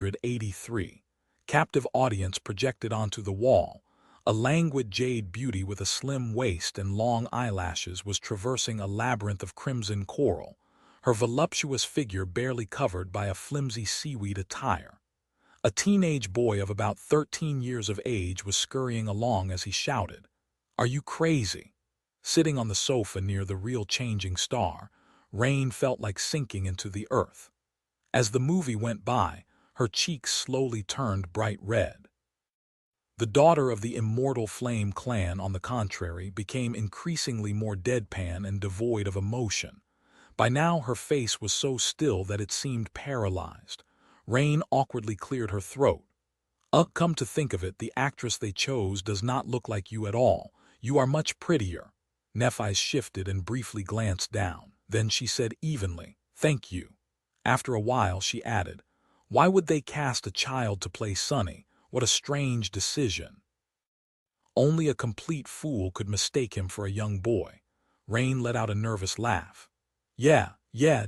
183. Captive audience projected onto the wall. A languid jade beauty with a slim waist and long eyelashes was traversing a labyrinth of crimson coral, her voluptuous figure barely covered by a flimsy seaweed attire. A teenage boy of about 13 years of age was scurrying along as he shouted, "Are you crazy?" Sitting on the sofa near the real changing star, Rain felt like sinking into the earth. As the movie went by, her cheeks slowly turned bright red. The daughter of the Immortal Flame clan, on the contrary, became increasingly more deadpan and devoid of emotion. By now her face was so still that it seemed paralyzed. Rain awkwardly cleared her throat. Come to think of it, the actress they chose does not look like you at all. You are much prettier." Neff's eyes shifted and briefly glanced down. Then she said evenly, "Thank you." After a while she added, "Why would they cast a child to play Sonny? What a strange decision." Only a complete fool could mistake him for a young boy. Rain let out a nervous laugh. Yeah,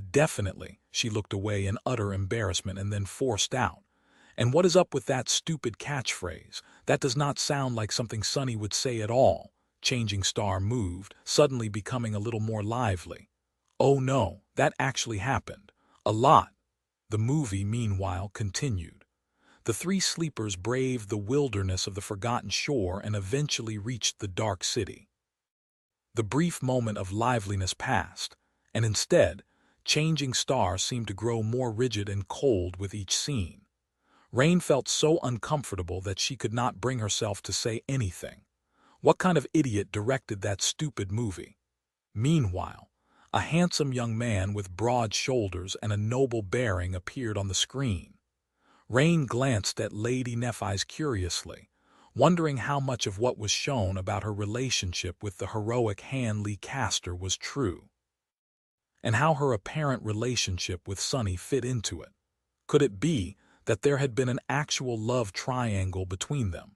definitely." She looked away in utter embarrassment and then forced out, "And what is up with that stupid catchphrase? That does not sound like something Sonny would say at all." Changing Star moved, suddenly becoming a little more lively. "Oh no, that actually happened. A lot." The movie, meanwhile, continued. The three sleepers braved the wilderness of the Forgotten Shore and eventually reached the Dark City. The brief moment of liveliness passed, and instead, Changing Star seemed to grow more rigid and cold with each scene. Rain felt so uncomfortable that she could not bring herself to say anything. What kind of idiot directed that stupid movie? Meanwhile, a handsome young man with broad shoulders and a noble bearing appeared on the screen. Rain glanced at Lady Neff's curiously, wondering how much of what was shown about her relationship with the heroic Han Lee Castor was true, and how her apparent relationship with Sonny fit into it. Could it be that there had been an actual love triangle between them?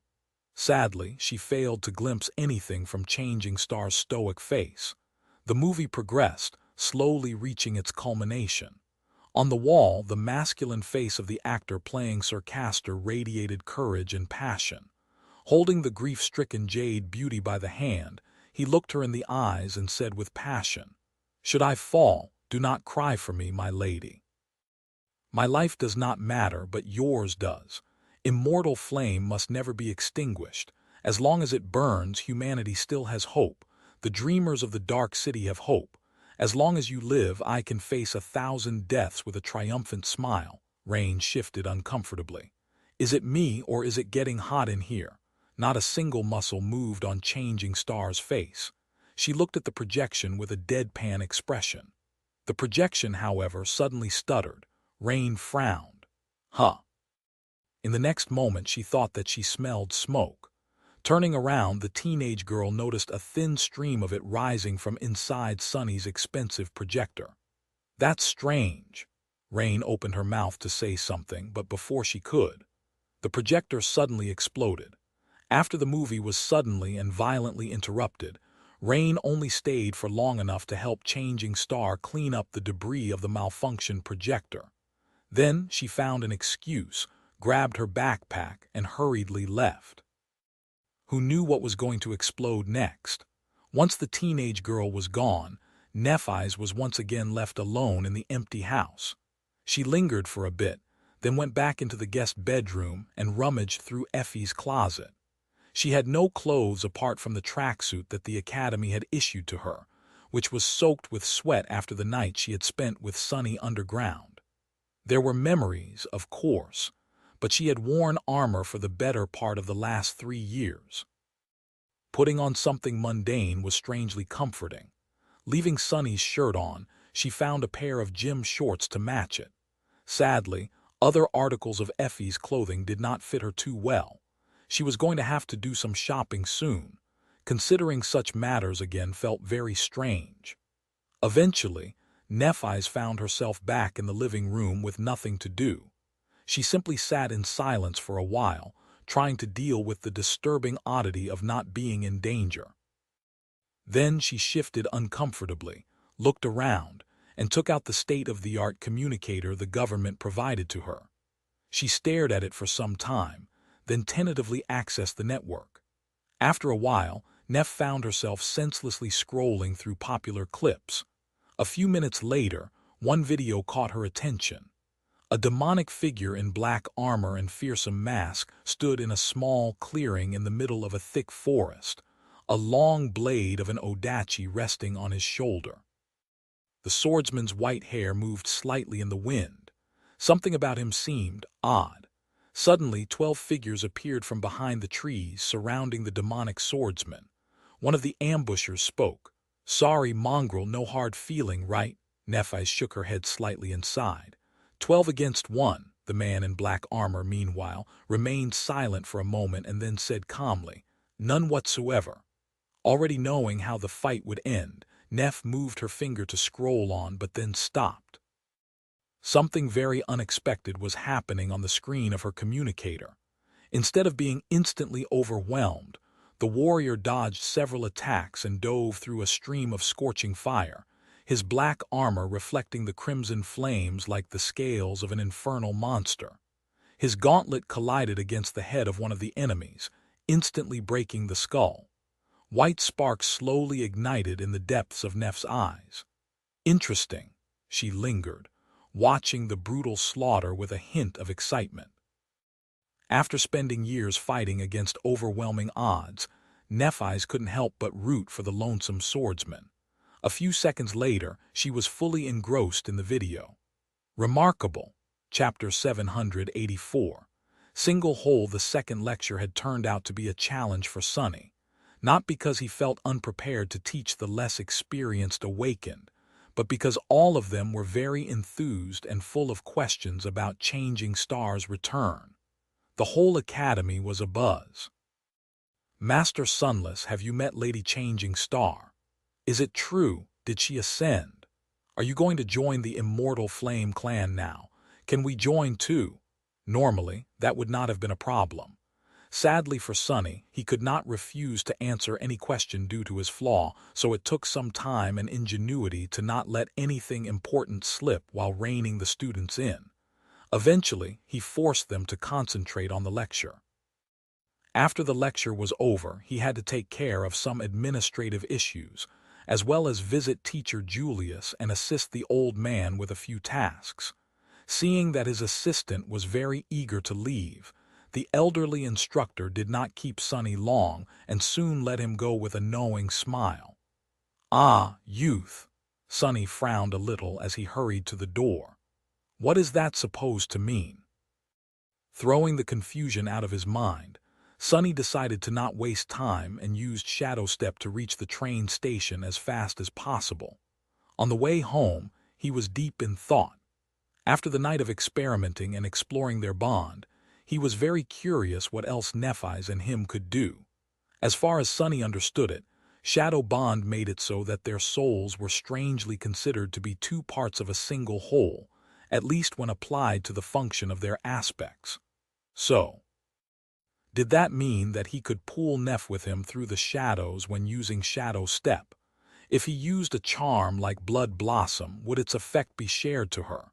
Sadly, she failed to glimpse anything from Changing Star's stoic face. The movie progressed, slowly reaching its culmination. On the wall, the masculine face of the actor playing Sir Castor radiated courage and passion. Holding the grief-stricken jade beauty by the hand, he looked her in the eyes and said with passion, "Should I fall, do not cry for me, my lady. My life does not matter, but yours does. Immortal flame must never be extinguished. As long as it burns, humanity still has hope. The dreamers of the Dark City have hope. As long as you live, I can face 1,000 deaths with a triumphant smile." Rain shifted uncomfortably. Is it me, or is it getting hot in here? Not a single muscle moved on Changing Star's face. She looked at the projection with a deadpan expression. The projection, however, suddenly stuttered. Rain frowned. Huh. In the next moment she thought that she smelled smoke. Turning around, the teenage girl noticed a thin stream of it rising from inside Sonny's expensive projector. "That's strange." Rain opened her mouth to say something, but before she could, the projector suddenly exploded. After the movie was suddenly and violently interrupted, Rain only stayed for long enough to help Changing Star clean up the debris of the malfunctioned projector. Then she found an excuse, grabbed her backpack, and hurriedly left. Who knew what was going to explode next? Once the teenage girl was gone, Neff's was once again left alone in the empty house. She lingered for a bit, then went back into the guest bedroom and rummaged through Effie's closet. She had no clothes apart from the tracksuit that the academy had issued to her, which was soaked with sweat after the night she had spent with Sonny underground. There were memories, of course, but she had worn armor for the better part of the last 3 years. Putting on something mundane was strangely comforting. Leaving Sonny's shirt on, she found a pair of gym shorts to match it. Sadly, other articles of Effie's clothing did not fit her too well. She was going to have to do some shopping soon. Considering such matters again felt very strange. Eventually, Neff's found herself back in the living room with nothing to do. She simply sat in silence for a while, trying to deal with the disturbing oddity of not being in danger. Then she shifted uncomfortably, looked around, and took out the state-of-the-art communicator the government provided to her. She stared at it for some time, then tentatively accessed the network. After a while, Neff found herself senselessly scrolling through popular clips. A few minutes later, one video caught her attention. A demonic figure in black armor and fearsome mask stood in a small clearing in the middle of a thick forest, a long blade of an odachi resting on his shoulder. The swordsman's white hair moved slightly in the wind. Something about him seemed odd. Suddenly, 12 figures appeared from behind the trees surrounding the demonic swordsman. One of the ambushers spoke. "Sorry, mongrel, no hard feeling, right?" Nephi shook her head slightly and sighed. 12 against 1. The man in black armor, meanwhile, remained silent for a moment and then said calmly, "None whatsoever." Already knowing how the fight would end, Neff moved her finger to scroll on but then stopped. Something very unexpected was happening on the screen of her communicator. Instead of being instantly overwhelmed, the warrior dodged several attacks and dove through a stream of scorching fire, his black armor reflecting the crimson flames like the scales of an infernal monster. His gauntlet collided against the head of one of the enemies, instantly breaking the skull. White sparks slowly ignited in the depths of Neff's eyes. Interesting, she lingered, watching the brutal slaughter with a hint of excitement. After spending years fighting against overwhelming odds, Nephi's couldn't help but root for the lonesome swordsman. A few seconds later, she was fully engrossed in the video. Remarkable. Chapter 784. Single Hole. The second lecture had turned out to be a challenge for Sonny. Not because he felt unprepared to teach the less experienced awakened, but because all of them were very enthused and full of questions about Changing Star's return. The whole academy was abuzz. "Master Sunless, have you met Lady Changing Star? Is it true? Did she ascend? Are you going to join the Immortal Flame clan now? Can we join too?" Normally, that would not have been a problem. Sadly for Sonny, he could not refuse to answer any question due to his flaw, so it took some time and ingenuity to not let anything important slip while reining the students in. Eventually, he forced them to concentrate on the lecture. After the lecture was over, he had to take care of some administrative issues, as well as visit teacher Julius and assist the old man with a few tasks. Seeing that his assistant was very eager to leave, the elderly instructor did not keep Sonny long and soon let him go with a knowing smile. "Ah, youth." Sonny frowned a little as he hurried to the door. "What is that supposed to mean?" Throwing the confusion out of his mind, Sonny decided to not waste time and used Shadow Step to reach the train station as fast as possible. On the way home, he was deep in thought. After the night of experimenting and exploring their bond, he was very curious what else Nephi's and him could do. As far as Sonny understood it, Shadow Bond made it so that their souls were strangely considered to be two parts of a single whole, at least when applied to the function of their aspects. So, did that mean that he could pull Neph with him through the shadows when using Shadow Step? If he used a charm like Blood Blossom, would its effect be shared to her?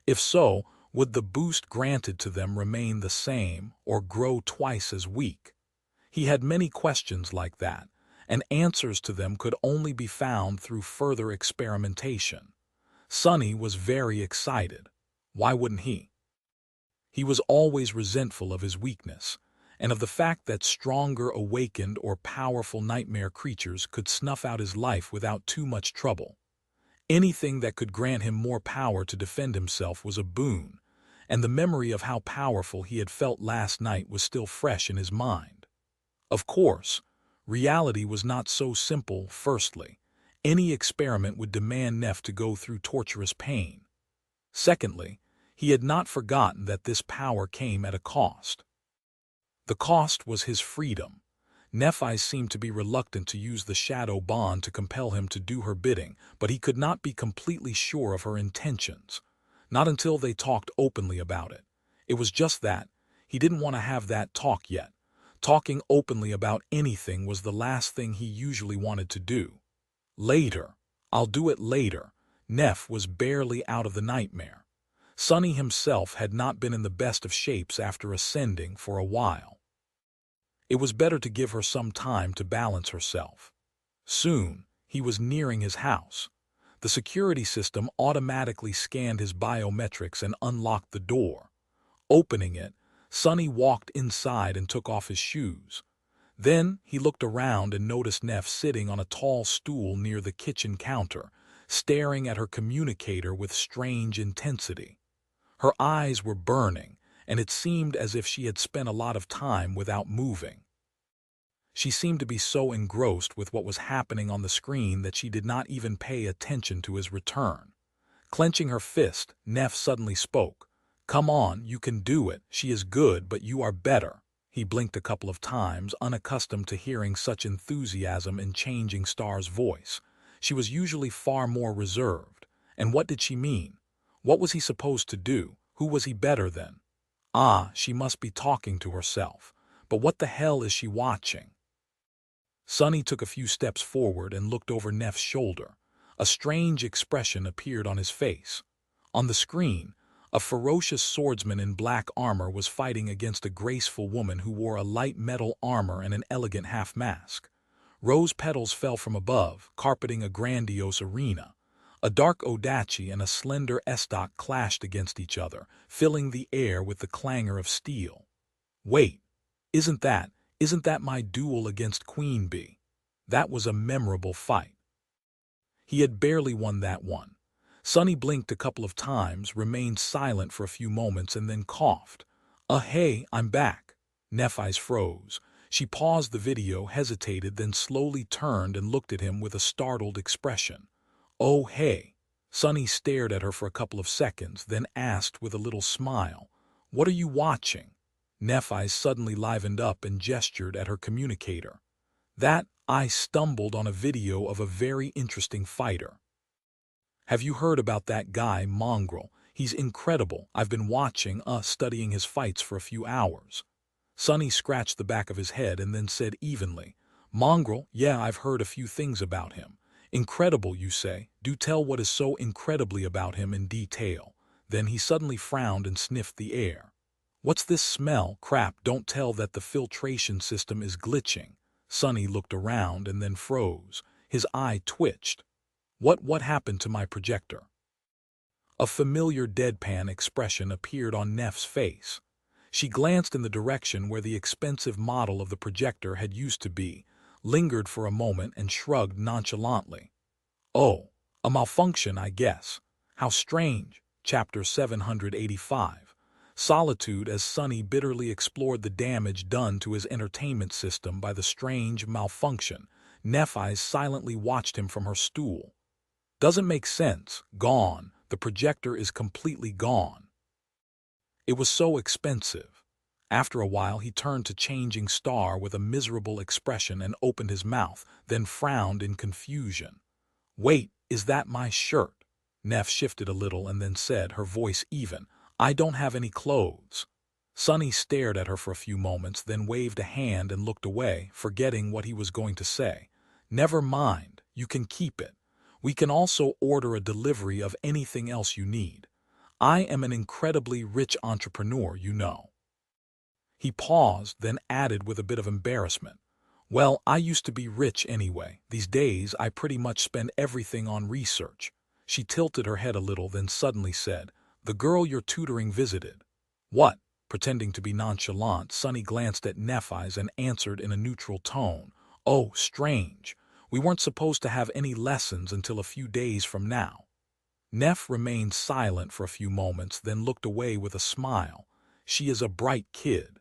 If so, would the boost granted to them remain the same or grow twice as weak? He had many questions like that, and answers to them could only be found through further experimentation. Sonny was very excited. Why wouldn't he? He was always resentful of his weakness, and of the fact that stronger awakened or powerful nightmare creatures could snuff out his life without too much trouble. Anything that could grant him more power to defend himself was a boon, and the memory of how powerful he had felt last night was still fresh in his mind. Of course, reality was not so simple. Firstly, any experiment would demand Neph to go through torturous pain. Secondly, he had not forgotten that this power came at a cost. The cost was his freedom. Nephi seemed to be reluctant to use the shadow bond to compel him to do her bidding, but he could not be completely sure of her intentions. Not until they talked openly about it. It was just that. He didn't want to have that talk yet. Talking openly about anything was the last thing he usually wanted to do. Later. I'll do it later. Neph was barely out of the nightmare. Sunny himself had not been in the best of shapes after ascending for a while. It was better to give her some time to balance herself. Soon, he was nearing his house. The security system automatically scanned his biometrics and unlocked the door. Opening it, Sunny walked inside and took off his shoes. Then he looked around and noticed Neff sitting on a tall stool near the kitchen counter, staring at her communicator with strange intensity. Her eyes were burning, and it seemed as if she had spent a lot of time without moving. She seemed to be so engrossed with what was happening on the screen that she did not even pay attention to his return. Clenching her fist, Neff suddenly spoke. "Come on, you can do it. She is good, but you are better." He blinked a couple of times, unaccustomed to hearing such enthusiasm in Changing Star's voice. She was usually far more reserved. And what did she mean? What was he supposed to do? Who was he better than? Ah, she must be talking to herself. But what the hell is she watching? Sunny took a few steps forward and looked over Neff's shoulder. A strange expression appeared on his face. On the screen, a ferocious swordsman in black armor was fighting against a graceful woman who wore a light metal armor and an elegant half-mask. Rose petals fell from above, carpeting a grandiose arena. A dark Odachi and a slender Estoc clashed against each other, filling the air with the clangor of steel. Wait, isn't that my duel against Queen Bee? That was a memorable fight. He had barely won that one. Sunny blinked a couple of times, remained silent for a few moments, and then coughed. Hey, I'm back." Neff's eyes froze. She paused the video, hesitated, then slowly turned and looked at him with a startled expression. "Oh, hey." Sunny stared at her for a couple of seconds, then asked with a little smile, "What are you watching?" Neff's eyes suddenly livened up and gestured at her communicator. I stumbled on a video of a very interesting fighter. Have you heard about that guy, Mongrel? He's incredible. I've been watching, studying his fights for a few hours." Sunny scratched the back of his head and then said evenly, "Mongrel, yeah, I've heard a few things about him. Incredible, you say? Do tell what is so incredibly about him in detail." Then he suddenly frowned and sniffed the air. "What's this smell? Crap, don't tell that the filtration system is glitching." Sunny looked around and then froze. His eye twitched. What happened to my projector?" A familiar deadpan expression appeared on Neff's face. She glanced in the direction where the expensive model of the projector had used to be, lingered for a moment, and shrugged nonchalantly. "Oh, a malfunction, I guess. How strange." Chapter 785. Solitude. As Sunny bitterly explored the damage done to his entertainment system by the strange malfunction, Neff's eyes silently watched him from her stool. "Doesn't make sense. Gone. The projector is completely gone." It was so expensive. After a while he turned to Changing Star with a miserable expression and opened his mouth, then frowned in confusion. "Wait, is that my shirt?" Neff shifted a little and then said, her voice even, "I don't have any clothes." Sunny stared at her for a few moments, then waved a hand and looked away, forgetting what he was going to say. "Never mind, you can keep it. We can also order a delivery of anything else you need. I am an incredibly rich entrepreneur, you know." He paused, then added with a bit of embarrassment, "Well, I used to be rich anyway. These days I pretty much spend everything on research." She tilted her head a little, then suddenly said, "The girl you're tutoring visited." "What?" Pretending to be nonchalant, Sunny glanced at Neff's and answered in a neutral tone, "Oh, strange. We weren't supposed to have any lessons until a few days from now." Neff remained silent for a few moments, then looked away with a smile. "She is a bright kid.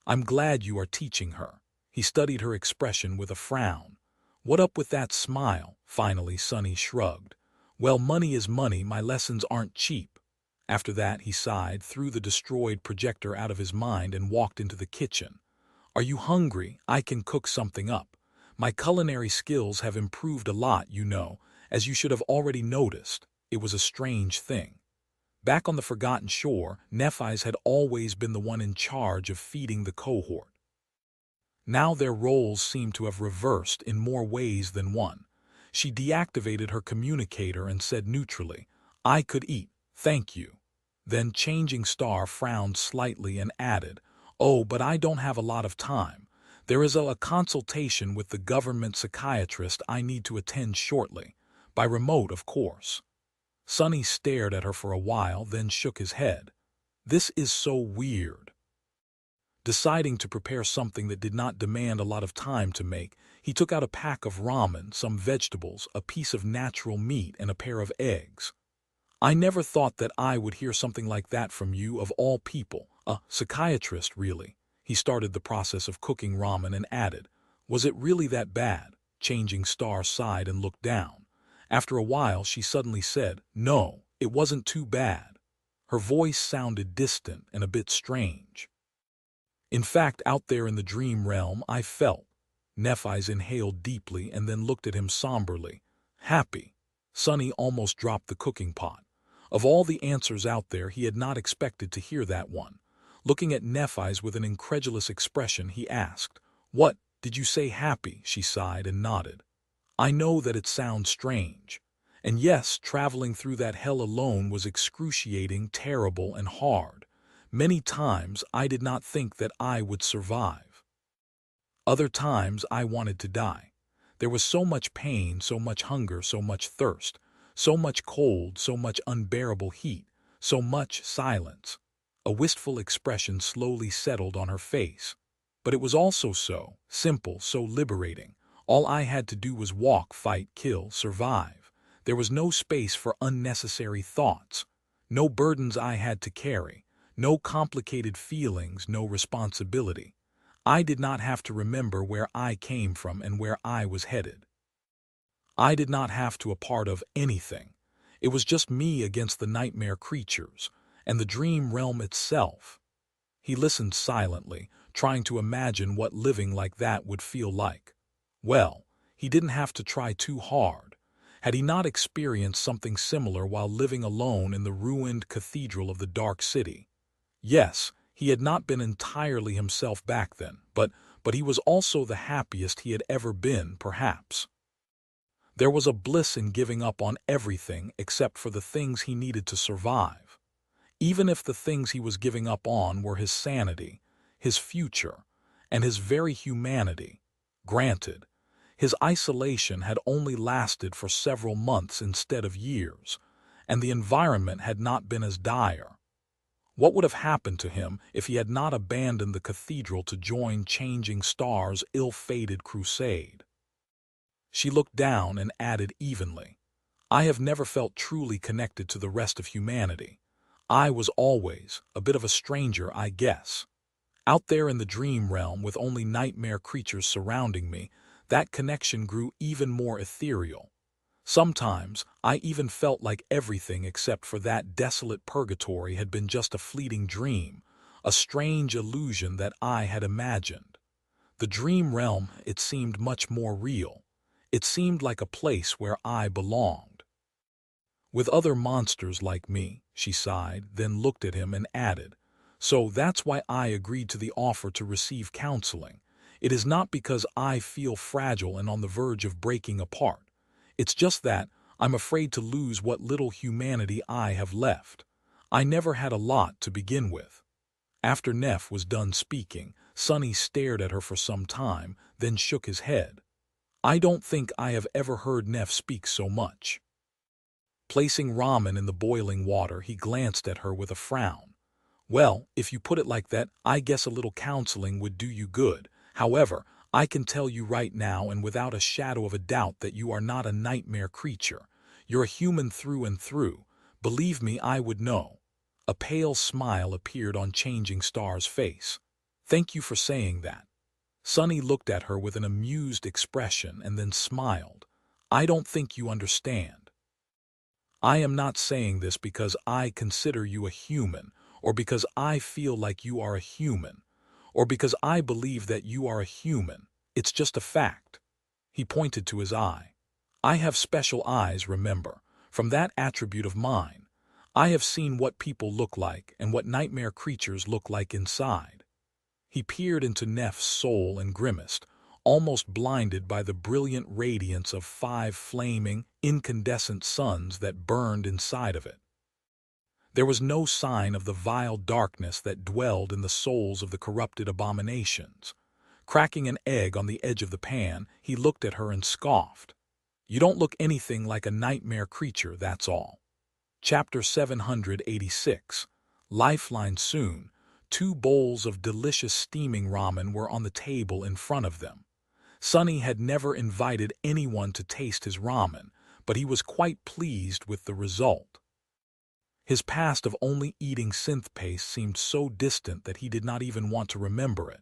I'm glad you are teaching her." He studied her expression with a frown. "What up with that smile?" Finally, Sunny shrugged. "Well, money is money. My lessons aren't cheap." After that, he sighed, threw the destroyed projector out of his mind, and walked into the kitchen. "Are you hungry? I can cook something up. My culinary skills have improved a lot, you know, as you should have already noticed." It was a strange thing. Back on the forgotten shore, Neff's had always been the one in charge of feeding the cohort. Now their roles seemed to have reversed in more ways than one. She deactivated her communicator and said neutrally, "I could eat, thank you." Then Changing Star frowned slightly and added, "Oh, but I don't have a lot of time. There is a consultation with the government psychiatrist I need to attend shortly. By remote, of course." Sonny stared at her for a while, then shook his head. "This is so weird." Deciding to prepare something that did not demand a lot of time to make, he took out a pack of ramen, some vegetables, a piece of natural meat, and a pair of eggs. "I never thought that I would hear something like that from you, of all people. A psychiatrist, really." He started the process of cooking ramen and added, "Was it really that bad?" Changing Star sighed and looked down. After a while, she suddenly said, "No, it wasn't too bad." Her voice sounded distant and a bit strange. "In fact, out there in the dream realm, I felt—" Nephi's inhaled deeply and then looked at him somberly. "Happy." Sonny almost dropped the cooking pot. Of all the answers out there, he had not expected to hear that one. Looking at Nephi's with an incredulous expression, he asked, "What, did you say happy?" She sighed and nodded. "I know that it sounds strange. And yes, traveling through that hell alone was excruciating, terrible, and hard. Many times I did not think that I would survive. Other times I wanted to die. There was so much pain, so much hunger, so much thirst, so much cold, so much unbearable heat, so much silence." A wistful expression slowly settled on her face. "But it was also so simple, so liberating. All I had to do was walk, fight, kill, survive. There was no space for unnecessary thoughts, no burdens I had to carry, no complicated feelings, no responsibility. I did not have to remember where I came from and where I was headed. I did not have to a part of anything. It was just me against the nightmare creatures and the dream realm itself." He listened silently, trying to imagine what living like that would feel like. Well, he didn't have to try too hard. Had he not experienced something similar while living alone in the ruined cathedral of the Dark City? Yes, he had not been entirely himself back then, but he was also the happiest he had ever been, perhaps. There was a bliss in giving up on everything except for the things he needed to survive. Even if the things he was giving up on were his sanity, his future, and his very humanity. Granted, his isolation had only lasted for several months instead of years, and the environment had not been as dire. What would have happened to him if he had not abandoned the cathedral to join Changing Star's ill-fated crusade? She looked down and added evenly, "I have never felt truly connected to the rest of humanity. I was always a bit of a stranger, I guess. Out there in the dream realm with only nightmare creatures surrounding me, that connection grew even more ethereal. Sometimes I even felt like everything except for that desolate purgatory had been just a fleeting dream, a strange illusion that I had imagined. The dream realm, it seemed much more real. It seemed like a place where I belonged. With other monsters like me," she sighed, then looked at him and added, "So that's why I agreed to the offer to receive counseling. It is not because I feel fragile and on the verge of breaking apart. It's just that I'm afraid to lose what little humanity I have left. I never had a lot to begin with." After Neff was done speaking, Sonny stared at her for some time, then shook his head. "I don't think I have ever heard Neff speak so much." Placing ramen in the boiling water, he glanced at her with a frown. "Well, if you put it like that, I guess a little counseling would do you good. However, I can tell you right now and without a shadow of a doubt that you are not a nightmare creature. You're a human through and through. Believe me, I would know." A pale smile appeared on Changing Star's face. "Thank you for saying that." Sonny looked at her with an amused expression and then smiled. "I don't think you understand. I am not saying this because I consider you a human, or because I feel like you are a human, or because I believe that you are a human. It's just a fact." He pointed to his eye. "I have special eyes, remember, from that attribute of mine. I have seen what people look like and what nightmare creatures look like inside." He peered into Neff's soul and grimaced, almost blinded by the brilliant radiance of 5 flaming, incandescent suns that burned inside of it. There was no sign of the vile darkness that dwelled in the souls of the corrupted abominations. Cracking an egg on the edge of the pan, he looked at her and scoffed. "You don't look anything like a nightmare creature, that's all." Chapter 786. Lifeline. Soon, 2 bowls of delicious steaming ramen were on the table in front of them. Sonny had never invited anyone to taste his ramen, but he was quite pleased with the result. His past of only eating synth paste seemed so distant that he did not even want to remember it.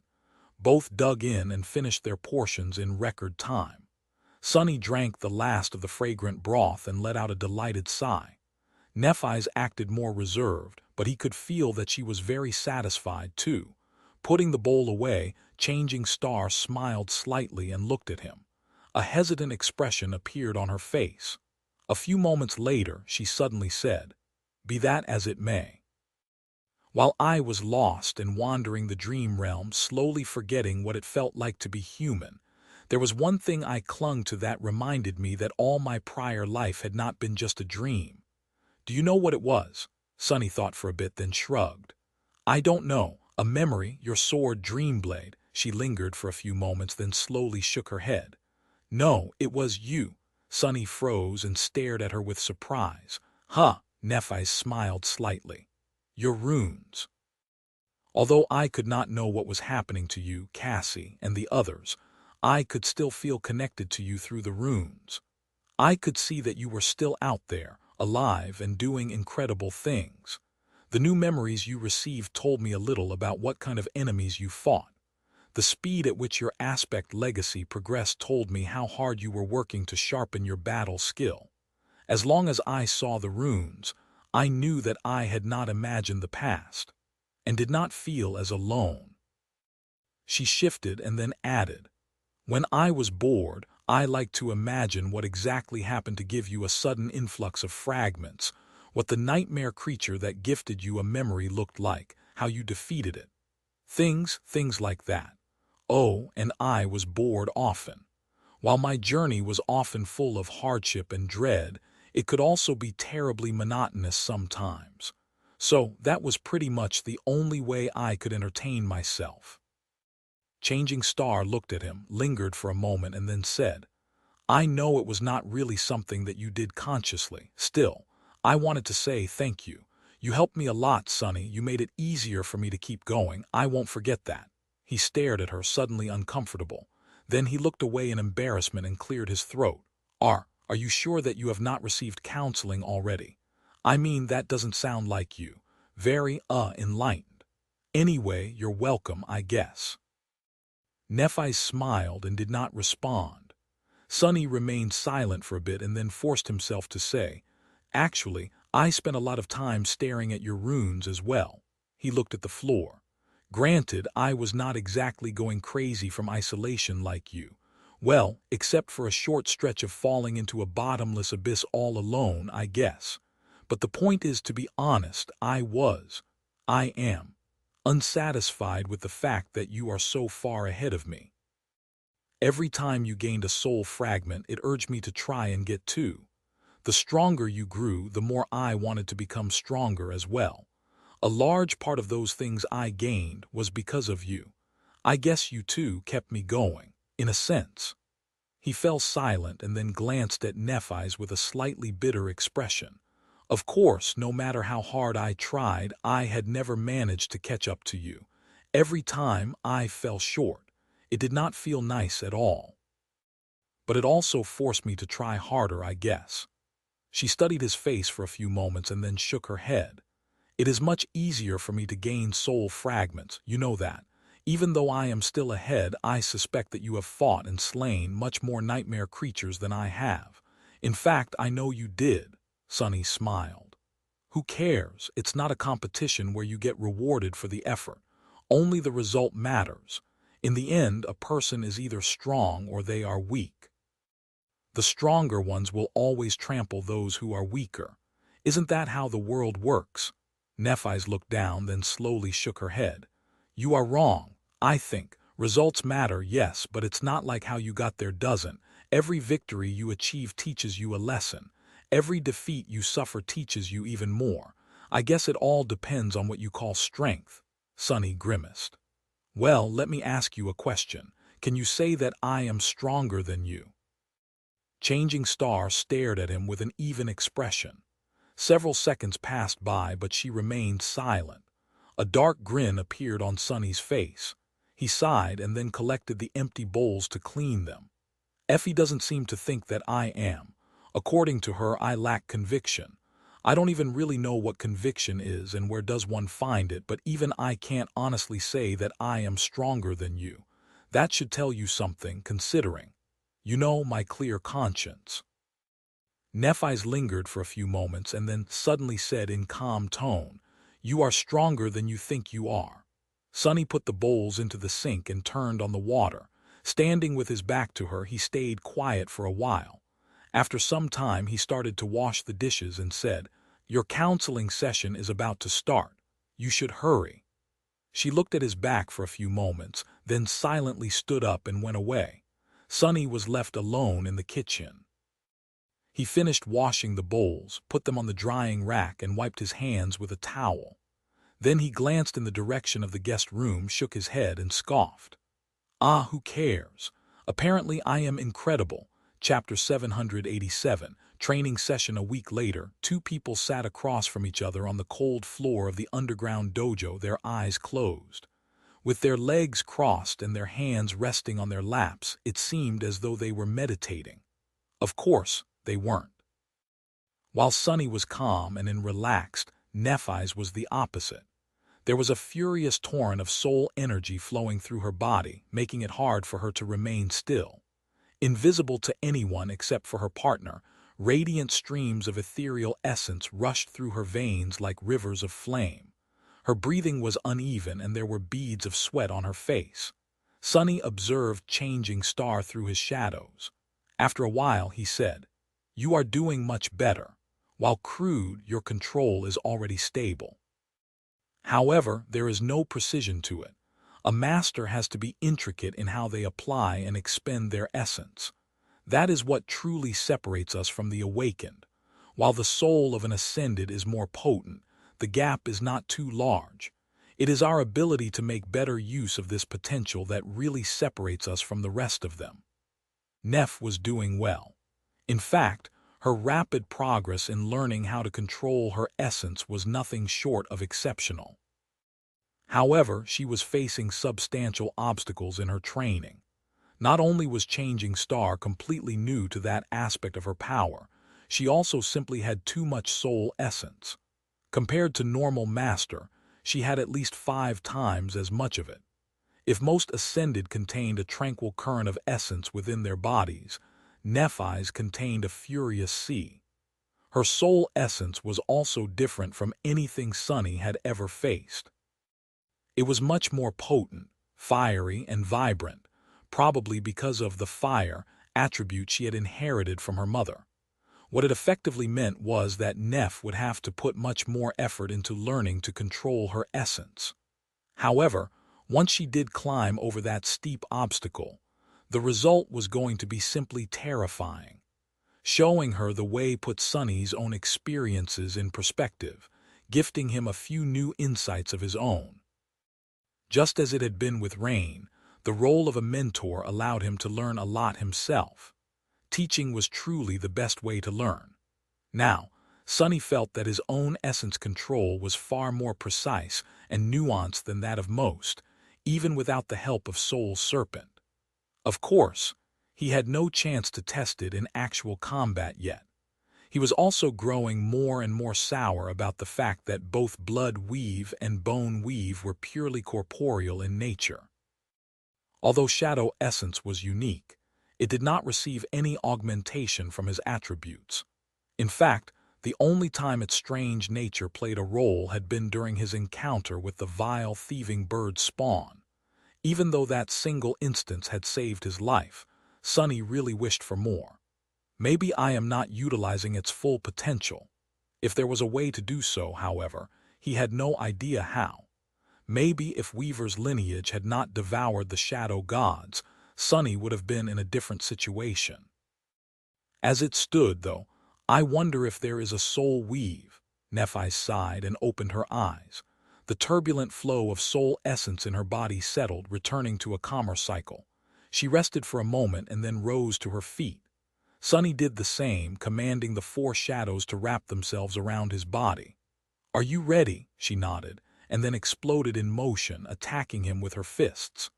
Both dug in and finished their portions in record time. Sonny drank the last of the fragrant broth and let out a delighted sigh. Nephise acted more reserved, but he could feel that she was very satisfied too. Putting the bowl away, Changing Star smiled slightly and looked at him. A hesitant expression appeared on her face. A few moments later, she suddenly said, "Be that as it may." While I was lost and wandering the dream realm, slowly forgetting what it felt like to be human, there was one thing I clung to that reminded me that all my prior life had not been just a dream. Do you know what it was? Sonny thought for a bit, then shrugged. I don't know. A memory, your sword Dreamblade. She lingered for a few moments, then slowly shook her head. No, it was you. Sonny froze and stared at her with surprise. Huh, Nephise smiled slightly. Your runes. Although I could not know what was happening to you, Cassie, and the others, I could still feel connected to you through the runes. I could see that you were still out there, alive and doing incredible things. The new memories you received told me a little about what kind of enemies you fought. The speed at which your aspect legacy progressed told me how hard you were working to sharpen your battle skill. As long as I saw the runes, I knew that I had not imagined the past, and did not feel as alone. She shifted and then added, when I was bored, I liked to imagine what exactly happened to give you a sudden influx of fragments, what the nightmare creature that gifted you a memory looked like, how you defeated it. Things like that. Oh, and I was bored often. While my journey was often full of hardship and dread, it could also be terribly monotonous sometimes. So that was pretty much the only way I could entertain myself. Changing Star looked at him, lingered for a moment, and then said, I know it was not really something that you did consciously. Still, I wanted to say thank you. You helped me a lot, Sonny. You made it easier for me to keep going. I won't forget that. He stared at her, suddenly uncomfortable. Then he looked away in embarrassment and cleared his throat. Are you sure that you have not received counseling already? I mean, that doesn't sound like you. Very, enlightened. Anyway, you're welcome, I guess. Nephise smiled and did not respond. Sonny remained silent for a bit and then forced himself to say, Actually, I spent a lot of time staring at your runes as well. He looked at the floor. Granted, I was not exactly going crazy from isolation like you. Well, except for a short stretch of falling into a bottomless abyss all alone, I guess. But the point is, to be honest, I am, unsatisfied with the fact that you are so far ahead of me. Every time you gained a soul fragment, it urged me to try and get two. The stronger you grew, the more I wanted to become stronger as well. A large part of those things I gained was because of you. I guess you too kept me going, in a sense. He fell silent and then glanced at Nephise with a slightly bitter expression. Of course, no matter how hard I tried, I had never managed to catch up to you. Every time I fell short. It did not feel nice at all. But it also forced me to try harder, I guess. She studied his face for a few moments and then shook her head. It is much easier for me to gain soul fragments, you know that. Even though I am still ahead, I suspect that you have fought and slain much more nightmare creatures than I have. In fact, I know you did. Sonny smiled. Who cares? It's not a competition where you get rewarded for the effort. Only the result matters. In the end, a person is either strong or they are weak. The stronger ones will always trample those who are weaker. Isn't that how the world works? Nephise looked down, then slowly shook her head. You are wrong, I think. Results matter, yes, but it's not like how you got there doesn't. Every victory you achieve teaches you a lesson. Every defeat you suffer teaches you even more. I guess it all depends on what you call strength, Sunny grimaced. Well, let me ask you a question. Can you say that I am stronger than you? Changing Star stared at him with an even expression. Several seconds passed by, but she remained silent. A dark grin appeared on Sunny's face. He sighed and then collected the empty bowls to clean them. Effie doesn't seem to think that I am. According to her, I lack conviction. I don't even really know what conviction is and where does one find it, but even I can't honestly say that I am stronger than you. That should tell you something, considering. You know, my clear conscience. Nephi's lingered for a few moments and then suddenly said in calm tone, You are stronger than you think you are. Sunny put the bowls into the sink and turned on the water. Standing with his back to her, he stayed quiet for a while. After some time, he started to wash the dishes and said, Your counseling session is about to start. You should hurry. She looked at his back for a few moments, then silently stood up and went away. Sunny was left alone in the kitchen. He finished washing the bowls, put them on the drying rack, and wiped his hands with a towel. Then he glanced in the direction of the guest room, shook his head, and scoffed. Ah, who cares? Apparently I am incredible. Chapter 787, training session. A week later, two people sat across from each other on the cold floor of the underground dojo, their eyes closed. With their legs crossed and their hands resting on their laps, it seemed as though they were meditating. Of course, they weren't. While Sunny was calm and relaxed, Nephi's was the opposite. There was a furious torrent of soul energy flowing through her body, making it hard for her to remain still. Invisible to anyone except for her partner, radiant streams of ethereal essence rushed through her veins like rivers of flame. Her breathing was uneven and there were beads of sweat on her face. Sunny observed Changing Star through his shadows. After a while, he said, You are doing much better. While crude, your control is already stable. However, there is no precision to it. A master has to be intricate in how they apply and expend their essence. That is what truly separates us from the awakened. While the soul of an ascended is more potent, the gap is not too large. It is our ability to make better use of this potential that really separates us from the rest of them. Neph was doing well. In fact, her rapid progress in learning how to control her essence was nothing short of exceptional. However, she was facing substantial obstacles in her training. Not only was Changing Star completely new to that aspect of her power, she also simply had too much soul essence. Compared to normal master, she had at least 5 times as much of it. If most ascended contained a tranquil current of essence within their bodies, Nephi's contained a furious sea. Her soul essence was also different from anything Sunny had ever faced. It was much more potent, fiery, and vibrant, probably because of the fire attribute she had inherited from her mother. What it effectively meant was that Neph would have to put much more effort into learning to control her essence. However, once she did climb over that steep obstacle, the result was going to be simply terrifying. Showing her the way put Sunny's own experiences in perspective, gifting him a few new insights of his own. Just as it had been with Rain, the role of a mentor allowed him to learn a lot himself. Teaching was truly the best way to learn. Now, Sunny felt that his own essence control was far more precise and nuanced than that of most, even without the help of Soul Serpent. Of course, he had no chance to test it in actual combat yet. He was also growing more and more sour about the fact that both blood weave and bone weave were purely corporeal in nature. Although Shadow Essence was unique, it did not receive any augmentation from his attributes. In fact, the only time its strange nature played a role had been during his encounter with the vile thieving bird Spawn. Even though that single instance had saved his life, Sunny really wished for more. Maybe I am not utilizing its full potential. If there was a way to do so, however, he had no idea how. Maybe if Weaver's lineage had not devoured the shadow gods, Sunny would have been in a different situation. As it stood, though, I wonder if there is a soul weave. Nephi sighed and opened her eyes. The turbulent flow of soul essence in her body settled, returning to a calmer cycle. She rested for a moment and then rose to her feet. Sunny did the same, commanding the four shadows to wrap themselves around his body. "Are you ready?" she nodded, and then exploded in motion, attacking him with her fists.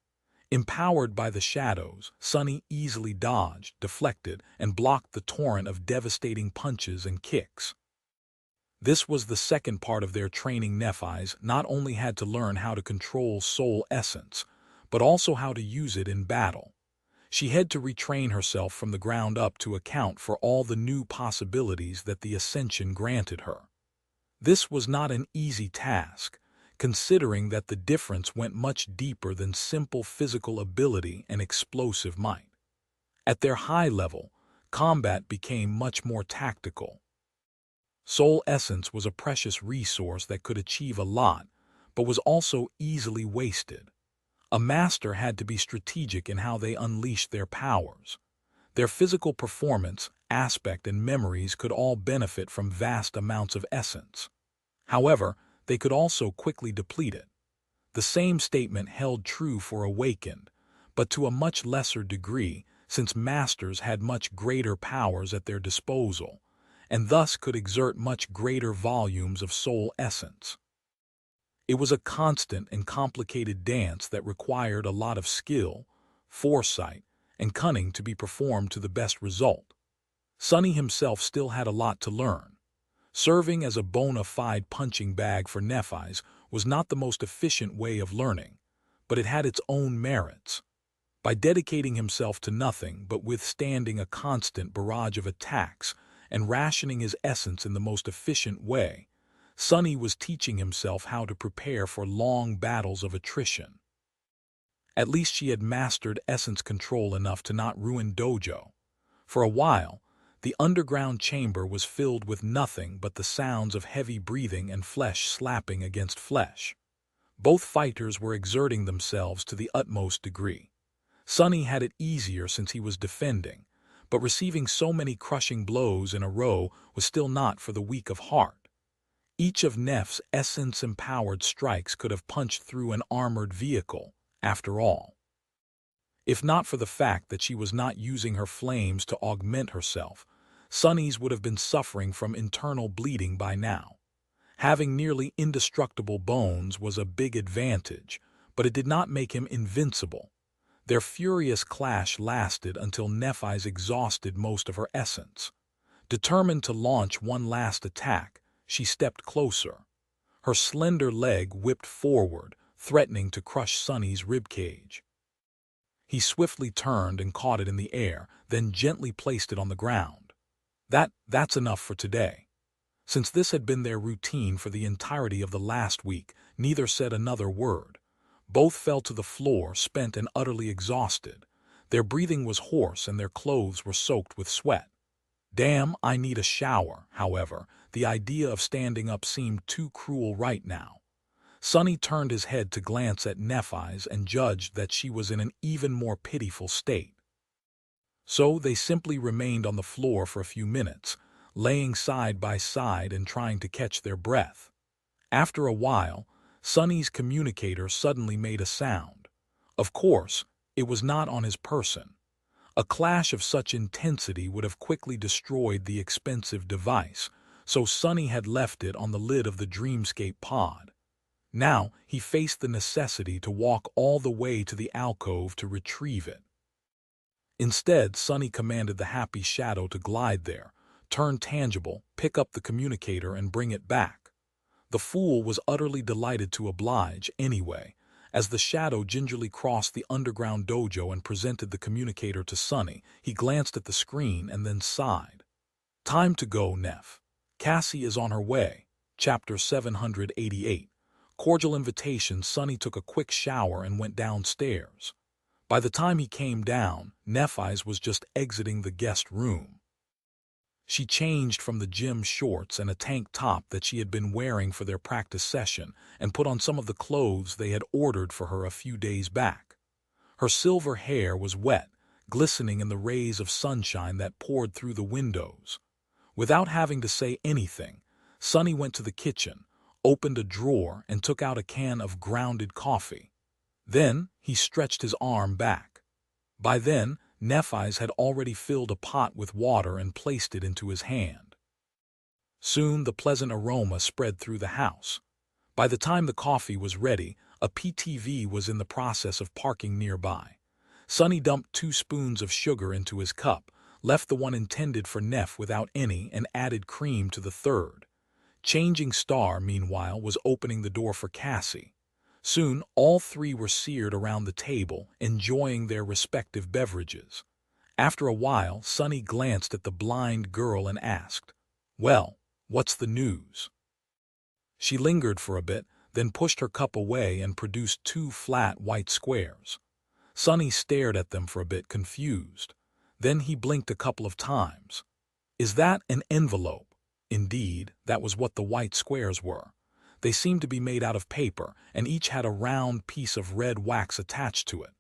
Empowered by the shadows, Sunny easily dodged, deflected, and blocked the torrent of devastating punches and kicks. This was the second part of their training. Nephis not only had to learn how to control soul essence, but also how to use it in battle. She had to retrain herself from the ground up to account for all the new possibilities that the ascension granted her. This was not an easy task, considering that the difference went much deeper than simple physical ability and explosive might. At their high level, combat became much more tactical. Soul essence was a precious resource that could achieve a lot, but was also easily wasted. A master had to be strategic in how they unleashed their powers. Their physical performance, aspect, and memories could all benefit from vast amounts of essence. However, they could also quickly deplete it. The same statement held true for awakened, but to a much lesser degree, since masters had much greater powers at their disposal, and thus could exert much greater volumes of soul essence. It was a constant and complicated dance that required a lot of skill, foresight, and cunning to be performed to the best result. Sunny himself still had a lot to learn. Serving as a bona fide punching bag for Nephis was not the most efficient way of learning, but it had its own merits. By dedicating himself to nothing but withstanding a constant barrage of attacks and rationing his essence in the most efficient way, Sunny was teaching himself how to prepare for long battles of attrition. At least she had mastered essence control enough to not ruin Dojo. For a while, the underground chamber was filled with nothing but the sounds of heavy breathing and flesh slapping against flesh. Both fighters were exerting themselves to the utmost degree. Sunny had it easier since he was defending, but receiving so many crushing blows in a row was still not for the weak of heart. Each of Neff's essence-empowered strikes could have punched through an armored vehicle, after all. If not for the fact that she was not using her flames to augment herself, Sunny's would have been suffering from internal bleeding by now. Having nearly indestructible bones was a big advantage, but it did not make him invincible. Their furious clash lasted until Nephis exhausted most of her essence. Determined to launch one last attack, she stepped closer. Her slender leg whipped forward, threatening to crush Sunny's ribcage. He swiftly turned and caught it in the air, then gently placed it on the ground. That's enough for today. Since this had been their routine for the entirety of the last week, neither said another word. Both fell to the floor, spent and utterly exhausted. Their breathing was hoarse and their clothes were soaked with sweat. Damn, I need a shower, however. The idea of standing up seemed too cruel right now. Sunny turned his head to glance at Nephis and judged that she was in an even more pitiful state. So they simply remained on the floor for a few minutes, laying side by side and trying to catch their breath. After a while, Sunny's communicator suddenly made a sound. Of course, it was not on his person. A clash of such intensity would have quickly destroyed the expensive device, so Sunny had left it on the lid of the Dreamscape pod. Now he faced the necessity to walk all the way to the alcove to retrieve it. Instead, Sunny commanded the Happy Shadow to glide there, turn tangible, pick up the communicator and bring it back. The fool was utterly delighted to oblige anyway, as the shadow gingerly crossed the underground dojo and presented the communicator to Sunny. He glanced at the screen and then sighed. Time to go, Neff. Cassie is on her way. Chapter 788. Cordial invitation. Sunny took a quick shower and went downstairs. By the time he came down, Nephis was just exiting the guest room. She changed from the gym shorts and a tank top that she had been wearing for their practice session and put on some of the clothes they had ordered for her a few days back. Her silver hair was wet, glistening in the rays of sunshine that poured through the windows. Without having to say anything, Sonny went to the kitchen, opened a drawer, and took out a can of grounded coffee. Then he stretched his arm back. By then, Nephi's had already filled a pot with water and placed it into his hand. Soon the pleasant aroma spread through the house. By the time the coffee was ready, a PTV was in the process of parking nearby. Sonny dumped 2 spoons of sugar into his cup, left the one intended for Neph without any, and added cream to the third. Changing Star, meanwhile, was opening the door for Cassie. Soon, all 3 were seated around the table, enjoying their respective beverages. After a while, Sonny glanced at the blind girl and asked, "Well, what's the news?" She lingered for a bit, then pushed her cup away and produced 2 flat white squares. Sonny stared at them for a bit, confused. Then he blinked a couple of times. "Is that an envelope?" Indeed, that was what the white squares were. They seemed to be made out of paper, and each had a round piece of red wax attached to it.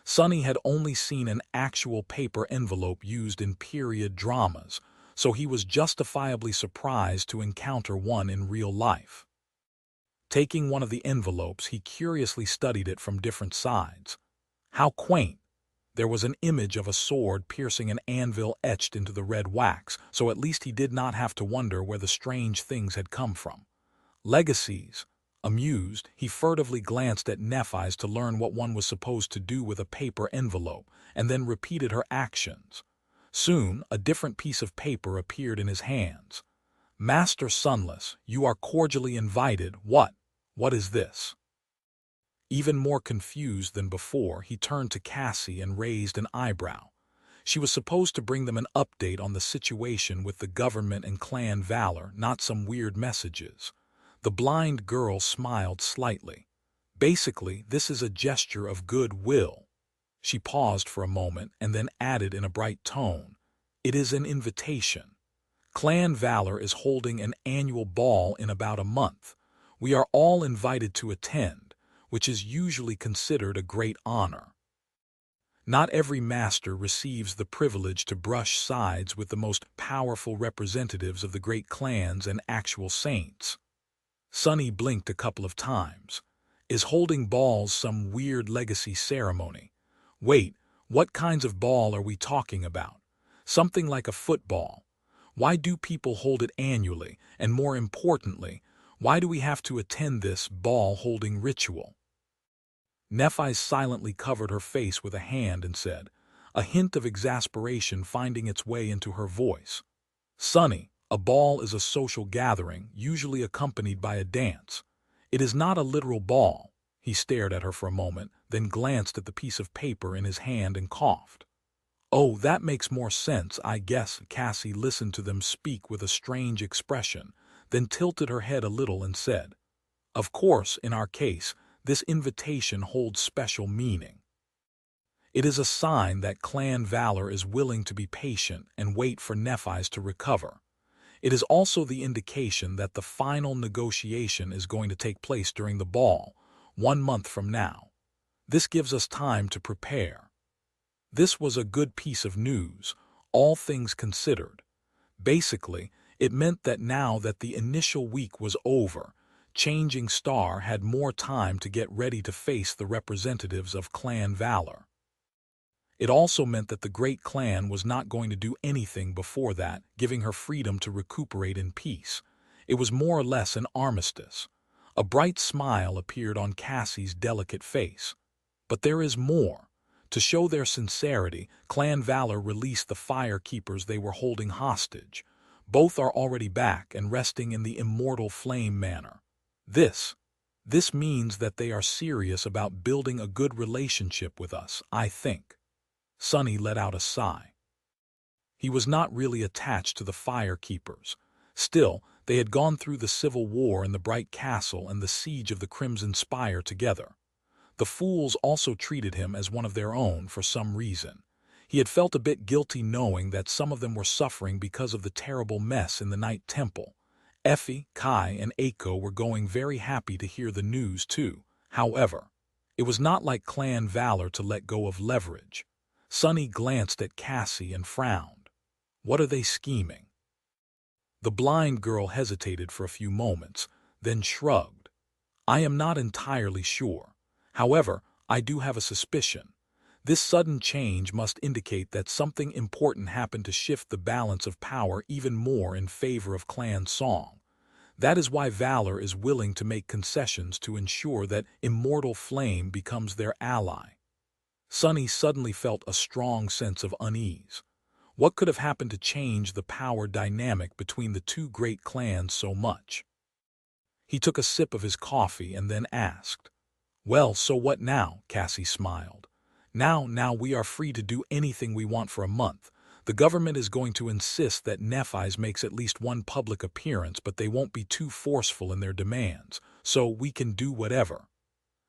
Sonny had only seen an actual paper envelope used in period dramas, so he was justifiably surprised to encounter one in real life. Taking one of the envelopes, he curiously studied it from different sides. How quaint! There was an image of a sword piercing an anvil etched into the red wax, so at least he did not have to wonder where the strange things had come from. Legacies. Amused, he furtively glanced at Nephi's to learn what one was supposed to do with a paper envelope, and then repeated her actions. Soon, a different piece of paper appeared in his hands. "Master Sunless, you are cordially invited. What is this?" Even more confused than before, he turned to Cassie and raised an eyebrow. She was supposed to bring them an update on the situation with the government and Clan Valor, not some weird messages. The blind girl smiled slightly. "Basically, this is a gesture of goodwill." She paused for a moment and then added in a bright tone, "It is an invitation. Clan Valor is holding an annual ball in about a month. We are all invited to attend, which is usually considered a great honor. Not every master receives the privilege to brush sides with the most powerful representatives of the great clans and actual saints." Sonny blinked a couple of times. "Is holding balls some weird legacy ceremony? Wait, what kinds of ball are we talking about? Something like a football? Why do people hold it annually? And more importantly, why do we have to attend this ball-holding ritual?" Nephi silently covered her face with a hand and said, a hint of exasperation finding its way into her voice, "Sonny, a ball is a social gathering, usually accompanied by a dance. It is not a literal ball." He stared at her for a moment, then glanced at the piece of paper in his hand and coughed. "Oh, that makes more sense, I guess." Cassie listened to them speak with a strange expression, then tilted her head a little and said, "Of course, in our case, this invitation holds special meaning. It is a sign that Clan Valor is willing to be patient and wait for Nephi's to recover. It is also the indication that the final negotiation is going to take place during the ball, 1 month from now. This gives us time to prepare." This was a good piece of news, all things considered. Basically, it meant that now that the initial week was over, Changing Star had more time to get ready to face the representatives of Clan Valor. It also meant that the Great Clan was not going to do anything before that, giving her freedom to recuperate in peace. It was more or less an armistice. A bright smile appeared on Cassie's delicate face. But there is more. To show their sincerity, Clan Valor released the firekeepers they were holding hostage. Both are already back and resting in the Immortal Flame Manor. This means that they are serious about building a good relationship with us, I think." Sonny let out a sigh. He was not really attached to the firekeepers. Still, they had gone through the Civil War and the Bright Castle and the Siege of the Crimson Spire together. The fools also treated him as one of their own for some reason. He had felt a bit guilty knowing that some of them were suffering because of the terrible mess in the Night Temple. Effie, Kai, and Aiko were going very happy to hear the news too. However, it was not like Clan Valor to let go of leverage. Sonny glanced at Cassie and frowned. What are they scheming? The blind girl hesitated for a few moments, then shrugged. I am not entirely sure. However, I do have a suspicion. This sudden change must indicate that something important happened to shift the balance of power even more in favor of Clan Song. That is why Valor is willing to make concessions to ensure that Immortal Flame becomes their ally. Sunny suddenly felt a strong sense of unease. What could have happened to change the power dynamic between the two great clans so much? He took a sip of his coffee and then asked, "Well, so what now?" Cassie smiled. Now we are free to do anything we want for a month. The government is going to insist that Nephi's makes at least one public appearance, but they won't be too forceful in their demands, so we can do whatever."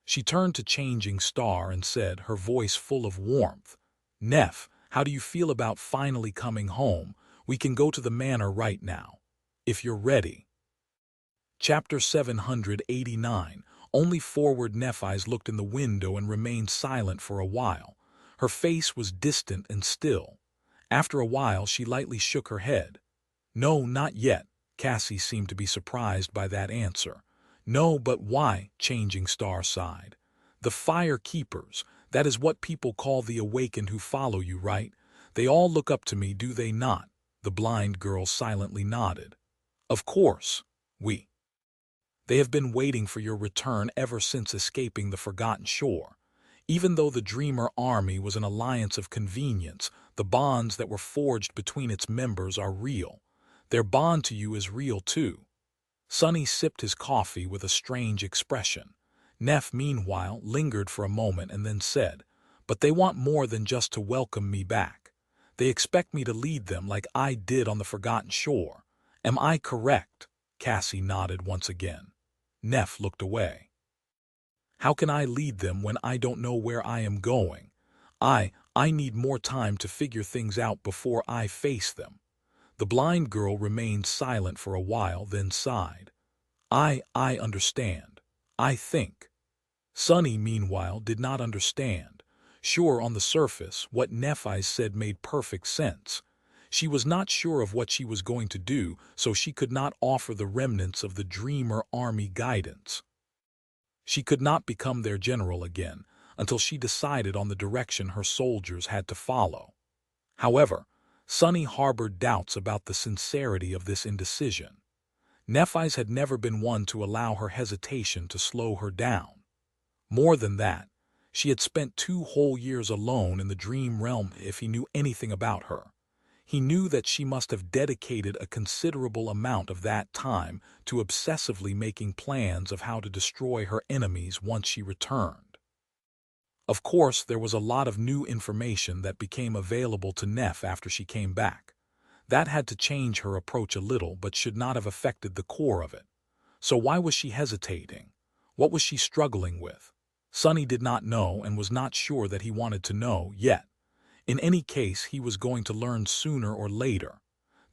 She turned to Changing Star and said, her voice full of warmth, "Neph, how do you feel about finally coming home? We can go to the manor right now, if you're ready." Chapter 789. Only Forward Nephi's looked in the window and remained silent for a while. Her face was distant and still. After a while she lightly shook her head. "No, not yet." Cassie seemed to be surprised by that answer. "No, but why?" Changing Star sighed. "The Fire Keepers, that is what people call the awakened who follow you, right? They all look up to me, do they not?" The blind girl silently nodded. "Of course. They have been waiting for your return ever since escaping the Forgotten Shore. Even though the Dreamer Army was an alliance of convenience, the bonds that were forged between its members are real. Their bond to you is real too." Sunny sipped his coffee with a strange expression. Neph, meanwhile, lingered for a moment and then said, "But they want more than just to welcome me back. They expect me to lead them like I did on the Forgotten Shore. Am I correct?" Cassie nodded once again. Neph looked away. "How can I lead them when I don't know where I am going? I need more time to figure things out before I face them." The blind girl remained silent for a while, then sighed. I understand. I think." Sunny, meanwhile, did not understand. Sure, on the surface, what Nephi said made perfect sense. She was not sure of what she was going to do, so she could not offer the remnants of the Dreamer Army guidance. She could not become their general again until she decided on the direction her soldiers had to follow. However, Sunny harbored doubts about the sincerity of this indecision. Nephi's had never been one to allow her hesitation to slow her down. More than that, she had spent 2 whole years alone in the dream realm. If he knew anything about her, he knew that she must have dedicated a considerable amount of that time to obsessively making plans of how to destroy her enemies once she returned. Of course, there was a lot of new information that became available to Neph after she came back. That had to change her approach a little, but should not have affected the core of it. So why was she hesitating? What was she struggling with? Sunny did not know and was not sure that he wanted to know yet. In any case, he was going to learn sooner or later.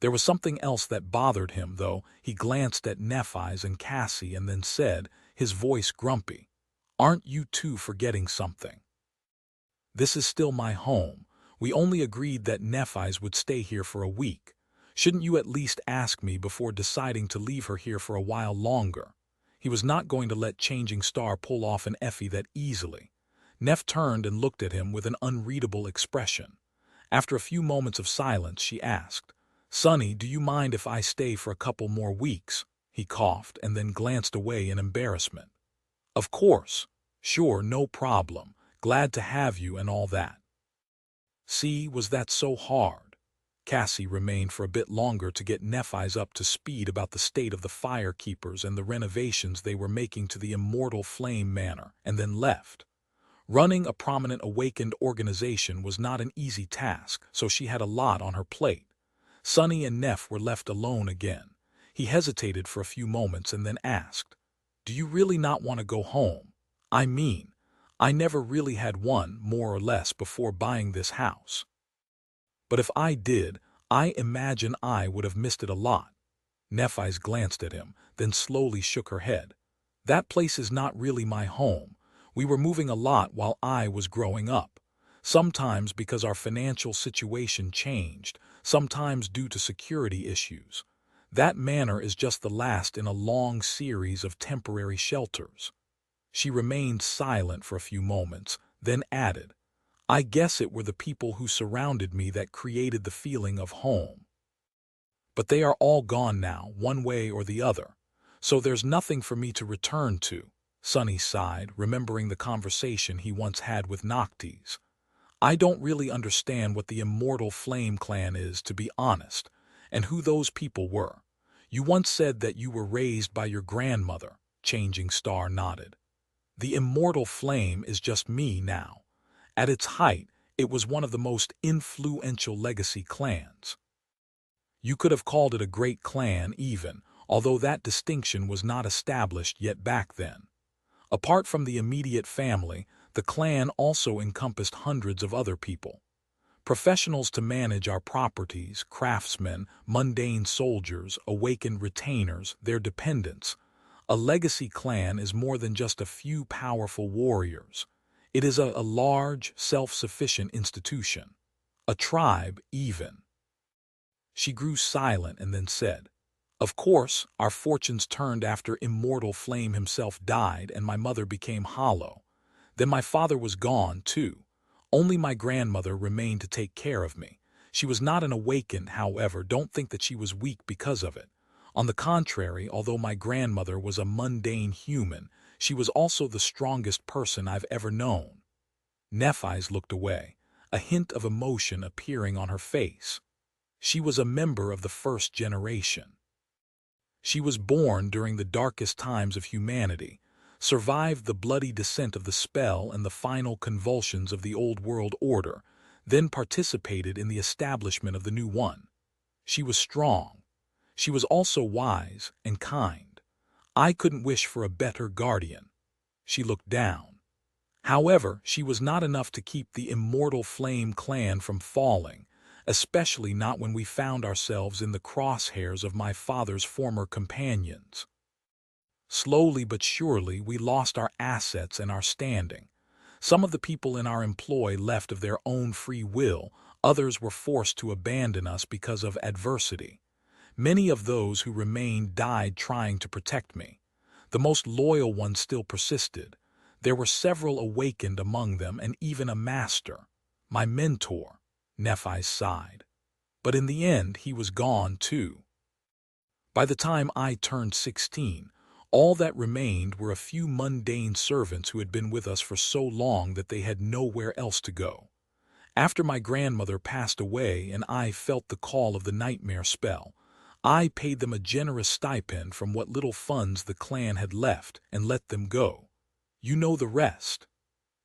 There was something else that bothered him, though. He glanced at Nephi's and Cassie and then said, his voice grumpy, "Aren't you two forgetting something? This is still my home. We only agreed that Nephi's would stay here for a week. Shouldn't you at least ask me before deciding to leave her here for a while longer?" He was not going to let Changing Star pull off an Effie that easily. Neph turned and looked at him with an unreadable expression. After a few moments of silence, she asked, "Sunny, do you mind if I stay for a couple more weeks?" He coughed and then glanced away in embarrassment. "Of course. Sure, no problem. Glad to have you and all that." See, was that so hard? Cassie remained for a bit longer to get Nephi's up to speed about the state of the Fire Keepers and the renovations they were making to the Immortal Flame Manor, and then left. Running a prominent awakened organization was not an easy task, so she had a lot on her plate. Sunny and Neph were left alone again. He hesitated for a few moments and then asked, "Do you really not want to go home? I mean, I never really had one, more or less, before buying this house. But if I did, I imagine I would have missed it a lot." Nephi's glanced at him, then slowly shook her head. "That place is not really my home. We were moving a lot while I was growing up. Sometimes because our financial situation changed, sometimes due to security issues. That manor is just the last in a long series of temporary shelters." She remained silent for a few moments, then added, "I guess it were the people who surrounded me that created the feeling of home. But they are all gone now, one way or the other, so there's nothing for me to return to." Sonny sighed, remembering the conversation he once had with Noctis. "I don't really understand what the Immortal Flame Clan is, to be honest, and who those people were. You once said that you were raised by your grandmother." Changing Star nodded. "The Immortal Flame is just me now. At its height, it was one of the most influential legacy clans. You could have called it a great clan even, although that distinction was not established yet back then. Apart from the immediate family, the clan also encompassed hundreds of other people. Professionals to manage our properties, craftsmen, mundane soldiers, awakened retainers, their dependents. A legacy clan is more than just a few powerful warriors. It is a large, self-sufficient institution. A tribe, even." She grew silent and then said, "Of course, our fortunes turned after Immortal Flame himself died and my mother became hollow. Then my father was gone, too. Only my grandmother remained to take care of me. She was not an awakened, however. Don't think that she was weak because of it. On the contrary, although my grandmother was a mundane human, she was also the strongest person I've ever known." Nephis looked away, a hint of emotion appearing on her face. She was a member of the first generation. She was born during the darkest times of humanity, survived the bloody descent of the spell and the final convulsions of the old world order, then participated in the establishment of the new one. She was strong. She was also wise and kind. I couldn't wish for a better guardian. She looked down. However, she was not enough to keep the Immortal Flame Clan from falling, especially not when we found ourselves in the crosshairs of my father's former companions. Slowly but surely, we lost our assets and our standing. Some of the people in our employ left of their own free will, others were forced to abandon us because of adversity. Many of those who remained died trying to protect me. The most loyal ones still persisted. There were several awakened among them and even a master, my mentor. Nephis sighed. But in the end, he was gone too. By the time I turned 16, all that remained were a few mundane servants who had been with us for so long that they had nowhere else to go. After my grandmother passed away and I felt the call of the nightmare spell, I paid them a generous stipend from what little funds the clan had left and let them go. You know the rest."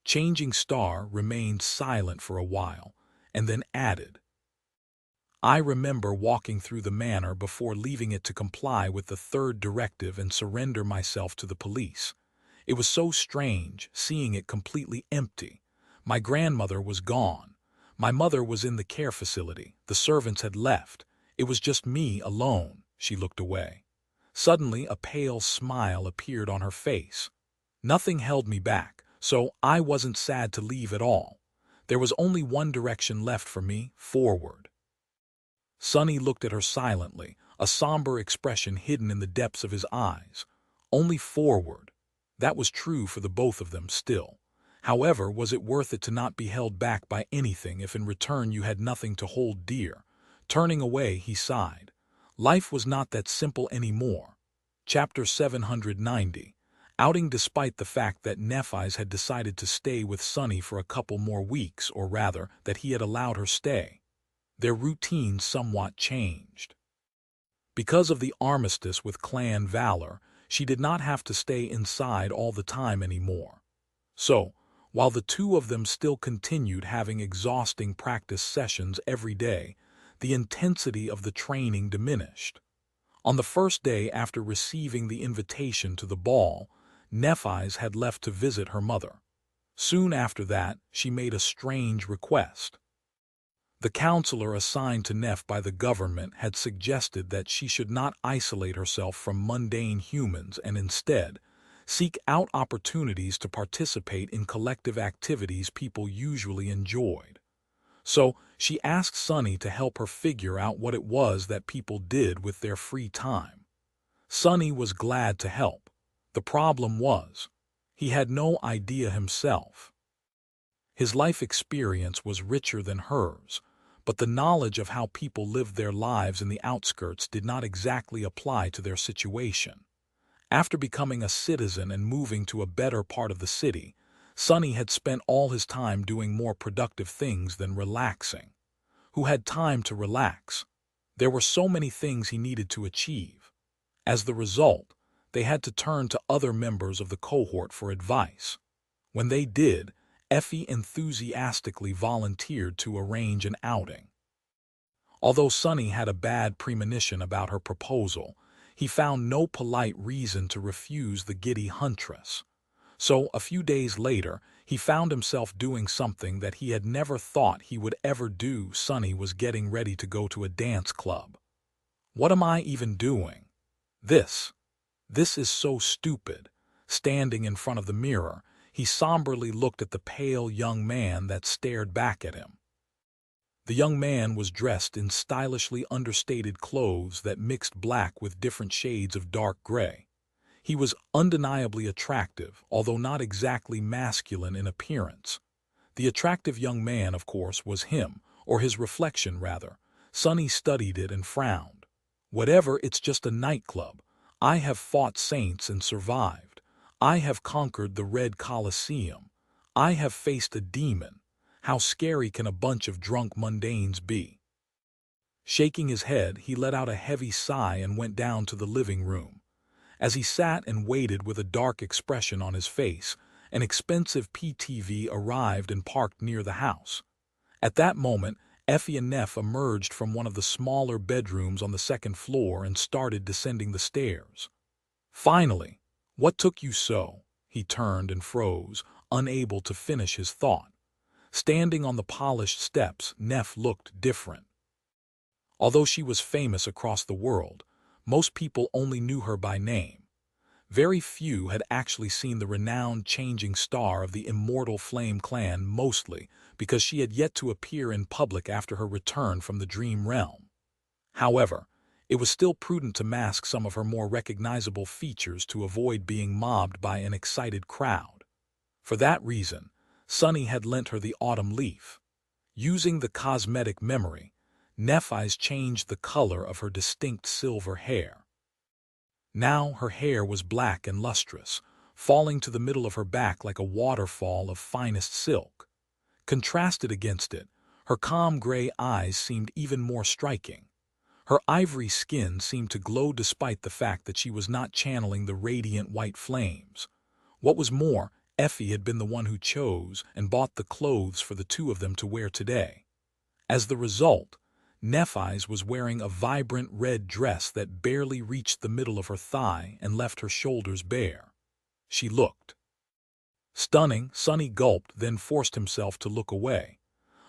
Changing Star remained silent for a while, and then added, "I remember walking through the manor before leaving it to comply with the third directive and surrender myself to the police. It was so strange, seeing it completely empty. My grandmother was gone. My mother was in the care facility. The servants had left. It was just me alone." She looked away. Suddenly, a pale smile appeared on her face. "Nothing held me back, so I wasn't sad to leave at all. There was only one direction left for me, forward." Sonny looked at her silently, a somber expression hidden in the depths of his eyes. Only forward. That was true for the both of them still. However, was it worth it to not be held back by anything if in return you had nothing to hold dear? Turning away, he sighed. Life was not that simple anymore. Chapter 790. Outing. Despite the fact that Nephis had decided to stay with Sonny for a couple more weeks, or rather, that he had allowed her stay, their routine somewhat changed. Because of the armistice with Clan Valor, she did not have to stay inside all the time anymore. So, while the two of them still continued having exhausting practice sessions every day, the intensity of the training diminished. On the first day after receiving the invitation to the ball, Nephis had left to visit her mother. Soon after that, she made a strange request. The counselor assigned to Neph by the government had suggested that she should not isolate herself from mundane humans and instead seek out opportunities to participate in collective activities people usually enjoyed. So she asked Sunny to help her figure out what it was that people did with their free time. Sunny was glad to help. The problem was, he had no idea himself. His life experience was richer than hers, but the knowledge of how people lived their lives in the outskirts did not exactly apply to their situation. After becoming a citizen and moving to a better part of the city, Sunny had spent all his time doing more productive things than relaxing. Who had time to relax? There were so many things he needed to achieve. As the result, they had to turn to other members of the cohort for advice. When they did, Effie enthusiastically volunteered to arrange an outing. Although Sunny had a bad premonition about her proposal, he found no polite reason to refuse the giddy huntress. So, a few days later, he found himself doing something that he had never thought he would ever do. Sunny was getting ready to go to a dance club. What am I even doing? This is so stupid. Standing in front of the mirror, he somberly looked at the pale young man that stared back at him. The young man was dressed in stylishly understated clothes that mixed black with different shades of dark gray. He was undeniably attractive, although not exactly masculine in appearance. The attractive young man, of course, was him, or his reflection, rather. Sunny studied it and frowned. Whatever, it's just a nightclub. I have fought saints and survived. I have conquered the Red Colosseum. I have faced a demon. How scary can a bunch of drunk mundanes be? Shaking his head, he let out a heavy sigh and went down to the living room. As he sat and waited with a dark expression on his face, an expensive PTV arrived and parked near the house. At that moment, Effie and Neff emerged from one of the smaller bedrooms on the second floor and started descending the stairs. Finally, what took you so? He turned and froze, unable to finish his thought. Standing on the polished steps, Neff looked different. Although she was famous across the world, most people only knew her by name. Very few had actually seen the renowned changing star of the immortal Flame Clan, mostly because she had yet to appear in public after her return from the Dream Realm. However, it was still prudent to mask some of her more recognizable features to avoid being mobbed by an excited crowd. For that reason, Sunny had lent her the autumn leaf. Using the cosmetic memory, Nephis changed the color of her distinct silver hair. Now her hair was black and lustrous, falling to the middle of her back like a waterfall of finest silk. Contrasted against it, her calm gray eyes seemed even more striking. Her ivory skin seemed to glow despite the fact that she was not channeling the radiant white flames. What was more, Effie had been the one who chose and bought the clothes for the two of them to wear today. As the result, Nephis was wearing a vibrant red dress that barely reached the middle of her thigh and left her shoulders bare. She looked stunning. Sunny gulped, then forced himself to look away.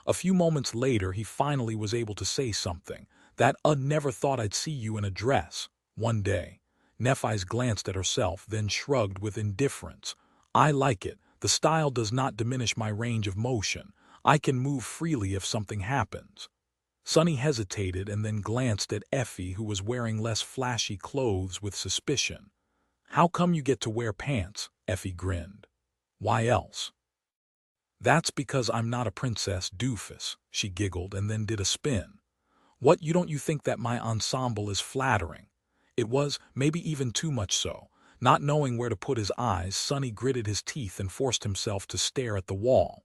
A few moments later, he finally was able to say something. That never thought I'd see you in a dress. One day. Nephis glanced at herself, then shrugged with indifference. I like it. The style does not diminish my range of motion. I can move freely if something happens. Sunny hesitated and then glanced at Effie, who was wearing less flashy clothes, with suspicion. How come you get to wear pants? Effie grinned. Why else? That's because I'm not a princess, doofus, she giggled and then did a spin. What, you don't you think that my ensemble is flattering? It was, maybe even too much so. Not knowing where to put his eyes, Sunny gritted his teeth and forced himself to stare at the wall.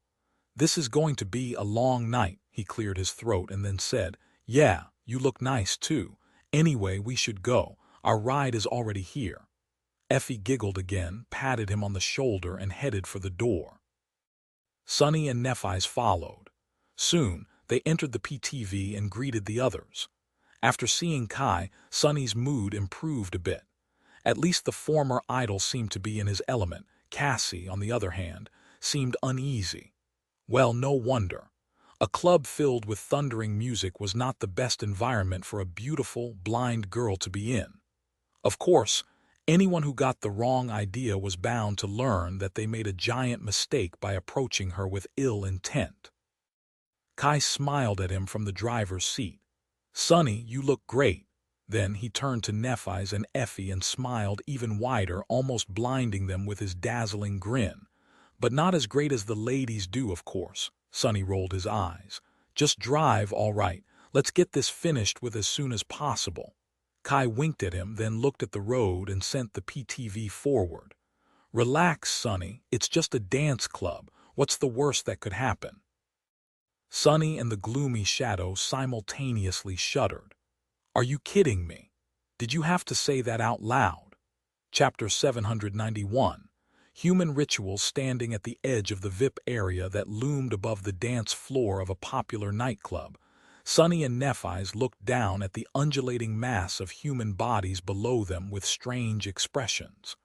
This is going to be a long night, he cleared his throat and then said, Yeah, you look nice too. Anyway, we should go. Our ride is already here. Effie giggled again, patted him on the shoulder and headed for the door. Sunny and Nephis followed. Soon, they entered the PTV and greeted the others. After seeing Kai, Sunny's mood improved a bit. At least the former idol seemed to be in his element. Cassie, on the other hand, seemed uneasy. Well, no wonder. A club filled with thundering music was not the best environment for a beautiful, blind girl to be in. Of course, anyone who got the wrong idea was bound to learn that they made a giant mistake by approaching her with ill intent. Kai smiled at him from the driver's seat. "Sonny, you look great." Then he turned to Nephi's and Effie and smiled even wider, almost blinding them with his dazzling grin. "But not as great as the ladies do, of course." Sonny rolled his eyes. "Just drive, all right. Let's get this finished with as soon as possible." Kai winked at him, then looked at the road and sent the PTV forward. "Relax, Sonny. It's just a dance club. What's the worst that could happen?" Sonny and the gloomy shadow simultaneously shuddered. "Are you kidding me? Did you have to say that out loud?" Chapter 791. Human rituals standing at the edge of the VIP area that loomed above the dance floor of a popular nightclub. Sonny and Nephi's looked down at the undulating mass of human bodies below them with strange expressions.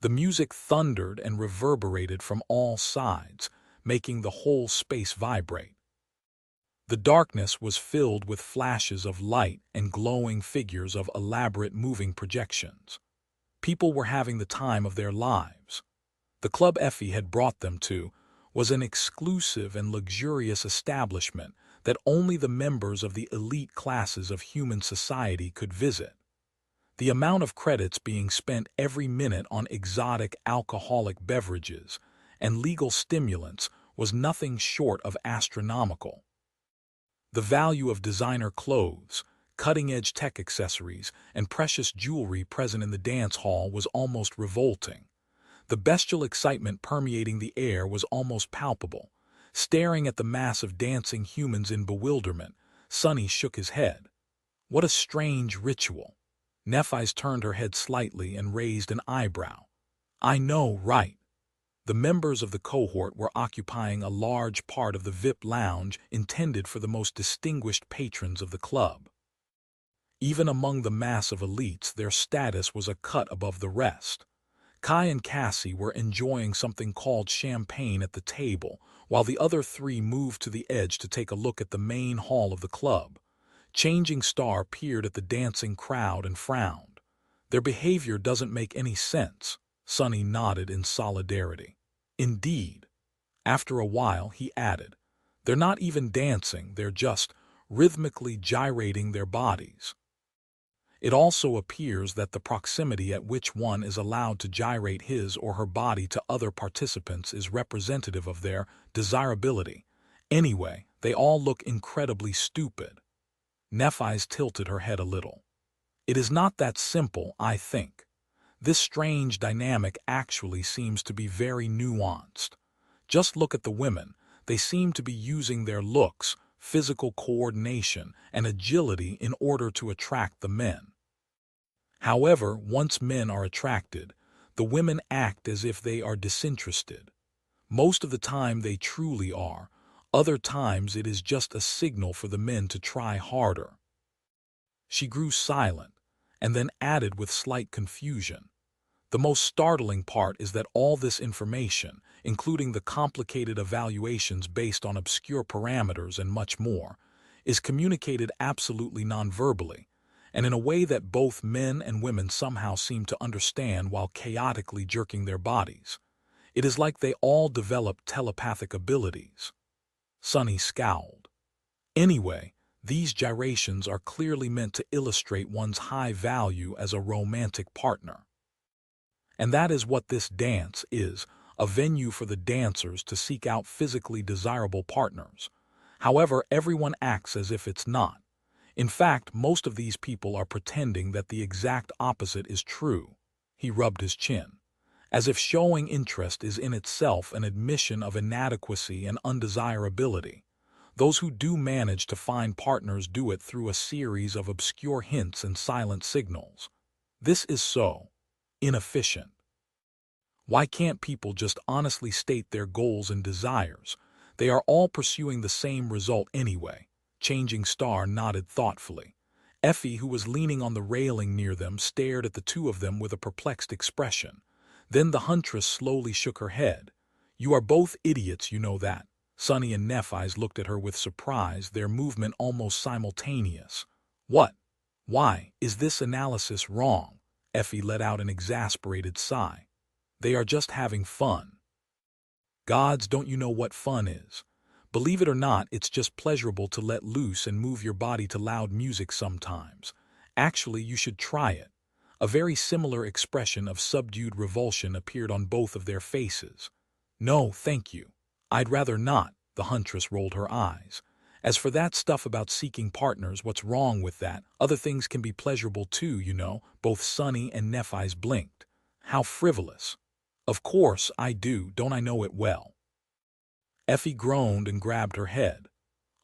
The music thundered and reverberated from all sides, making the whole space vibrate. The darkness was filled with flashes of light and glowing figures of elaborate moving projections. People were having the time of their lives. The club Effie had brought them to was an exclusive and luxurious establishment that only the members of the elite classes of human society could visit. The amount of credits being spent every minute on exotic alcoholic beverages and legal stimulants was nothing short of astronomical. The value of designer clothes, cutting-edge tech accessories, and precious jewelry present in the dance hall was almost revolting. The bestial excitement permeating the air was almost palpable. Staring at the mass of dancing humans in bewilderment, Sonny shook his head. What a strange ritual. Nephi's turned her head slightly and raised an eyebrow. "I know, right." The members of the cohort were occupying a large part of the VIP lounge intended for the most distinguished patrons of the club. Even among the mass of elites, their status was a cut above the rest. Kai and Cassie were enjoying something called champagne at the table, while the other three moved to the edge to take a look at the main hall of the club. Changing Star peered at the dancing crowd and frowned. "Their behavior doesn't make any sense." Sonny nodded in solidarity. "Indeed." After a while, he added, "They're not even dancing, they're just rhythmically gyrating their bodies." It also appears that the proximity at which one is allowed to gyrate his or her body to other participants is representative of their desirability. Anyway, they all look incredibly stupid. Nephi's tilted her head a little. "It is not that simple, I think. This strange dynamic actually seems to be very nuanced. Just look at the women. They seem to be using their looks, physical coordination, and agility in order to attract the men. However, once men are attracted, the women act as if they are disinterested. Most of the time they truly are. Other times it is just a signal for the men to try harder." She grew silent, and then added with slight confusion, "The most startling part is that all this information, including the complicated evaluations based on obscure parameters and much more, is communicated absolutely nonverbally, and in a way that both men and women somehow seem to understand while chaotically jerking their bodies. It is like they all develop telepathic abilities." Sonny scowled. "Anyway, these gyrations are clearly meant to illustrate one's high value as a romantic partner. And that is what this dance is, a venue for the dancers to seek out physically desirable partners. However, everyone acts as if it's not. In fact, most of these people are pretending that the exact opposite is true." He rubbed his chin. "As if showing interest is in itself an admission of inadequacy and undesirability. Those who do manage to find partners do it through a series of obscure hints and silent signals. This is so inefficient. Why can't people just honestly state their goals and desires? They are all pursuing the same result anyway." Changing Star nodded thoughtfully. Effie, who was leaning on the railing near them, stared at the two of them with a perplexed expression. Then the huntress slowly shook her head. "You are both idiots, you know that." Sonny and Nephi's looked at her with surprise, their movement almost simultaneous. "What? Why, is this analysis wrong?" Effie let out an exasperated sigh. "They are just having fun." "Gods, don't you know what fun is? Believe it or not, it's just pleasurable to let loose and move your body to loud music sometimes. Actually, you should try it. A very similar expression of subdued revulsion appeared on both of their faces. No, thank you. I'd rather not, the huntress rolled her eyes. As for that stuff about seeking partners, what's wrong with that? Other things can be pleasurable too, you know. Both Sunny and Nephis blinked. How frivolous. Of course I do, don't I know it well? Effie groaned and grabbed her head.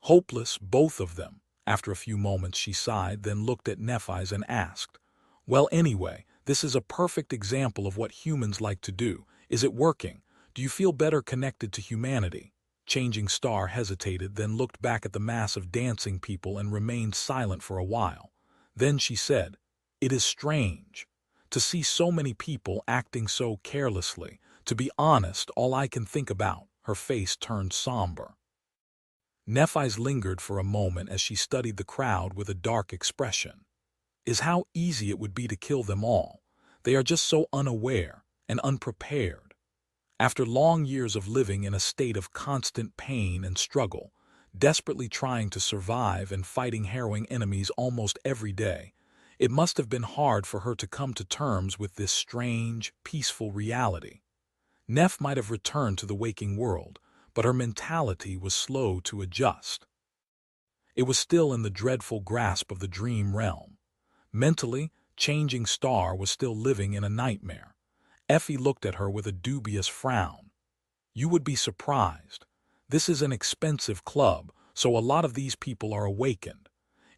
Hopeless, both of them. After a few moments she sighed, then looked at Nephis and asked, "Well, anyway, this is a perfect example of what humans like to do. Is it working? Do you feel better connected to humanity?" Changing Star hesitated, then looked back at the mass of dancing people and remained silent for a while. Then she said, "It is strange to see so many people acting so carelessly. To be honest, all I can think about," her face turned somber. Nephis lingered for a moment as she studied the crowd with a dark expression. "Is how easy it would be to kill them all. They are just so unaware and unprepared. After long years of living in a state of constant pain and struggle, desperately trying to survive and fighting harrowing enemies almost every day, it must have been hard for her to come to terms with this strange, peaceful reality." Neff might have returned to the waking world, but her mentality was slow to adjust. It was still in the dreadful grasp of the dream realm. Mentally, Changing Star was still living in a nightmare. Effie looked at her with a dubious frown. "You would be surprised. This is an expensive club, so a lot of these people are awakened.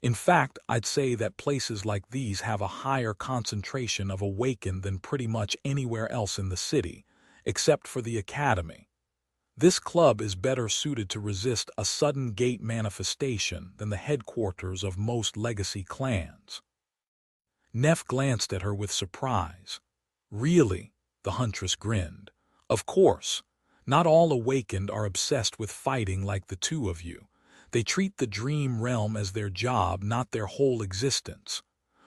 In fact, I'd say that places like these have a higher concentration of awakened than pretty much anywhere else in the city, except for the academy. This club is better suited to resist a sudden gate manifestation than the headquarters of most legacy clans." Neff glanced at her with surprise. "Really?" The huntress grinned. "Of course. Not all awakened are obsessed with fighting like the two of you. They treat the dream realm as their job, not their whole existence.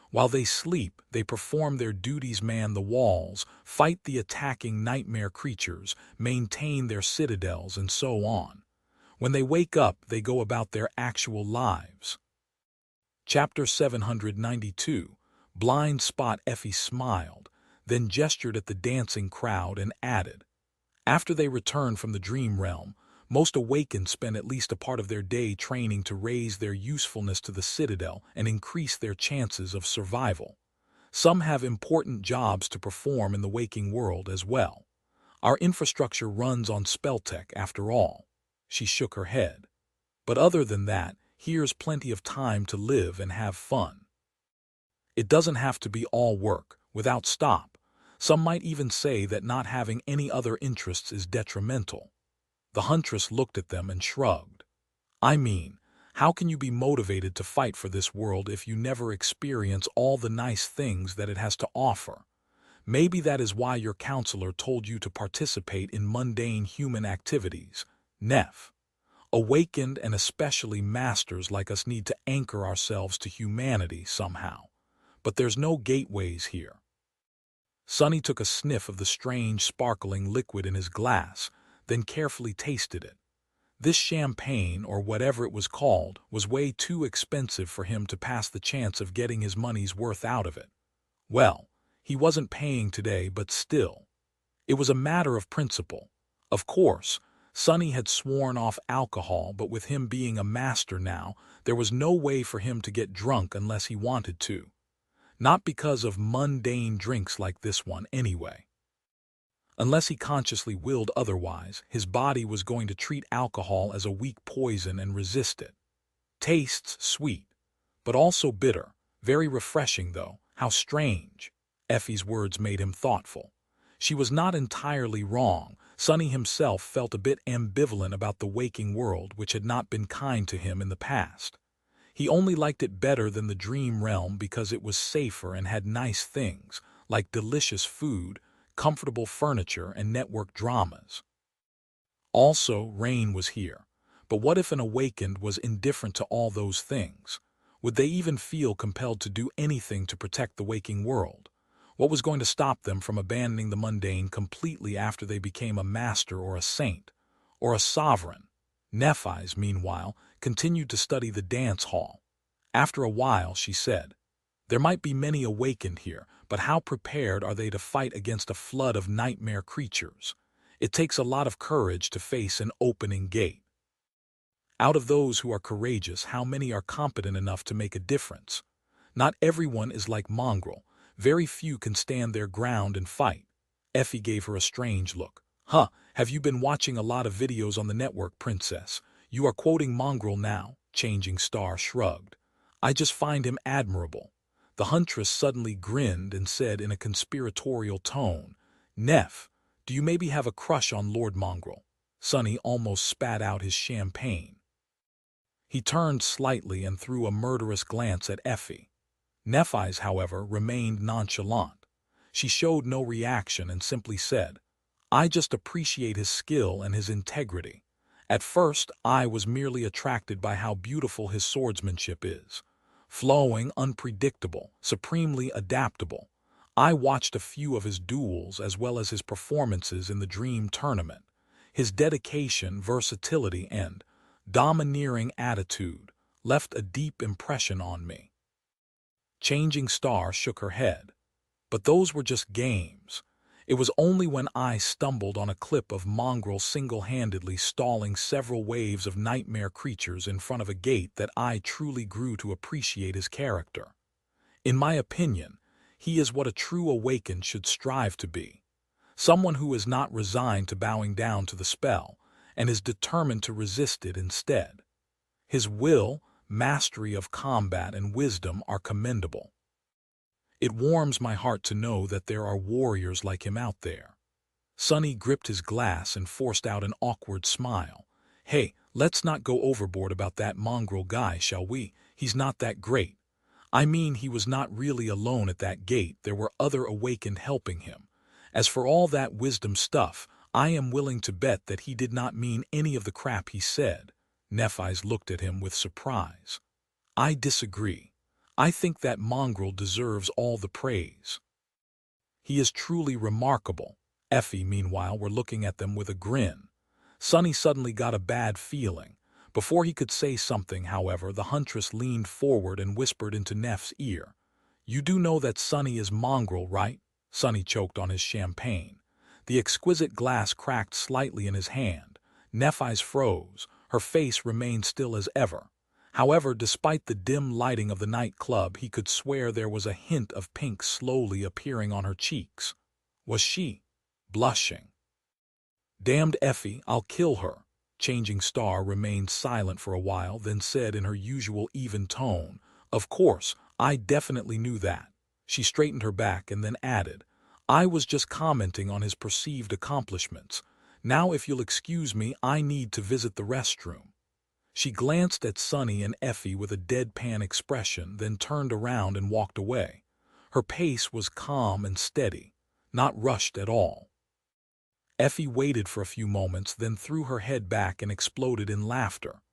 While they sleep, they perform their duties, man the walls, fight the attacking nightmare creatures, maintain their citadels, and so on. When they wake up, they go about their actual lives." Chapter 792. Blind Spot. Effie smiled, then gestured at the dancing crowd and added, "After they return from the dream realm, most awakened spend at least a part of their day training to raise their usefulness to the citadel and increase their chances of survival. Some have important jobs to perform in the waking world as well. Our infrastructure runs on spell tech after all." She shook her head. "But other than that, here's plenty of time to live and have fun. It doesn't have to be all work, without stop. Some might even say that not having any other interests is detrimental." The huntress looked at them and shrugged. "I mean, how can you be motivated to fight for this world if you never experience all the nice things that it has to offer? Maybe that is why your counselor told you to participate in mundane human activities, Neff. Awakened and especially masters like us need to anchor ourselves to humanity somehow. But there's no gateways here." Sunny took a sniff of the strange sparkling liquid in his glass, then carefully tasted it. This champagne, or whatever it was called, was way too expensive for him to pass the chance of getting his money's worth out of it. Well, he wasn't paying today, but still. It was a matter of principle. Of course, Sunny had sworn off alcohol, but with him being a master now, there was no way for him to get drunk unless he wanted to. Not because of mundane drinks like this one, anyway. Unless he consciously willed otherwise, his body was going to treat alcohol as a weak poison and resist it. Tastes sweet, but also bitter. Very refreshing, though. How strange. Effie's words made him thoughtful. She was not entirely wrong. Sunny himself felt a bit ambivalent about the waking world, which had not been kind to him in the past. He only liked it better than the dream realm because it was safer and had nice things, like delicious food, comfortable furniture, and network dramas. Also, rain was here. But what if an awakened was indifferent to all those things? Would they even feel compelled to do anything to protect the waking world? What was going to stop them from abandoning the mundane completely after they became a master or a saint, or a sovereign? Nephi's, meanwhile, continued to study the dance hall. After a while, she said, "There might be many awakened here, but how prepared are they to fight against a flood of nightmare creatures? It takes a lot of courage to face an opening gate. Out of those who are courageous, how many are competent enough to make a difference? Not everyone is like Mongrel. Very few can stand their ground and fight." Effie gave her a strange look. "Huh, have you been watching a lot of videos on the network, Princess? You are quoting Mongrel now." Changing Star shrugged. "I just find him admirable." The huntress suddenly grinned and said in a conspiratorial tone, "Neff, do you maybe have a crush on Lord Mongrel?" Sonny almost spat out his champagne. He turned slightly and threw a murderous glance at Effie. Nephi's, however, remained nonchalant. She showed no reaction and simply said, "I just appreciate his skill and his integrity. At first, I was merely attracted by how beautiful his swordsmanship is. Flowing, unpredictable, supremely adaptable. I watched a few of his duels as well as his performances in the Dream Tournament. His dedication, versatility, and domineering attitude left a deep impression on me." Changing Star shook her head. "But those were just games. It was only when I stumbled on a clip of Mongrel single-handedly stalling several waves of nightmare creatures in front of a gate that I truly grew to appreciate his character. In my opinion, he is what a true awakened should strive to be. Someone who is not resigned to bowing down to the spell and is determined to resist it instead. His will, mastery of combat, and wisdom are commendable. It warms my heart to know that there are warriors like him out there." Sonny gripped his glass and forced out an awkward smile. "Hey, let's not go overboard about that Mongrel guy, shall we? He's not that great. I mean, he was not really alone at that gate. There were other awakened helping him. As for all that wisdom stuff, I am willing to bet that he did not mean any of the crap he said." Nephi's looked at him with surprise. "I disagree. I think that Mongrel deserves all the praise. He is truly remarkable." Effie, meanwhile, were looking at them with a grin. Sonny suddenly got a bad feeling. Before he could say something, however, the huntress leaned forward and whispered into Neff's ear. "You do know that Sonny is Mongrel, right?" Sonny choked on his champagne. The exquisite glass cracked slightly in his hand. Neph's froze. Her face remained still as ever. However, despite the dim lighting of the nightclub, he could swear there was a hint of pink slowly appearing on her cheeks. Was she blushing? "Damned Effie, I'll kill her." Changing Star remained silent for a while, then said in her usual even tone, "Of course, I definitely knew that." She straightened her back and then added, "I was just commenting on his perceived accomplishments. Now, if you'll excuse me, I need to visit the restroom." She glanced at Sonny and Effie with a deadpan expression, then turned around and walked away. Her pace was calm and steady, not rushed at all. Effie waited for a few moments, then threw her head back and exploded in laughter.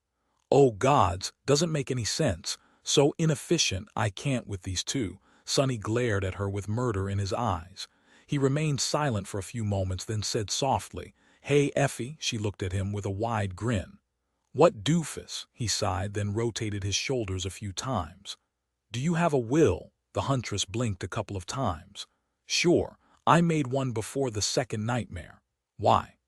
"Oh gods, doesn't make any sense. So inefficient, I can't with these two." Sonny glared at her with murder in his eyes. He remained silent for a few moments, then said softly, "Hey, Effie." She looked at him with a wide grin. "What doofus?" He sighed, then rotated his shoulders a few times. "Do you have a will?" The huntress blinked a couple of times. "Sure, I made one before the second nightmare." "Why?"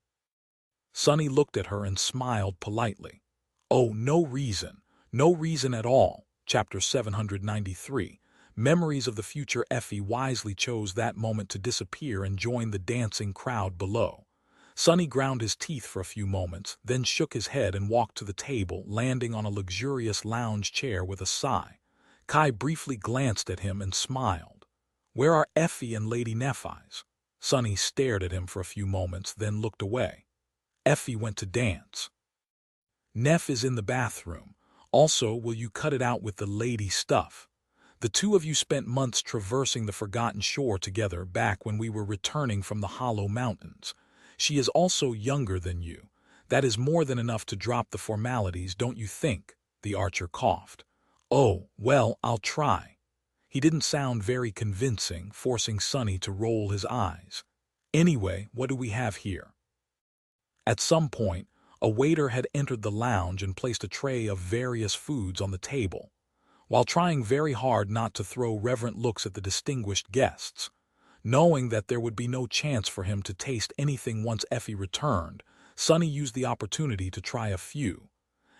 Sonny looked at her and smiled politely. "Oh, no reason. No reason at all." Chapter 793. Memories of the future. Effie wisely chose that moment to disappear and join the dancing crowd below. Sonny ground his teeth for a few moments, then shook his head and walked to the table, landing on a luxurious lounge chair with a sigh. Kai briefly glanced at him and smiled. "Where are Effie and Lady Nephi's?" Sonny stared at him for a few moments, then looked away. "Effie went to dance. Neff is in the bathroom. Also, will you cut it out with the lady stuff? The two of you spent months traversing the Forgotten Shore together back when we were returning from the Hollow Mountains. She is also younger than you. That is more than enough to drop the formalities, don't you think?" The archer coughed. "Oh, well, I'll try." He didn't sound very convincing, forcing Sonny to roll his eyes. "Anyway, what do we have here?" At some point, A waiter had entered the lounge and placed a tray of various foods on the table. While trying very hard not to throw reverent looks at the distinguished guests, knowing that there would be no chance for him to taste anything once Effie returned, Sonny used the opportunity to try a few.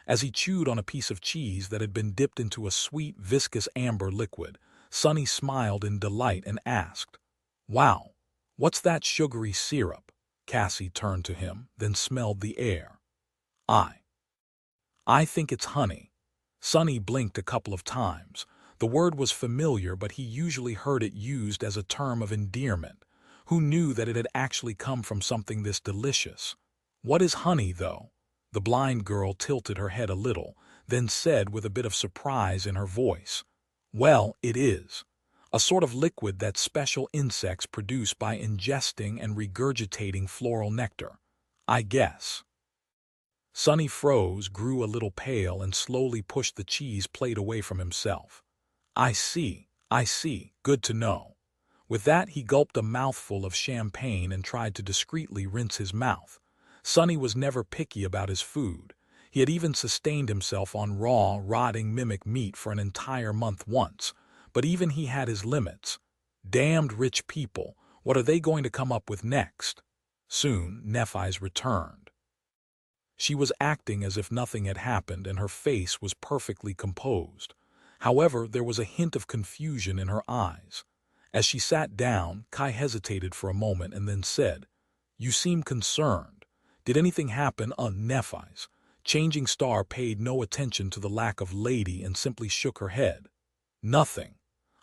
As he chewed on a piece of cheese that had been dipped into a sweet, viscous amber liquid, Sonny smiled in delight and asked, "Wow, what's that sugary syrup?" Cassie turned to him, then smelled the air. I think it's honey." Sonny blinked a couple of times. The word was familiar, but he usually heard it used as a term of endearment. Who knew that it had actually come from something this delicious? "What is honey, though?" The blind girl tilted her head a little, then said with a bit of surprise in her voice, "Well, it is. A sort of liquid that special insects produce by ingesting and regurgitating floral nectar, I guess." Sonny froze, grew a little pale, and slowly pushed the cheese plate away from himself. I see, good to know." With that, he gulped a mouthful of champagne and tried to discreetly rinse his mouth. Sonny was never picky about his food. He had even sustained himself on raw, rotting mimic meat for an entire month once, but even he had his limits. Damned rich people, what are they going to come up with next? Soon, Nephis returned. She was acting as if nothing had happened, and her face was perfectly composed. However, there was a hint of confusion in her eyes. As she sat down, Kai hesitated for a moment and then said, "You seem concerned. Did anything happen?" Nephis. Changing Star paid no attention to the lack of lady and simply shook her head. "Nothing.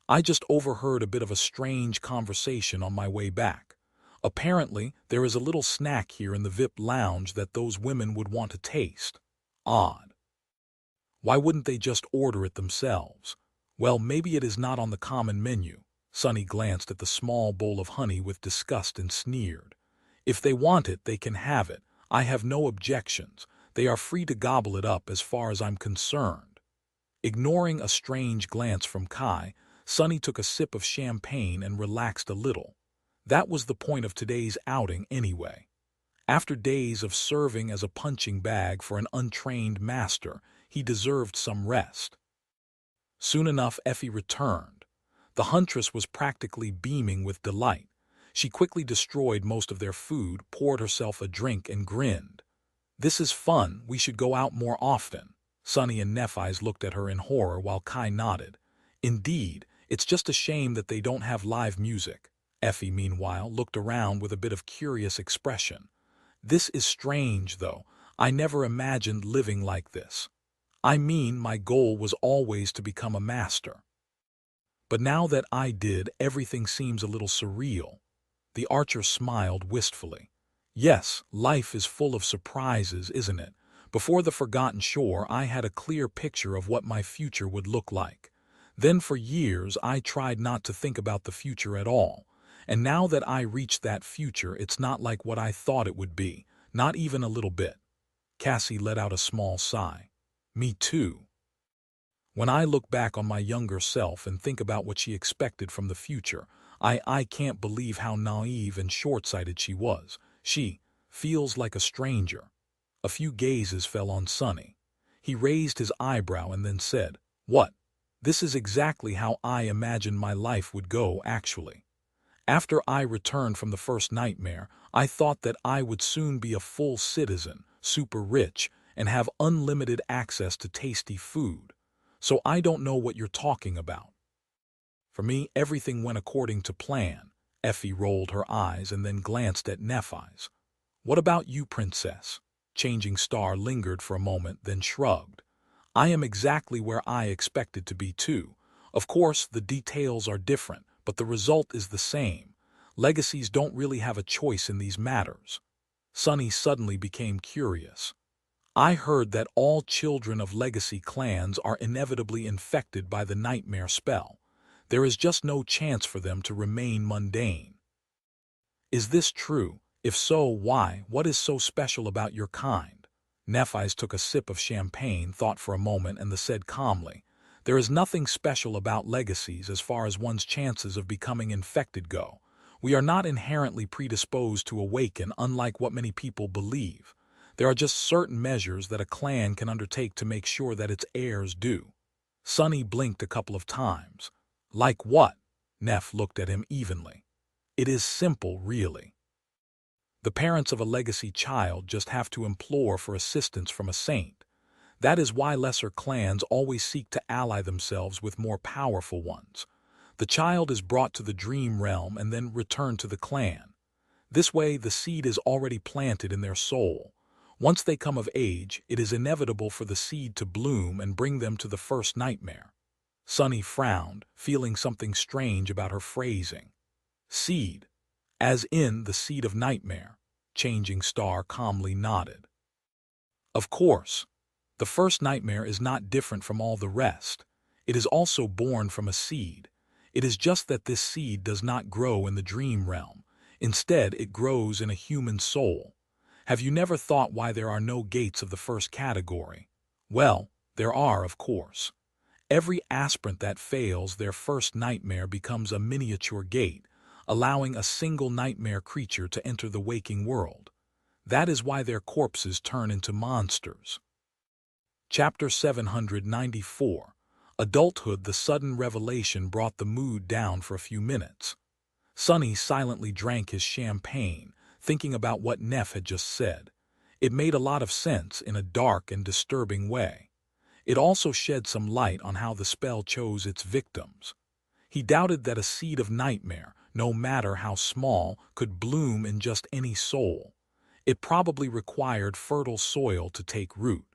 I just overheard a bit of a strange conversation on my way back. Apparently, there is a little snack here in the VIP lounge that those women would want to taste. Odd. Why wouldn't they just order it themselves? Well, maybe it is not on the common menu." Sonny glanced at the small bowl of honey with disgust and sneered. "If they want it, they can have it. I have no objections. They are free to gobble it up as far as I'm concerned." Ignoring a strange glance from Kai, Sonny took a sip of champagne and relaxed a little. That was the point of today's outing anyway. After days of serving as a punching bag for an untrained master, he deserved some rest. Soon enough, Effie returned. The huntress was practically beaming with delight. She quickly destroyed most of their food, poured herself a drink, and grinned. "This is fun. We should go out more often." Sonny and Nephis looked at her in horror while Kai nodded. "Indeed, it's just a shame that they don't have live music." Effie, meanwhile, looked around with a bit of curious expression. "This is strange, though. I never imagined living like this. I mean, my goal was always to become a master. But now that I did, everything seems a little surreal." The archer smiled wistfully. "Yes, life is full of surprises, isn't it? Before the Forgotten Shore, I had a clear picture of what my future would look like. Then for years, I tried not to think about the future at all. And now that I reached that future, it's not like what I thought it would be, not even a little bit." Cassie let out a small sigh. "Me too. When I look back on my younger self and think about what she expected from the future, I can't believe how naive and short-sighted she was. She feels like a stranger." A few gazes fell on Sonny. He raised his eyebrow and then said, "What? This is exactly how I imagined my life would go, actually. After I returned from the first nightmare, I thought that I would soon be a full citizen, super rich, and have unlimited access to tasty food. So I don't know what you're talking about." "For me, everything went according to plan." Effie rolled her eyes and then glanced at Nephis. "What about you, princess?" Changing Star lingered for a moment, then shrugged. "I am exactly where I expected to be too. Of course, the details are different, but the result is the same. Legacies don't really have a choice in these matters." Sonny suddenly became curious. "I heard that all children of legacy clans are inevitably infected by the nightmare spell. There is just no chance for them to remain mundane. Is this true? If so, why? What is so special about your kind?" Nephis took a sip of champagne, thought for a moment, and then said calmly, "There is nothing special about legacies as far as one's chances of becoming infected go. We are not inherently predisposed to awaken, unlike what many people believe. There are just certain measures that a clan can undertake to make sure that its heirs do. Sonny blinked a couple of times. Like what? Neff looked at him evenly. It is simple, really. The parents of a legacy child just have to implore for assistance from a saint. That is why lesser clans always seek to ally themselves with more powerful ones. The child is brought to the dream realm and then returned to the clan. This way, the seed is already planted in their soul. Once they come of age, it is inevitable for the seed to bloom and bring them to the first nightmare. Sunny frowned, feeling something strange about her phrasing. Seed, as in the seed of nightmare. Changing Star calmly nodded. Of course, the first nightmare is not different from all the rest. It is also born from a seed. It is just that this seed does not grow in the dream realm. Instead, it grows in a human soul. Have you never thought why there are no gates of the first category? Well, there are, of course. Every aspirant that fails their first nightmare becomes a miniature gate, allowing a single nightmare creature to enter the waking world. That is why their corpses turn into monsters. Chapter 794. Adulthood. The sudden revelation brought the mood down for a few minutes. Sonny silently drank his champagne, thinking about what Neff had just said. It made a lot of sense in a dark and disturbing way. It also shed some light on how the spell chose its victims. He doubted that a seed of nightmare, no matter how small, could bloom in just any soul. It probably required fertile soil to take root.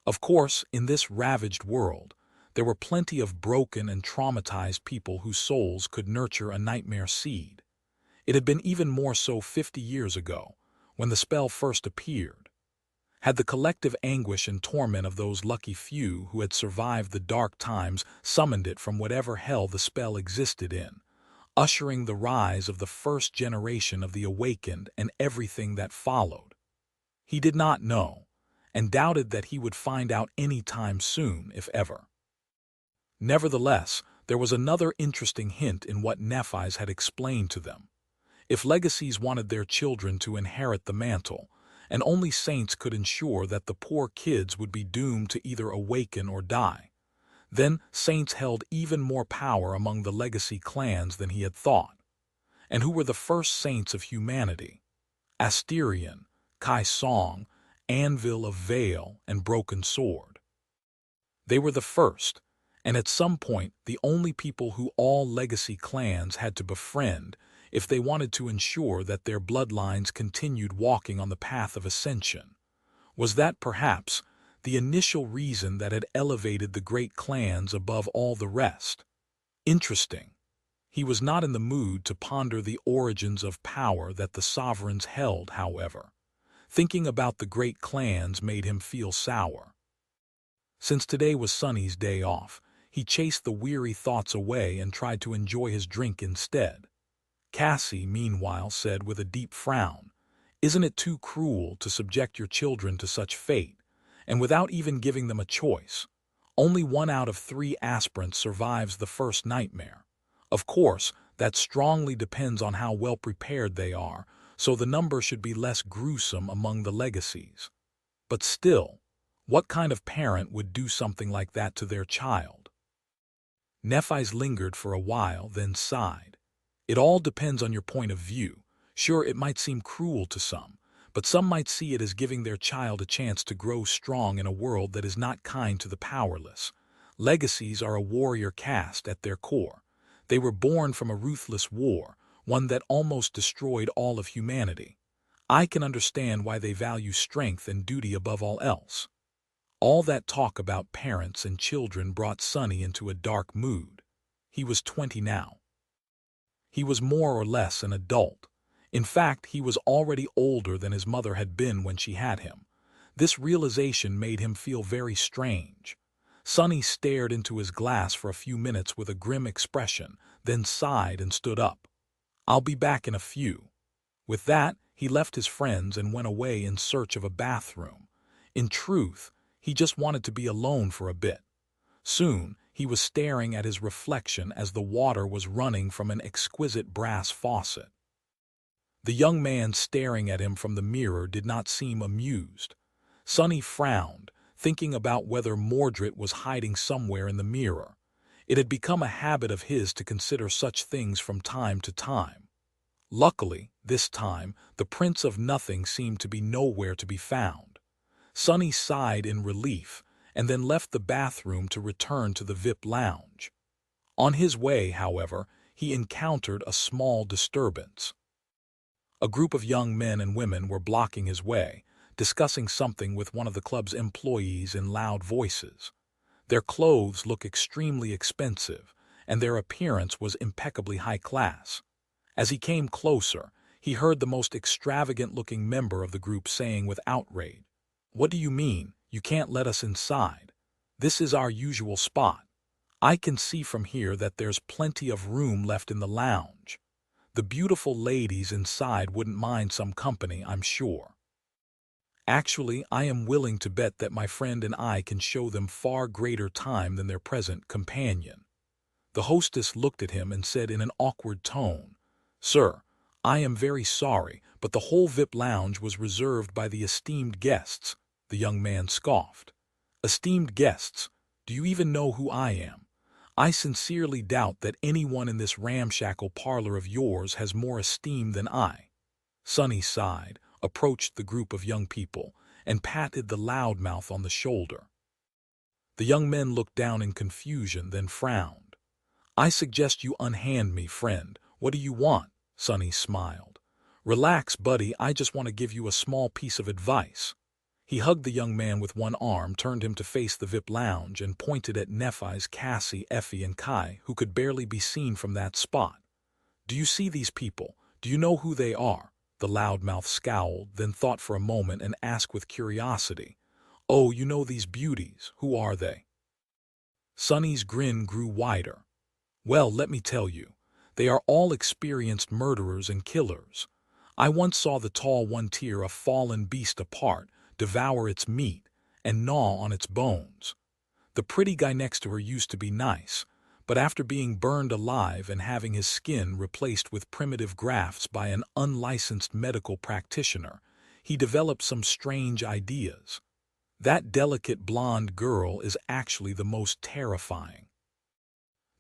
Of course, in this ravaged world, there were plenty of broken and traumatized people whose souls could nurture a nightmare seed. It had been even more so 50 years ago, when the spell first appeared. Had the collective anguish and torment of those lucky few who had survived the dark times summoned it from whatever hell the spell existed in, ushering the rise of the first generation of the awakened and everything that followed? He did not know, and doubted that he would find out any time soon, if ever. Nevertheless, there was another interesting hint in what Nephi's had explained to them. If legacies wanted their children to inherit the mantle, and only saints could ensure that the poor kids would be doomed to either awaken or die, then saints held even more power among the legacy clans than he had thought. And who were the first saints of humanity? Asterion, Kai Song, Anvil of Veil, and Broken Sword. They were the first, and at some point the only people who all legacy clans had to befriend if they wanted to ensure that their bloodlines continued walking on the path of ascension. Was that perhaps the initial reason that had elevated the great clans above all the rest? Interesting. He was not in the mood to ponder the origins of power that the sovereigns held, however. Thinking about the great clans made him feel sour. Since today was Sonny's day off, he chased the weary thoughts away and tried to enjoy his drink instead. Cassie, meanwhile, said with a deep frown, "Isn't it too cruel to subject your children to such fate, and without even giving them a choice? Only 1 out of 3 aspirants survives the first nightmare. Of course, that strongly depends on how well prepared they are, so the number should be less gruesome among the legacies. But still, what kind of parent would do something like that to their child?" Nephi's lingered for a while, then sighed. "It all depends on your point of view. Sure, it might seem cruel to some, but some might see it as giving their child a chance to grow strong in a world that is not kind to the powerless. Legacies are a warrior caste at their core. They were born from a ruthless war, one that almost destroyed all of humanity. I can understand why they value strength and duty above all else." All that talk about parents and children brought Sonny into a dark mood. He was 20 now. He was more or less an adult. In fact, he was already older than his mother had been when she had him. This realization made him feel very strange. Sonny stared into his glass for a few minutes with a grim expression, then sighed and stood up. "I'll be back in a few." With that, he left his friends and went away in search of a bathroom. In truth, he just wanted to be alone for a bit. Soon, he was staring at his reflection as the water was running from an exquisite brass faucet. The young man staring at him from the mirror did not seem amused. Sonny frowned, thinking about whether Mordred was hiding somewhere in the mirror. It had become a habit of his to consider such things from time to time. Luckily, this time, the Prince of Nothing seemed to be nowhere to be found. Sonny sighed in relief, and then left the bathroom to return to the VIP lounge. On his way, however, he encountered a small disturbance. A group of young men and women were blocking his way, discussing something with one of the club's employees in loud voices. Their clothes looked extremely expensive, and their appearance was impeccably high class. As he came closer, he heard the most extravagant-looking member of the group saying with outrage, "What do you mean, you can't let us inside? This is our usual spot. I can see from here that there's plenty of room left in the lounge. The beautiful ladies inside wouldn't mind some company, I'm sure. Actually, I am willing to bet that my friend and I can show them far greater time than their present companion." The hostess looked at him and said in an awkward tone, "Sir, I am very sorry, but the whole VIP lounge was reserved by the esteemed guests." The young man scoffed. "Esteemed guests? Do you even know who I am? I sincerely doubt that anyone in this ramshackle parlor of yours has more esteem than I." Sonny sighed, approached the group of young people, and patted the loudmouth on the shoulder. The young men looked down in confusion, then frowned. "I suggest you unhand me, friend. What do you want?" Sonny smiled. "Relax, buddy, I just want to give you a small piece of advice." He hugged the young man with one arm, turned him to face the VIP lounge, and pointed at Nephi's Cassie, Effie, and Kai, who could barely be seen from that spot. "Do you see these people? Do you know who they are?" The loudmouth scowled, then thought for a moment and asked with curiosity, "Oh, you know these beauties. Who are they?" Sonny's grin grew wider. "Well, let me tell you. They are all experienced murderers and killers. I once saw the tall one tear a fallen beast apart, devour its meat, and gnaw on its bones. The pretty guy next to her used to be nice, but after being burned alive and having his skin replaced with primitive grafts by an unlicensed medical practitioner, he developed some strange ideas. That delicate blonde girl is actually the most terrifying.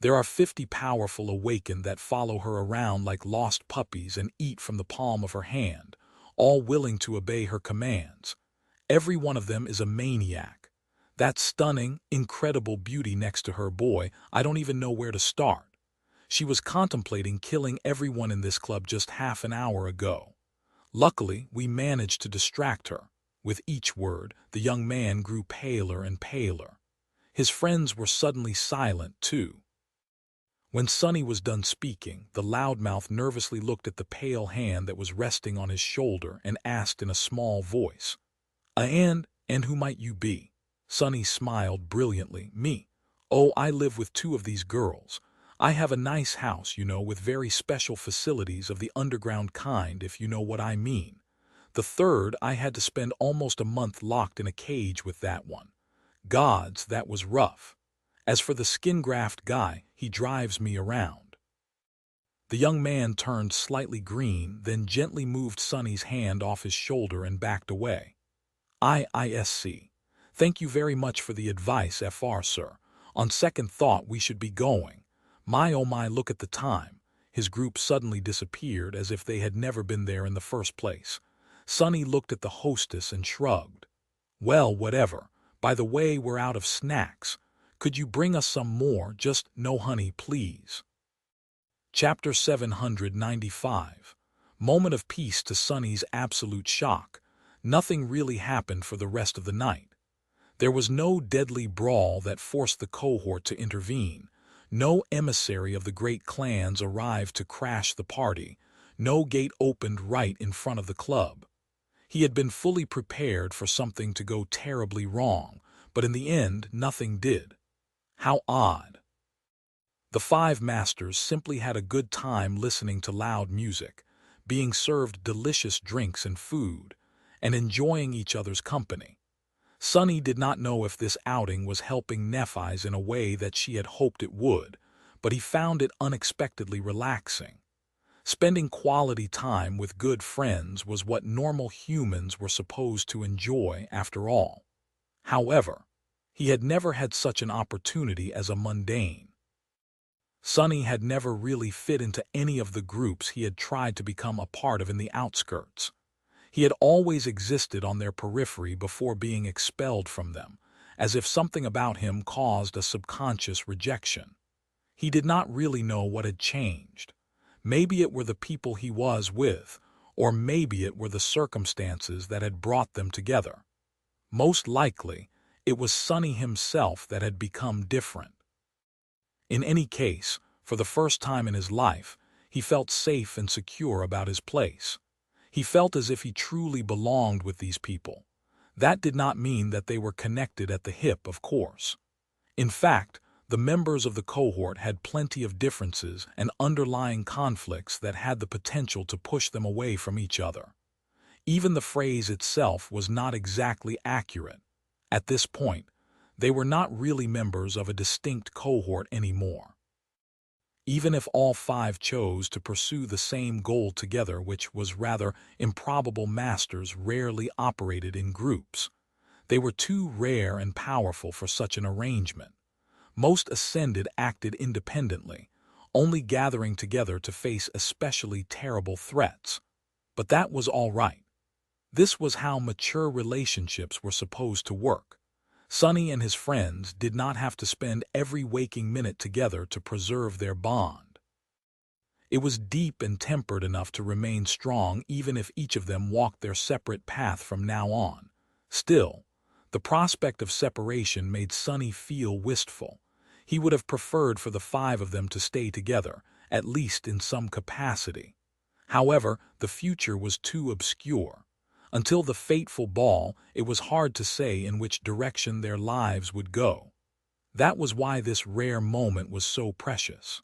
There are 50 powerful awakened that follow her around like lost puppies and eat from the palm of her hand, all willing to obey her commands. Every one of them is a maniac. That stunning, incredible beauty next to her, boy, I don't even know where to start. She was contemplating killing everyone in this club just half an hour ago. Luckily, we managed to distract her." With each word, the young man grew paler and paler. His friends were suddenly silent, too. When Sonny was done speaking, the loudmouth nervously looked at the pale hand that was resting on his shoulder and asked in a small voice, And who might you be?" Sonny smiled brilliantly. "Me. Oh, I live with 2 of these girls. I have a nice house, you know, with very special facilities of the underground kind, if you know what I mean. The third, I had to spend almost a month locked in a cage with that one. Gods, that was rough. As for the skin graft guy, he drives me around." The young man turned slightly green, then gently moved Sonny's hand off his shoulder and backed away. "I see. Thank you very much for the advice, FR, sir. On second thought, we should be going. My oh my, look at the time." His group suddenly disappeared as if they had never been there in the first place. Sonny looked at the hostess and shrugged. "Well, whatever. By the way, we're out of snacks. Could you bring us some more? Just no honey, please." Chapter 795. Moment of peace to Sonny's absolute shock. Nothing really happened for the rest of the night. There was no deadly brawl that forced the cohort to intervene. No emissary of the great clans arrived to crash the party. No gate opened right in front of the club. He had been fully prepared for something to go terribly wrong, but in the end, nothing did. How odd. The 5 masters simply had a good time listening to loud music, being served delicious drinks and food, and enjoying each other's company. Sonny did not know if this outing was helping Nephi's in a way that she had hoped it would, but he found it unexpectedly relaxing. Spending quality time with good friends was what normal humans were supposed to enjoy after all. However, he had never had such an opportunity as a mundane. Sonny had never really fit into any of the groups he had tried to become a part of in the outskirts. He had always existed on their periphery before being expelled from them, as if something about him caused a subconscious rejection. He did not really know what had changed. Maybe it were the people he was with, or maybe it were the circumstances that had brought them together. Most likely, it was Sonny himself that had become different. In any case, for the first time in his life, he felt safe and secure about his place. He felt as if he truly belonged with these people. That did not mean that they were connected at the hip, of course. In fact, the members of the cohort had plenty of differences and underlying conflicts that had the potential to push them away from each other. Even the phrase itself was not exactly accurate. At this point, they were not really members of a distinct cohort anymore. Even if all five chose to pursue the same goal together, which was rather improbable, masters rarely operated in groups. They were too rare and powerful for such an arrangement. Most ascended acted independently, only gathering together to face especially terrible threats. But that was all right. This was how mature relationships were supposed to work. Sonny and his friends did not have to spend every waking minute together to preserve their bond. It was deep and tempered enough to remain strong even if each of them walked their separate path from now on. Still, the prospect of separation made Sonny feel wistful. He would have preferred for the five of them to stay together, at least in some capacity. However, the future was too obscure. Until the fateful ball, it was hard to say in which direction their lives would go. That was why this rare moment was so precious.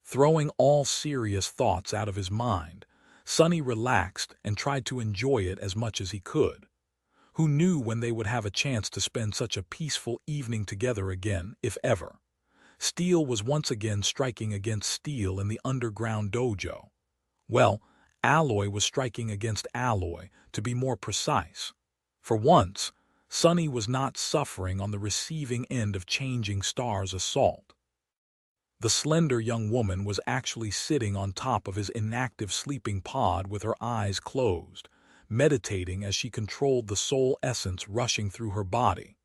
Throwing all serious thoughts out of his mind, Sonny relaxed and tried to enjoy it as much as he could. Who knew when they would have a chance to spend such a peaceful evening together again, if ever? Steel was once again striking against steel in the underground dojo. Well, alloy was striking against alloy, to be more precise. For once, Sonny was not suffering on the receiving end of Changing Star's assault. The slender young woman was actually sitting on top of his inactive sleeping pod with her eyes closed, meditating as she controlled the soul essence rushing through her body.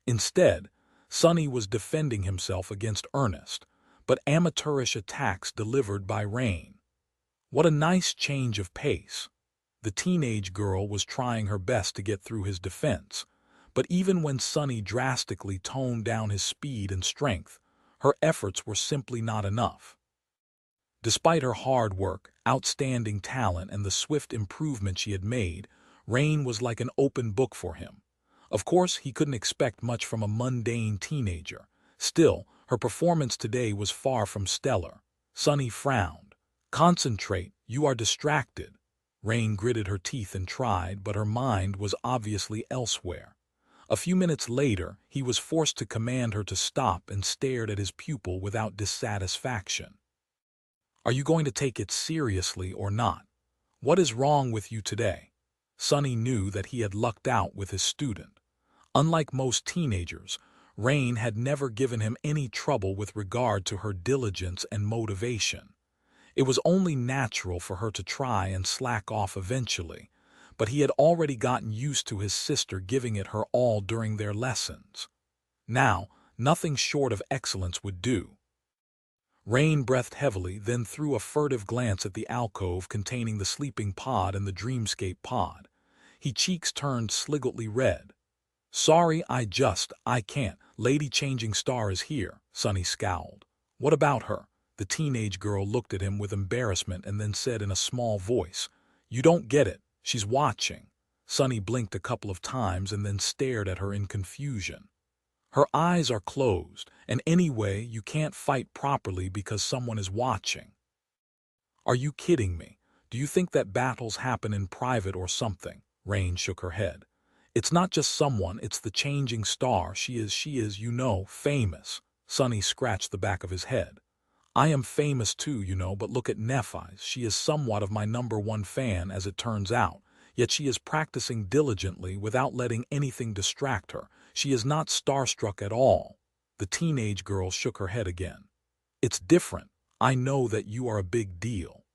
Instead, Sonny was defending himself against earnest, but amateurish attacks delivered by Rain. What a nice change of pace. The teenage girl was trying her best to get through his defense, but even when Sonny drastically toned down his speed and strength, her efforts were simply not enough. Despite her hard work, outstanding talent, and the swift improvement she had made, Rain was like an open book for him. Of course, he couldn't expect much from a mundane teenager. Still, her performance today was far from stellar. Sonny frowned. "Concentrate, you are distracted." Rain gritted her teeth and tried, but her mind was obviously elsewhere. A few minutes later, he was forced to command her to stop and stared at his pupil without dissatisfaction. "Are you going to take it seriously or not? What is wrong with you today?" Sonny knew that he had lucked out with his student. Unlike most teenagers, Rain had never given him any trouble with regard to her diligence and motivation. It was only natural for her to try and slack off eventually, but he had already gotten used to his sister giving it her all during their lessons. Now, nothing short of excellence would do. Rain breathed heavily, then threw a furtive glance at the alcove containing the sleeping pod and the dreamscape pod. His cheeks turned slightly red. "Sorry, I can't. Lady Changing Star is here," Sonny scowled. "What about her?" The teenage girl looked at him with embarrassment and then said in a small voice, "You don't get it. She's watching." Sonny blinked a couple of times and then stared at her in confusion. "Her eyes are closed, and anyway, you can't fight properly because someone is watching." "Are you kidding me? Do you think that battles happen in private or something?" Rain shook her head. "It's not just someone, it's the Changing Star. She is, famous." Sonny scratched the back of his head. I am famous too, but look at Nephi. She is somewhat of my #1 fan, as it turns out, yet she is practicing diligently without letting anything distract her. She is not starstruck at all." The teenage girl shook her head again. "It's different. I know that you are a big deal.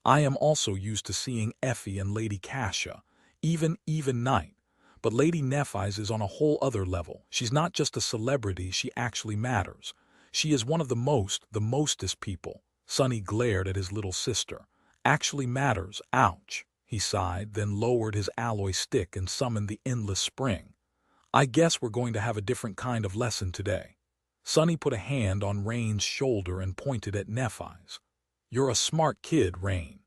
I am also used to seeing Effie and Lady Cassia, even night. But Lady Nephi's is on a whole other level. She's not just a celebrity, she actually matters. She is one of the mostest people." Sonny glared at his little sister. "Actually matters, ouch." He sighed, then lowered his alloy stick and summoned the endless spring. "I guess we're going to have a different kind of lesson today." Sonny put a hand on Rain's shoulder and pointed at Nephi's. "You're a smart kid, Rain.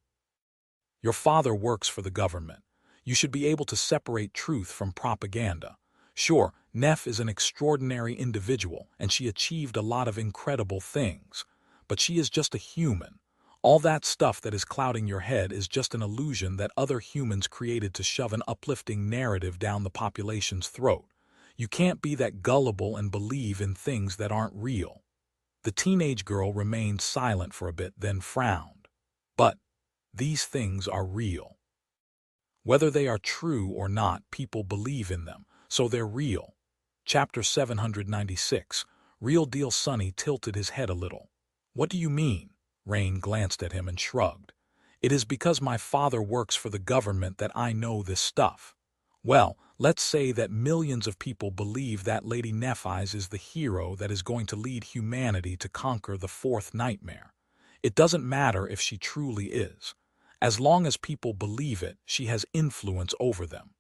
Your father works for the government. You should be able to separate truth from propaganda. Sure, Neff is an extraordinary individual, and she achieved a lot of incredible things. But she is just a human. All that stuff that is clouding your head is just an illusion that other humans created to shove an uplifting narrative down the population's throat. You can't be that gullible and believe in things that aren't real." The teenage girl remained silent for a bit, then frowned. "But these things are real. Whether they are true or not, people believe in them, so they're real." Chapter 796. Real Deal. Sonny tilted his head a little. "What do you mean?" Rain glanced at him and shrugged. "It is because my father works for the government that I know this stuff. Well, let's say that millions of people believe that Lady Nephi's is the hero that is going to lead humanity to conquer the fourth nightmare. It doesn't matter if she truly is. As long as people believe it, she has influence over them.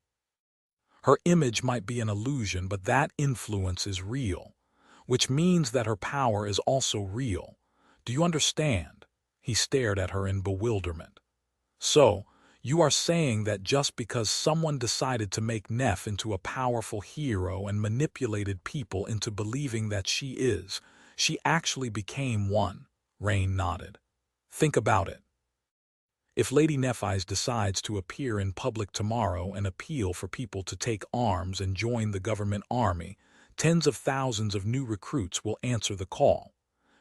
Her image might be an illusion, but that influence is real, which means that her power is also real. Do you understand?" He stared at her in bewilderment. "So, you are saying that just because someone decided to make Neff into a powerful hero and manipulated people into believing that she actually became one?" Rain nodded. "Think about it. If Lady Nephi's decides to appear in public tomorrow and appeal for people to take arms and join the government army, tens of thousands of new recruits will answer the call.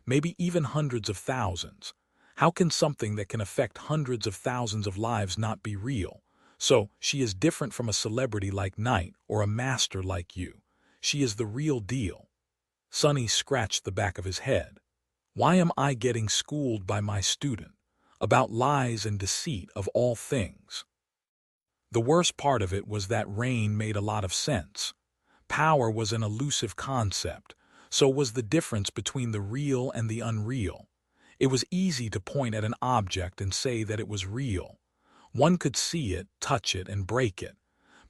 Maybe even hundreds of thousands. How can something that can affect hundreds of thousands of lives not be real? So, she is different from a celebrity like Knight or a master like you. She is the real deal." Sonny scratched the back of his head. "Why am I getting schooled by my student? About lies and deceit of all things?" The worst part of it was that Rain made a lot of sense. Power was an elusive concept, so was the difference between the real and the unreal. It was easy to point at an object and say that it was real. One could see it, touch it, and break it.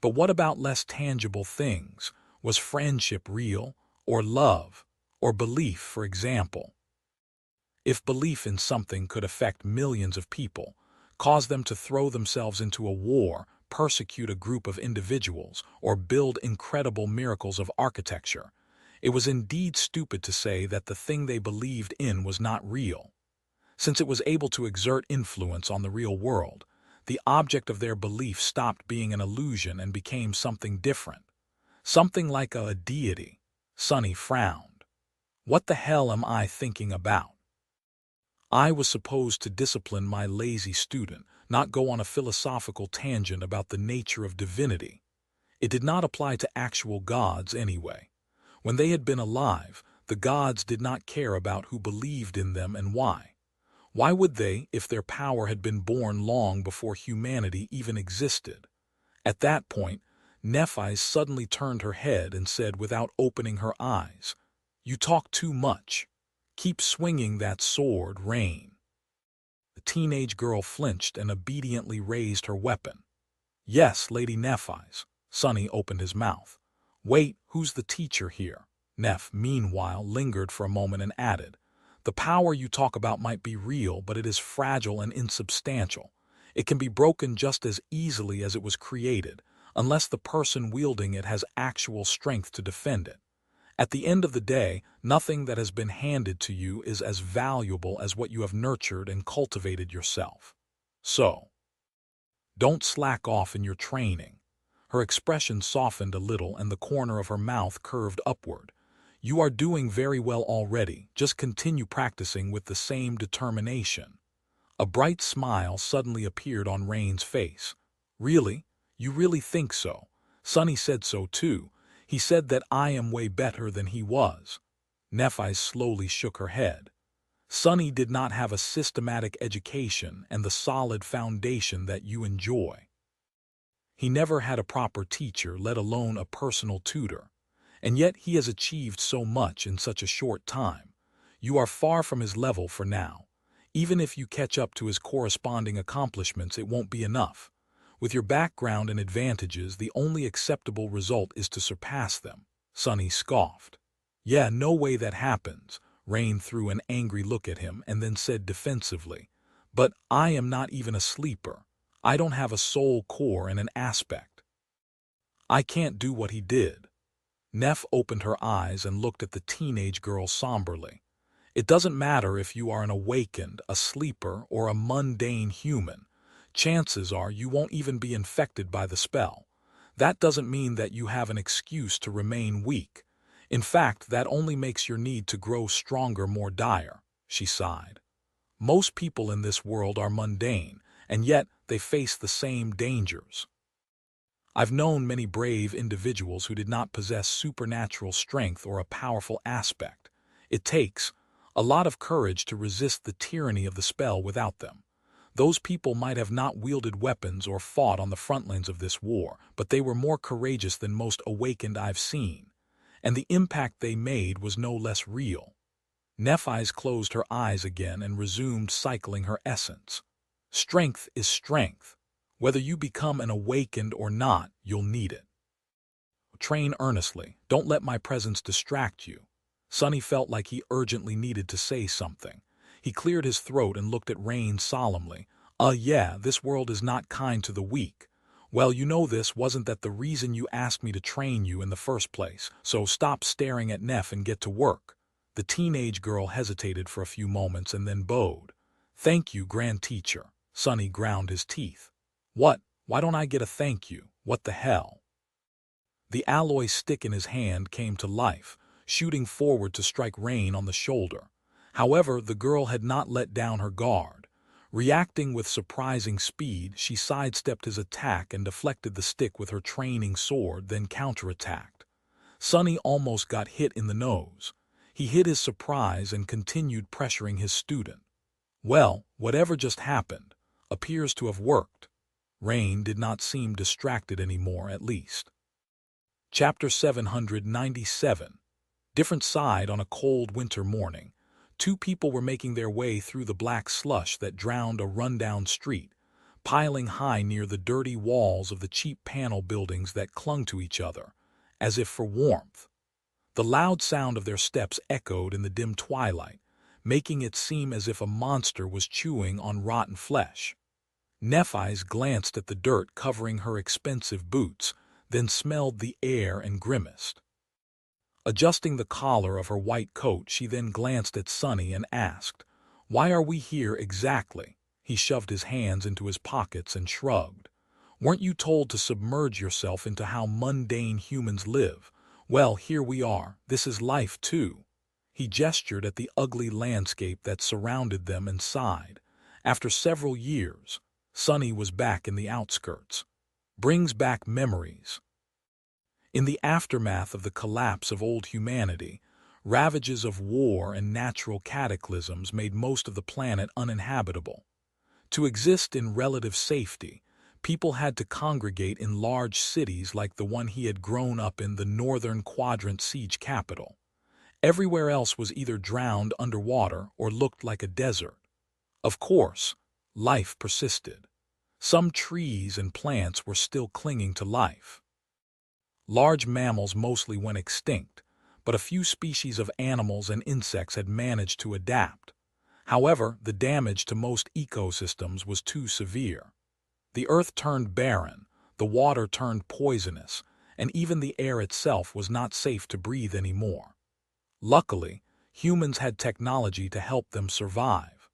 But what about less tangible things? Was friendship real? Or love? Or belief, for example? If belief in something could affect millions of people, cause them to throw themselves into a war, persecute a group of individuals, or build incredible miracles of architecture, it was indeed stupid to say that the thing they believed in was not real. Since it was able to exert influence on the real world, the object of their belief stopped being an illusion and became something different. Something like a deity. Sonny frowned. "What the hell am I thinking about? I was supposed to discipline my lazy student, not go on a philosophical tangent about the nature of divinity. It did not apply to actual gods anyway. When they had been alive, the gods did not care about who believed in them and why. Why would they if their power had been born long before humanity even existed?" At that point, Nephi suddenly turned her head and said without opening her eyes, "You talk too much. Keep swinging that sword, Rain." The teenage girl flinched and obediently raised her weapon. "Yes, Lady Nephi's." Sonny opened his mouth. "Wait, who's the teacher here?" Neff, meanwhile, lingered for a moment and added, "The power you talk about might be real, but it is fragile and insubstantial. It can be broken just as easily as it was created, unless the person wielding it has actual strength to defend it. At the end of the day, nothing that has been handed to you is as valuable as what you have nurtured and cultivated yourself. So, don't slack off in your training." Her expression softened a little and the corner of her mouth curved upward. You are doing very well already, just continue practicing with the same determination. A bright smile suddenly appeared on Rain's face. Really? You really think so? Sunny said so too. He said that I am way better than he was. Nephi slowly shook her head. Sunny did not have a systematic education and the solid foundation that you enjoy. He never had a proper teacher, let alone a personal tutor. And yet he has achieved so much in such a short time. You are far from his level for now. Even if you catch up to his corresponding accomplishments, it won't be enough. With your background and advantages, the only acceptable result is to surpass them. Sunny scoffed. Yeah, no way that happens. Rain threw an angry look at him and then said defensively, but I am not even a sleeper. I don't have a soul core and an aspect. I can't do what he did. Neff opened her eyes and looked at the teenage girl somberly. It doesn't matter if you are an awakened, a sleeper, or a mundane human. Chances are you won't even be infected by the spell. That doesn't mean that you have an excuse to remain weak. In fact, that only makes your need to grow stronger more dire, she sighed. Most people in this world are mundane, and yet they face the same dangers. I've known many brave individuals who did not possess supernatural strength or a powerful aspect. It takes a lot of courage to resist the tyranny of the spell without them. Those people might have not wielded weapons or fought on the front lines of this war, but they were more courageous than most awakened I've seen. And the impact they made was no less real. Nephi's closed her eyes again and resumed cycling her essence. Strength is strength. Whether you become an awakened or not, you'll need it. Train earnestly. Don't let my presence distract you. Sunny felt like he urgently needed to say something. He cleared his throat and looked at Rain solemnly. Yeah, this world is not kind to the weak. Well, you know this wasn't that the reason you asked me to train you in the first place, so stop staring at Neff and get to work. The teenage girl hesitated for a few moments and then bowed. Thank you, Grand Teacher. Sunny ground his teeth. What? Why don't I get a thank you? What the hell? The alloy stick in his hand came to life, shooting forward to strike Rain on the shoulder. However, the girl had not let down her guard. Reacting with surprising speed, she sidestepped his attack and deflected the stick with her training sword, then counterattacked. Sunny almost got hit in the nose. He hid his surprise and continued pressuring his student. Well, whatever just happened appears to have worked. Rain did not seem distracted anymore, at least. Chapter 797. Different side on a cold winter morning. Two people were making their way through the black slush that drowned a rundown street, piling high near the dirty walls of the cheap panel buildings that clung to each other, as if for warmth. The loud sound of their steps echoed in the dim twilight, making it seem as if a monster was chewing on rotten flesh. Nephi's glanced at the dirt covering her expensive boots, then smelled the air and grimaced. Adjusting the collar of her white coat, she then glanced at Sunny and asked, "Why are we here exactly?" He shoved his hands into his pockets and shrugged. "Weren't you told to submerge yourself into how mundane humans live? Well, here we are. This is life, too." He gestured at the ugly landscape that surrounded them and sighed. After several years, Sunny was back in the outskirts. Brings back memories. In the aftermath of the collapse of old humanity, ravages of war and natural cataclysms made most of the planet uninhabitable. To exist in relative safety, people had to congregate in large cities like the one he had grown up in, the Northern Quadrant siege capital. Everywhere else was either drowned underwater or looked like a desert. Of course, life persisted. Some trees and plants were still clinging to life. Large mammals mostly went extinct, but a few species of animals and insects had managed to adapt. However, the damage to most ecosystems was too severe. The earth turned barren, the water turned poisonous, and even the air itself was not safe to breathe anymore. Luckily, humans had technology to help them survive.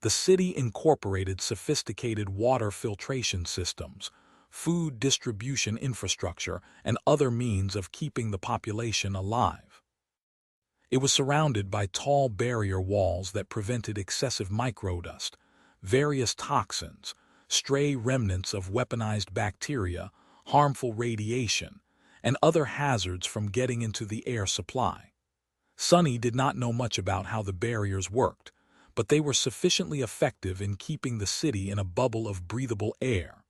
The city incorporated sophisticated water filtration systems, food distribution infrastructure, and other means of keeping the population alive. It was surrounded by tall barrier walls that prevented excessive microdust, various toxins, stray remnants of weaponized bacteria, harmful radiation, and other hazards from getting into the air supply. Sonny did not know much about how the barriers worked, but they were sufficiently effective in keeping the city in a bubble of breathable air.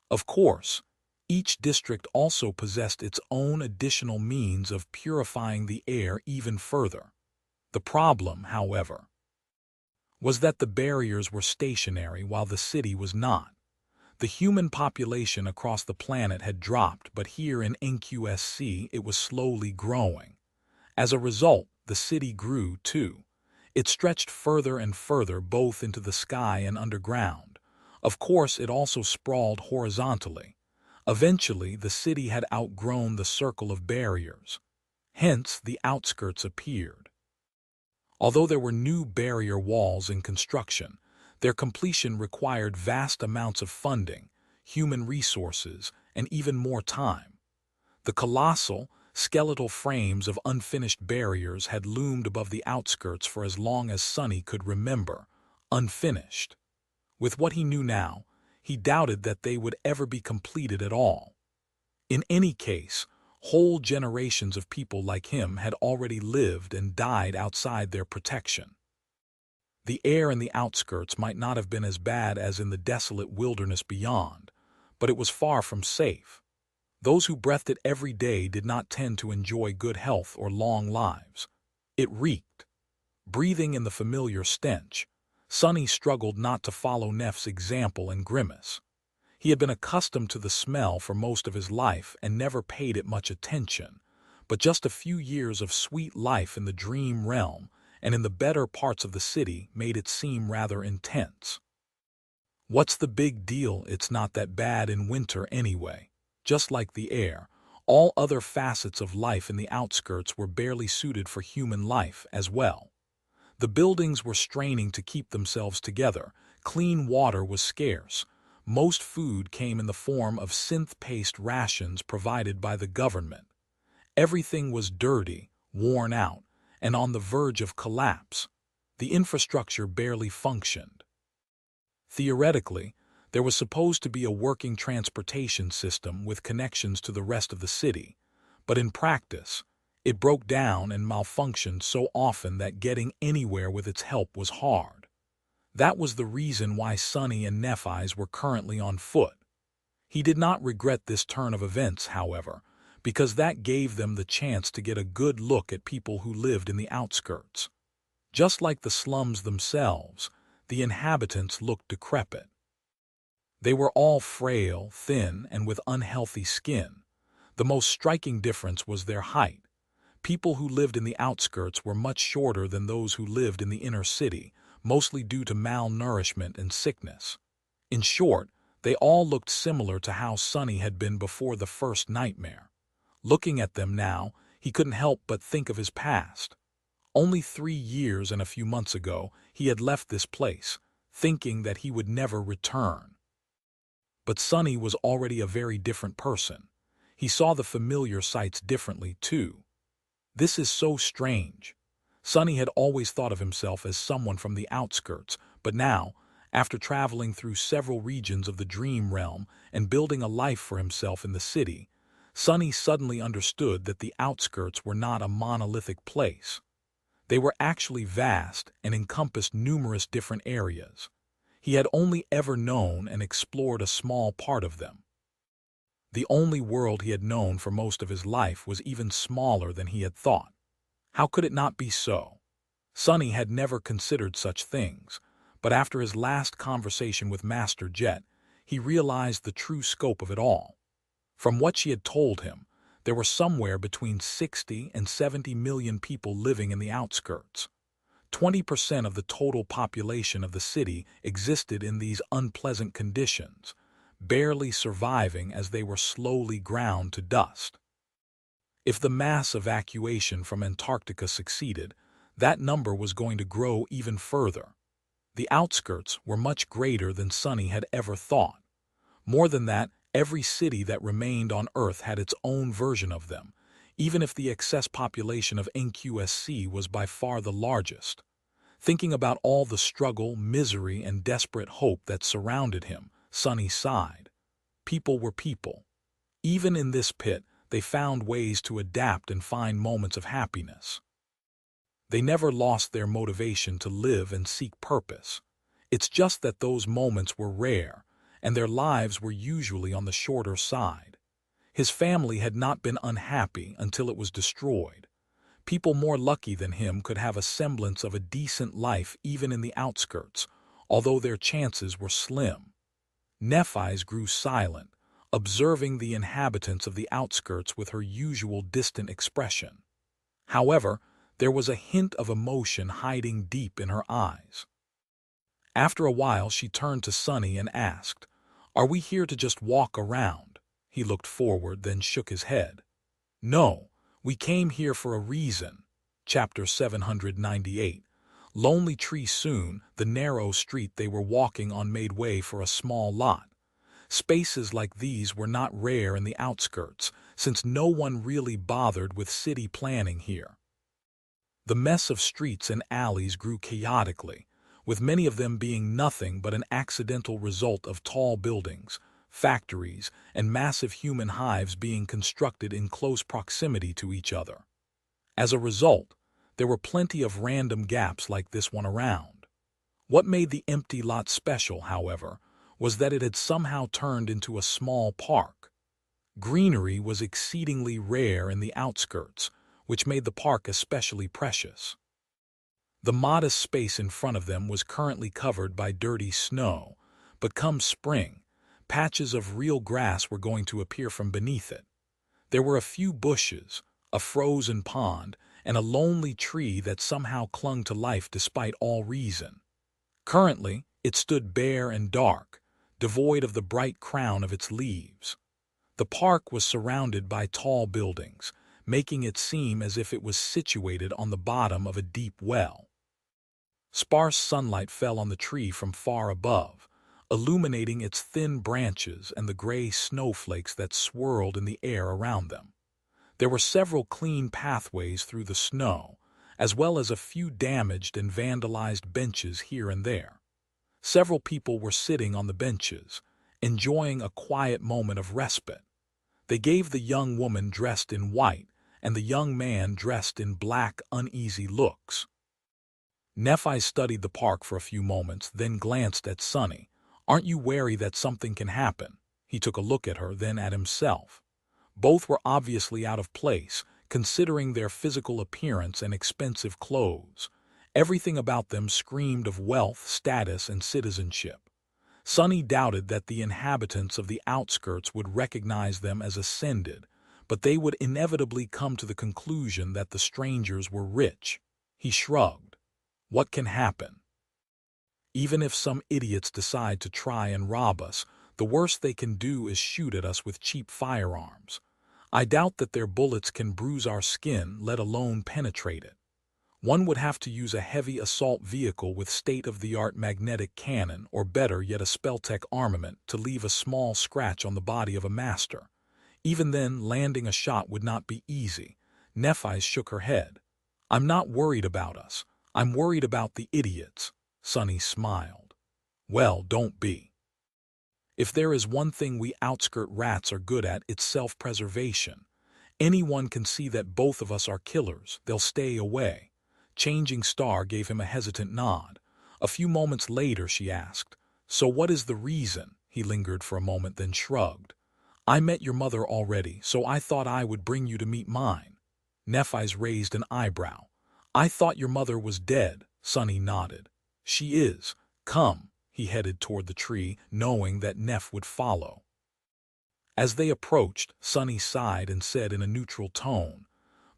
Of course, each district also possessed its own additional means of purifying the air even further. The problem, however, was that the barriers were stationary while the city was not. The human population across the planet had dropped, but here in NQSC it was slowly growing. As a result, the city grew too. It stretched further and further both into the sky and underground. Of course, it also sprawled horizontally. Eventually, the city had outgrown the circle of barriers. Hence, the outskirts appeared. Although there were new barrier walls in construction, their completion required vast amounts of funding, human resources, and even more time. The colossal, skeletal frames of unfinished barriers had loomed above the outskirts for as long as Sonny could remember, unfinished. With what he knew now, he doubted that they would ever be completed at all. In any case, whole generations of people like him had already lived and died outside their protection. The air in the outskirts might not have been as bad as in the desolate wilderness beyond, but it was far from safe. Those who breathed it every day did not tend to enjoy good health or long lives. It reeked. Breathing in the familiar stench, Sonny struggled not to follow Neff's example and grimace. He had been accustomed to the smell for most of his life and never paid it much attention, but just a few years of sweet life in the dream realm and in the better parts of the city made it seem rather intense. What's the big deal? It's not that bad in winter anyway. Just like the air, all other facets of life in the outskirts were barely suited for human life as well. The buildings were straining to keep themselves together, clean water was scarce, most food came in the form of synth-paced rations provided by the government. Everything was dirty, worn out, and on the verge of collapse. The infrastructure barely functioned. Theoretically, there was supposed to be a working transportation system with connections to the rest of the city, but in practice, it broke down and malfunctioned so often that getting anywhere with its help was hard. That was the reason why Sonny and Nephi's were currently on foot. He did not regret this turn of events, however, because that gave them the chance to get a good look at people who lived in the outskirts. Just like the slums themselves, the inhabitants looked decrepit. They were all frail, thin, and with unhealthy skin. The most striking difference was their height. People who lived in the outskirts were much shorter than those who lived in the inner city, mostly due to malnourishment and sickness. In short, they all looked similar to how Sonny had been before the first nightmare. Looking at them now, he couldn't help but think of his past. Only 3 years and a few months ago, he had left this place, thinking that he would never return. But Sonny was already a very different person. He saw the familiar sights differently, too. This is so strange. Sonny had always thought of himself as someone from the outskirts, but now, after traveling through several regions of the dream realm and building a life for himself in the city, Sonny suddenly understood that the outskirts were not a monolithic place. They were actually vast and encompassed numerous different areas. He had only ever known and explored a small part of them. The only world he had known for most of his life was even smaller than he had thought. How could it not be so? Sonny had never considered such things, but after his last conversation with Master Jet, he realized the true scope of it all. From what she had told him, there were somewhere between 60 and 70 million people living in the outskirts. 20% of the total population of the city existed in these unpleasant conditions, barely surviving as they were slowly ground to dust. If the mass evacuation from Antarctica succeeded, that number was going to grow even further. The outskirts were much greater than Sonny had ever thought. More than that, every city that remained on Earth had its own version of them, even if the excess population of NQSC was by far the largest. Thinking about all the struggle, misery, and desperate hope that surrounded him, Sonny sighed. People were people. Even in this pit, they found ways to adapt and find moments of happiness. They never lost their motivation to live and seek purpose. It's just that those moments were rare, and their lives were usually on the shorter side. His family had not been unhappy until it was destroyed. People more lucky than him could have a semblance of a decent life even in the outskirts, although their chances were slim. Nephis grew silent, observing the inhabitants of the outskirts with her usual distant expression. However, there was a hint of emotion hiding deep in her eyes. After a while, she turned to Sonny and asked, "Are we here to just walk around?" He looked forward, then shook his head. "No, we came here for a reason." Chapter 798. Lonely Tree. Soon, the narrow street they were walking on made way for a small lot. Spaces like these were not rare in the outskirts, since no one really bothered with city planning here. The mess of streets and alleys grew chaotically, with many of them being nothing but an accidental result of tall buildings, factories, and massive human hives being constructed in close proximity to each other. As a result, there were plenty of random gaps like this one around. What made the empty lot special, however, was that it had somehow turned into a small park. Greenery was exceedingly rare in the outskirts, which made the park especially precious. The modest space in front of them was currently covered by dirty snow, but come spring, patches of real grass were going to appear from beneath it. There were a few bushes, a frozen pond, and a lonely tree that somehow clung to life despite all reason. Currently, it stood bare and dark, devoid of the bright crown of its leaves. The park was surrounded by tall buildings, making it seem as if it was situated on the bottom of a deep well. Sparse sunlight fell on the tree from far above, illuminating its thin branches and the gray snowflakes that swirled in the air around them. There were several clean pathways through the snow, as well as a few damaged and vandalized benches here and there. Several people were sitting on the benches, enjoying a quiet moment of respite. They gave the young woman dressed in white and the young man dressed in black uneasy looks. Nephi studied the park for a few moments, then glanced at Sonny. "Aren't you wary that something can happen?" He took a look at her, then at himself. Both were obviously out of place, considering their physical appearance and expensive clothes. Everything about them screamed of wealth, status, and citizenship. Sonny doubted that the inhabitants of the outskirts would recognize them as ascended, but they would inevitably come to the conclusion that the strangers were rich. He shrugged. What can happen? Even if some idiots decide to try and rob us, the worst they can do is shoot at us with cheap firearms. I doubt that their bullets can bruise our skin, let alone penetrate it. One would have to use a heavy assault vehicle with state-of-the-art magnetic cannon, or better yet a Spelltech armament, to leave a small scratch on the body of a master. Even then, landing a shot would not be easy. Nephis shook her head. "I'm not worried about us. I'm worried about the idiots." Sonny smiled. "Well, don't be. If there is one thing we outskirt rats are good at, it's self-preservation. Anyone can see that both of us are killers. They'll stay away." Changing Star gave him a hesitant nod. A few moments later, she asked, "So what is the reason?" He lingered for a moment, then shrugged. "I met your mother already, so I thought I would bring you to meet mine." Nephis raised an eyebrow. "I thought your mother was dead." Sonny nodded. "She is. Come." He headed toward the tree, knowing that Neph would follow. As they approached, Sonny sighed and said in a neutral tone,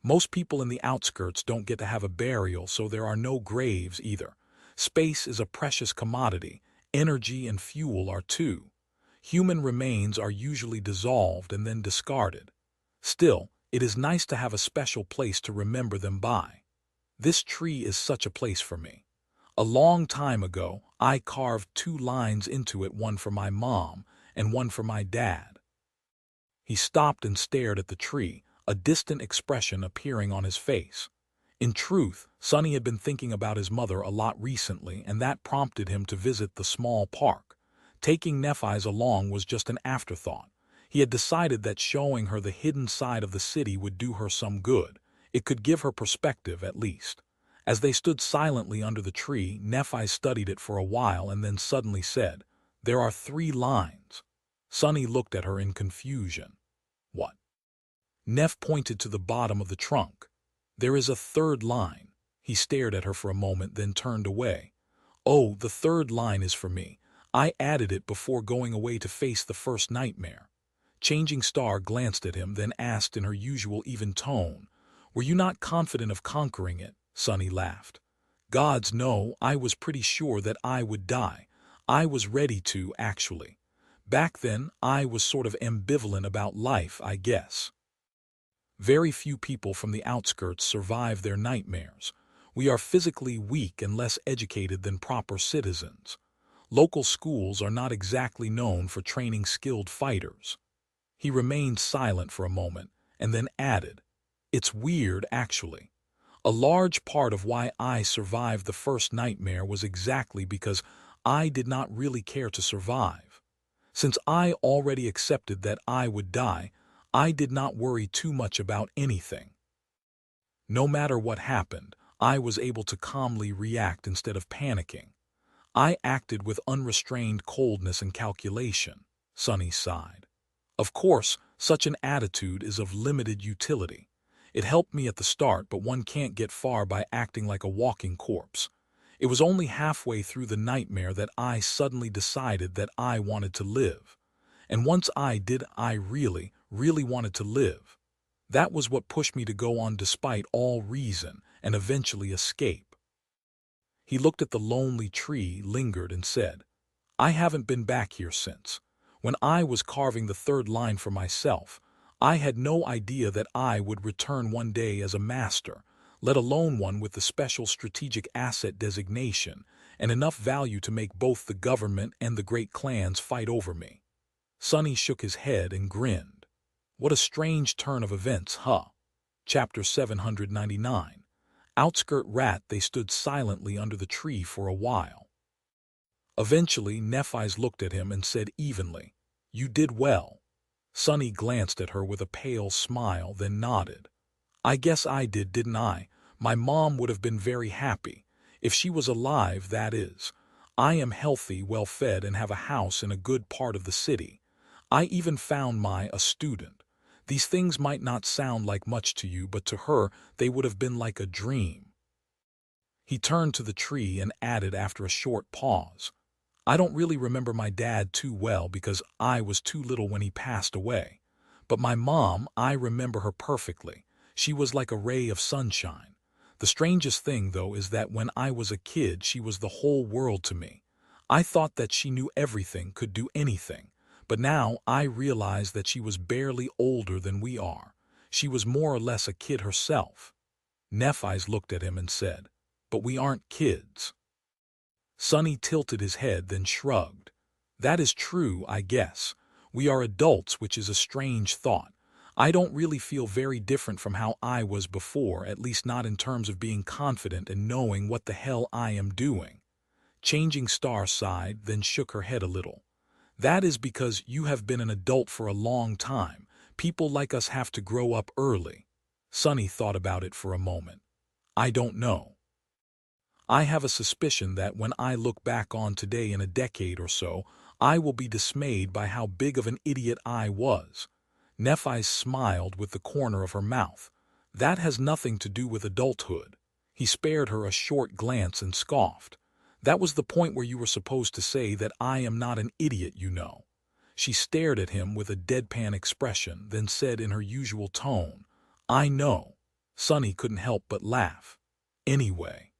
"Most people in the outskirts don't get to have a burial, so there are no graves either. Space is a precious commodity. Energy and fuel are too. Human remains are usually dissolved and then discarded. Still, it is nice to have a special place to remember them by. This tree is such a place for me. A long time ago, I carved 2 lines into it, one for my mom and one for my dad." He stopped and stared at the tree, a distant expression appearing on his face. In truth, Sonny had been thinking about his mother a lot recently, and that prompted him to visit the small park. Taking Nephi's along was just an afterthought. He had decided that showing her the hidden side of the city would do her some good. It could give her perspective, at least. As they stood silently under the tree, Nephi studied it for a while and then suddenly said, "There are 3 lines." Sonny looked at her in confusion. "What?" Neph pointed to the bottom of the trunk. "There is a 3rd line." He stared at her for a moment, then turned away. "Oh, the 3rd line is for me. I added it before going away to face the first nightmare." Changing Star glanced at him, then asked in her usual even tone, "Were you not confident of conquering it?" Sonny laughed. "Gods, no, I was pretty sure that I would die. I was ready to, actually. Back then, I was sort of ambivalent about life, I guess. Very few people from the outskirts survive their nightmares. We are physically weak and less educated than proper citizens. Local schools are not exactly known for training skilled fighters." He remained silent for a moment, and then added, "It's weird, actually. A large part of why I survived the first nightmare was exactly because I did not really care to survive. Since I already accepted that I would die, I did not worry too much about anything. No matter what happened, I was able to calmly react instead of panicking. I acted with unrestrained coldness and calculation." Sonny sighed. "Of course, such an attitude is of limited utility. It helped me at the start, but one can't get far by acting like a walking corpse. It was only halfway through the nightmare that I suddenly decided that I wanted to live. And once I did, I really, really wanted to live. That was what pushed me to go on despite all reason and eventually escape." He looked at the lonely tree, lingered, and said, "I haven't been back here since. When I was carving the 3rd line for myself, I had no idea that I would return one day as a master, let alone one with the special strategic asset designation and enough value to make both the government and the great clans fight over me." Sonny shook his head and grinned. "What a strange turn of events, huh?" Chapter 799. Outskirt Rat. They stood silently under the tree for a while. Eventually, Nephi's looked at him and said evenly, "You did well." Sonny glanced at her with a pale smile, then nodded. "I guess I did, didn't I? My mom would have been very happy. If she was alive, that is. I am healthy, well-fed, and have a house in a good part of the city. I even found a student. These things might not sound like much to you, but to her, they would have been like a dream." He turned to the tree and added after a short pause, "I don't really remember my dad too well because I was too little when he passed away. But my mom, I remember her perfectly. She was like a ray of sunshine. The strangest thing, though, is that when I was a kid, she was the whole world to me. I thought that she knew everything, could do anything. But now I realize that she was barely older than we are. She was more or less a kid herself." Nephi's looked at him and said, "But we aren't kids." Sonny tilted his head, then shrugged. "That is true, I guess. We are adults, which is a strange thought. I don't really feel very different from how I was before, at least not in terms of being confident and knowing what the hell I am doing." Changing Star sighed, then shook her head a little. "That is because you have been an adult for a long time. People like us have to grow up early." Sonny thought about it for a moment. "I don't know. I have a suspicion that when I look back on today in a decade or so, I will be dismayed by how big of an idiot I was." Nephi smiled with the corner of her mouth. "That has nothing to do with adulthood." He spared her a short glance and scoffed. "That was the point where you were supposed to say that I am not an idiot, you know." She stared at him with a deadpan expression, then said in her usual tone, "I know." Sonny couldn't help but laugh. "Anyway,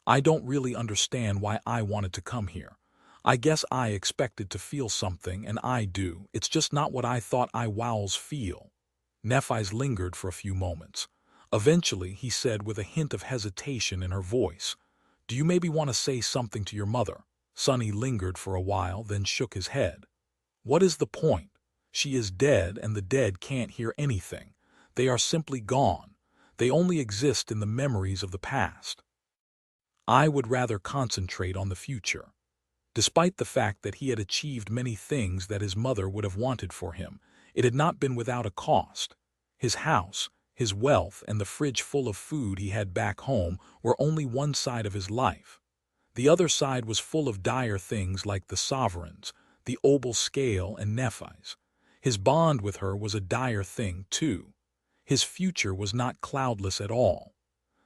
I don't really understand why I wanted to come here. I guess I expected to feel something, and I do. It's just not what I thought I wowls feel." Nephi's lingered for a few moments. Eventually, he said with a hint of hesitation in her voice, "Do you maybe want to say something to your mother?" Sonny lingered for a while, then shook his head. "What is the point? She is dead, and the dead can't hear anything. They are simply gone. They only exist in the memories of the past. I would rather concentrate on the future. Despite the fact that he had achieved many things that his mother would have wanted for him, it had not been without a cost. His house, his wealth, and the fridge full of food he had back home were only one side of his life. The other side was full of dire things like the sovereigns, the obel scale, and Nephis. His bond with her was a dire thing, too. His future was not cloudless at all.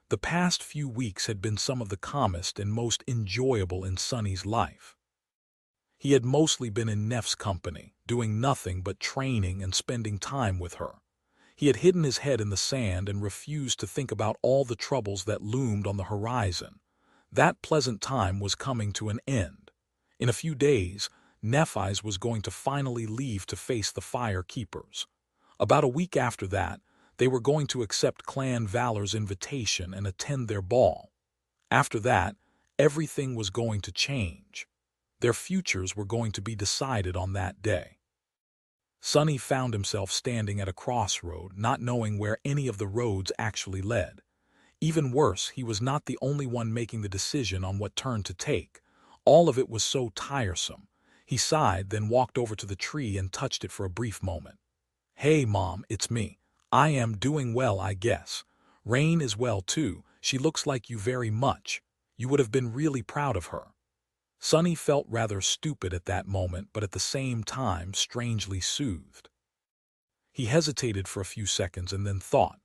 The past few weeks had been some of the calmest and most enjoyable in Sonny's life. He had mostly been in Neff's company, doing nothing but training and spending time with her. He had hidden his head in the sand and refused to think about all the troubles that loomed on the horizon. That pleasant time was coming to an end. In a few days, Nephis was going to finally leave to face the Fire Keepers. About a week after that, they were going to accept Clan Valor's invitation and attend their ball. After that, everything was going to change. Their futures were going to be decided on that day. Sonny found himself standing at a crossroad, not knowing where any of the roads actually led. Even worse, he was not the only one making the decision on what turn to take. All of it was so tiresome. He sighed, then walked over to the tree and touched it for a brief moment. "Hey, Mom, it's me. I am doing well, I guess. Rain is well, too. She looks like you very much. You would have been really proud of her." Sonny felt rather stupid at that moment, but at the same time strangely soothed. He hesitated for a few seconds and then thought,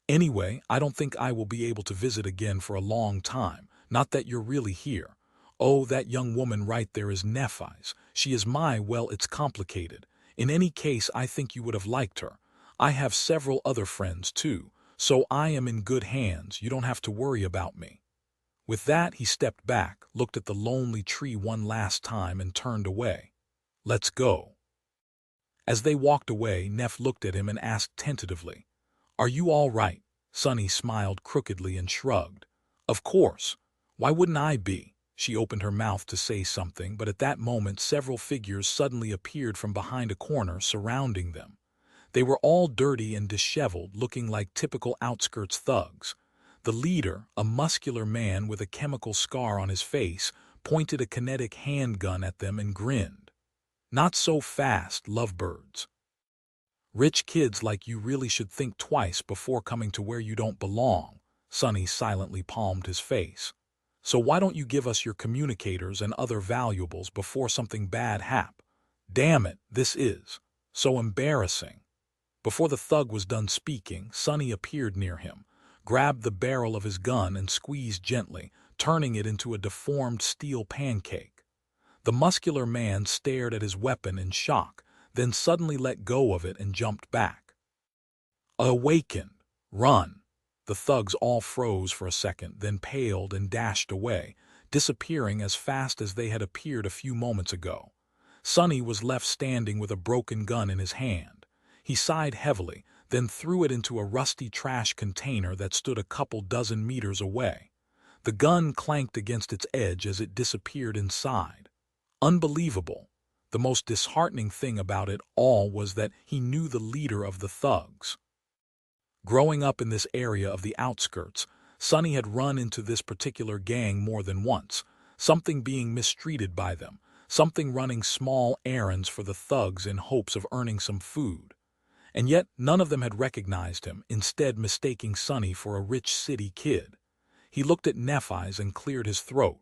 "Anyway, I don't think I will be able to visit again for a long time, not that you're really here. Oh, that young woman right there is Nephis. She is well, it's complicated. In any case, I think you would have liked her. I have several other friends, too, so I am in good hands. You don't have to worry about me." With that, he stepped back, looked at the lonely tree one last time, and turned away. "Let's go." As they walked away, Neff looked at him and asked tentatively, "Are you all right?" Sonny smiled crookedly and shrugged. "Of course. Why wouldn't I be?" She opened her mouth to say something, but at that moment several figures suddenly appeared from behind a corner, surrounding them. They were all dirty and disheveled, looking like typical outskirts thugs. The leader, a muscular man with a chemical scar on his face, pointed a kinetic handgun at them and grinned. "Not so fast, lovebirds. Rich kids like you really should think twice before coming to where you don't belong." Sonny silently palmed his face. "So why don't you give us your communicators and other valuables before something bad happens? Damn it, this is so embarrassing." Before the thug was done speaking, Sonny appeared near him, grabbed the barrel of his gun and squeezed gently, turning it into a deformed steel pancake. The muscular man stared at his weapon in shock, then suddenly let go of it and jumped back. "Awaken! Run!" The thugs all froze for a second, then paled and dashed away, disappearing as fast as they had appeared a few moments ago. Sonny was left standing with a broken gun in his hand. He sighed heavily, then threw it into a rusty trash container that stood a couple dozen meters away. The gun clanked against its edge as it disappeared inside. Unbelievable. The most disheartening thing about it all was that he knew the leader of the thugs. Growing up in this area of the outskirts, Sonny had run into this particular gang more than once, something being mistreated by them, something running small errands for the thugs in hopes of earning some food. And yet none of them had recognized him, instead mistaking Sonny for a rich city kid. He looked at Nephis and cleared his throat.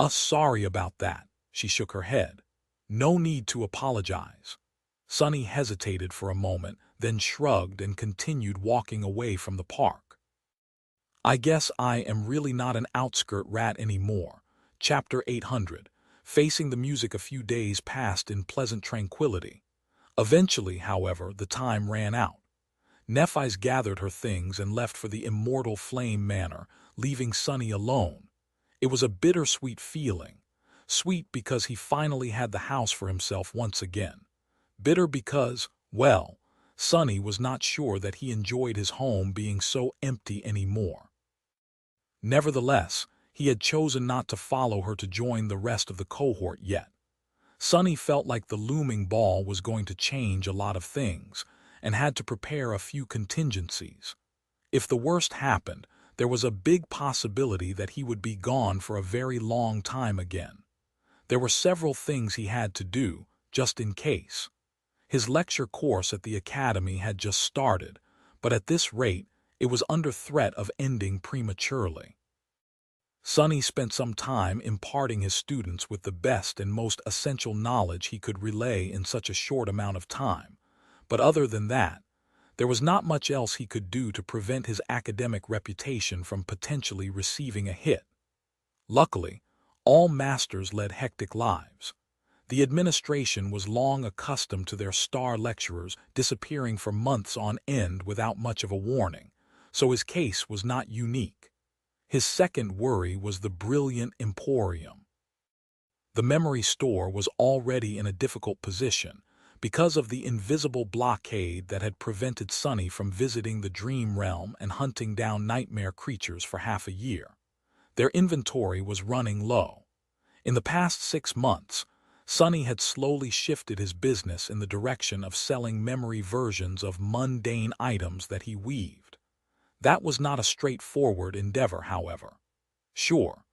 Sorry about that." She shook her head. "No need to apologize." Sonny hesitated for a moment, then shrugged and continued walking away from the park. "I guess I am really not an outskirt rat anymore." Chapter 800. Facing the music, a few days passed in pleasant tranquility. Eventually, however, the time ran out. Nephis gathered her things and left for the Immortal Flame Manor, leaving Sonny alone. It was a bittersweet feeling. Sweet because he finally had the house for himself once again. Bitter because, well, Sonny was not sure that he enjoyed his home being so empty anymore. Nevertheless, he had chosen not to follow her to join the rest of the cohort yet. Sonny felt like the looming ball was going to change a lot of things, and had to prepare a few contingencies. If the worst happened, there was a big possibility that he would be gone for a very long time again. There were several things he had to do, just in case. His lecture course at the academy had just started, but at this rate, it was under threat of ending prematurely. Sonny spent some time imparting his students with the best and most essential knowledge he could relay in such a short amount of time, but other than that, there was not much else he could do to prevent his academic reputation from potentially receiving a hit. Luckily, all masters led hectic lives. The administration was long accustomed to their star lecturers disappearing for months on end without much of a warning, so his case was not unique. His second worry was the brilliant Emporium. The memory store was already in a difficult position because of the invisible blockade that had prevented Sonny from visiting the dream realm and hunting down nightmare creatures for half a year. Their inventory was running low. In the past 6 months, Sonny had slowly shifted his business in the direction of selling memory versions of mundane items that he weaved. That was not a straightforward endeavor, however. Sure,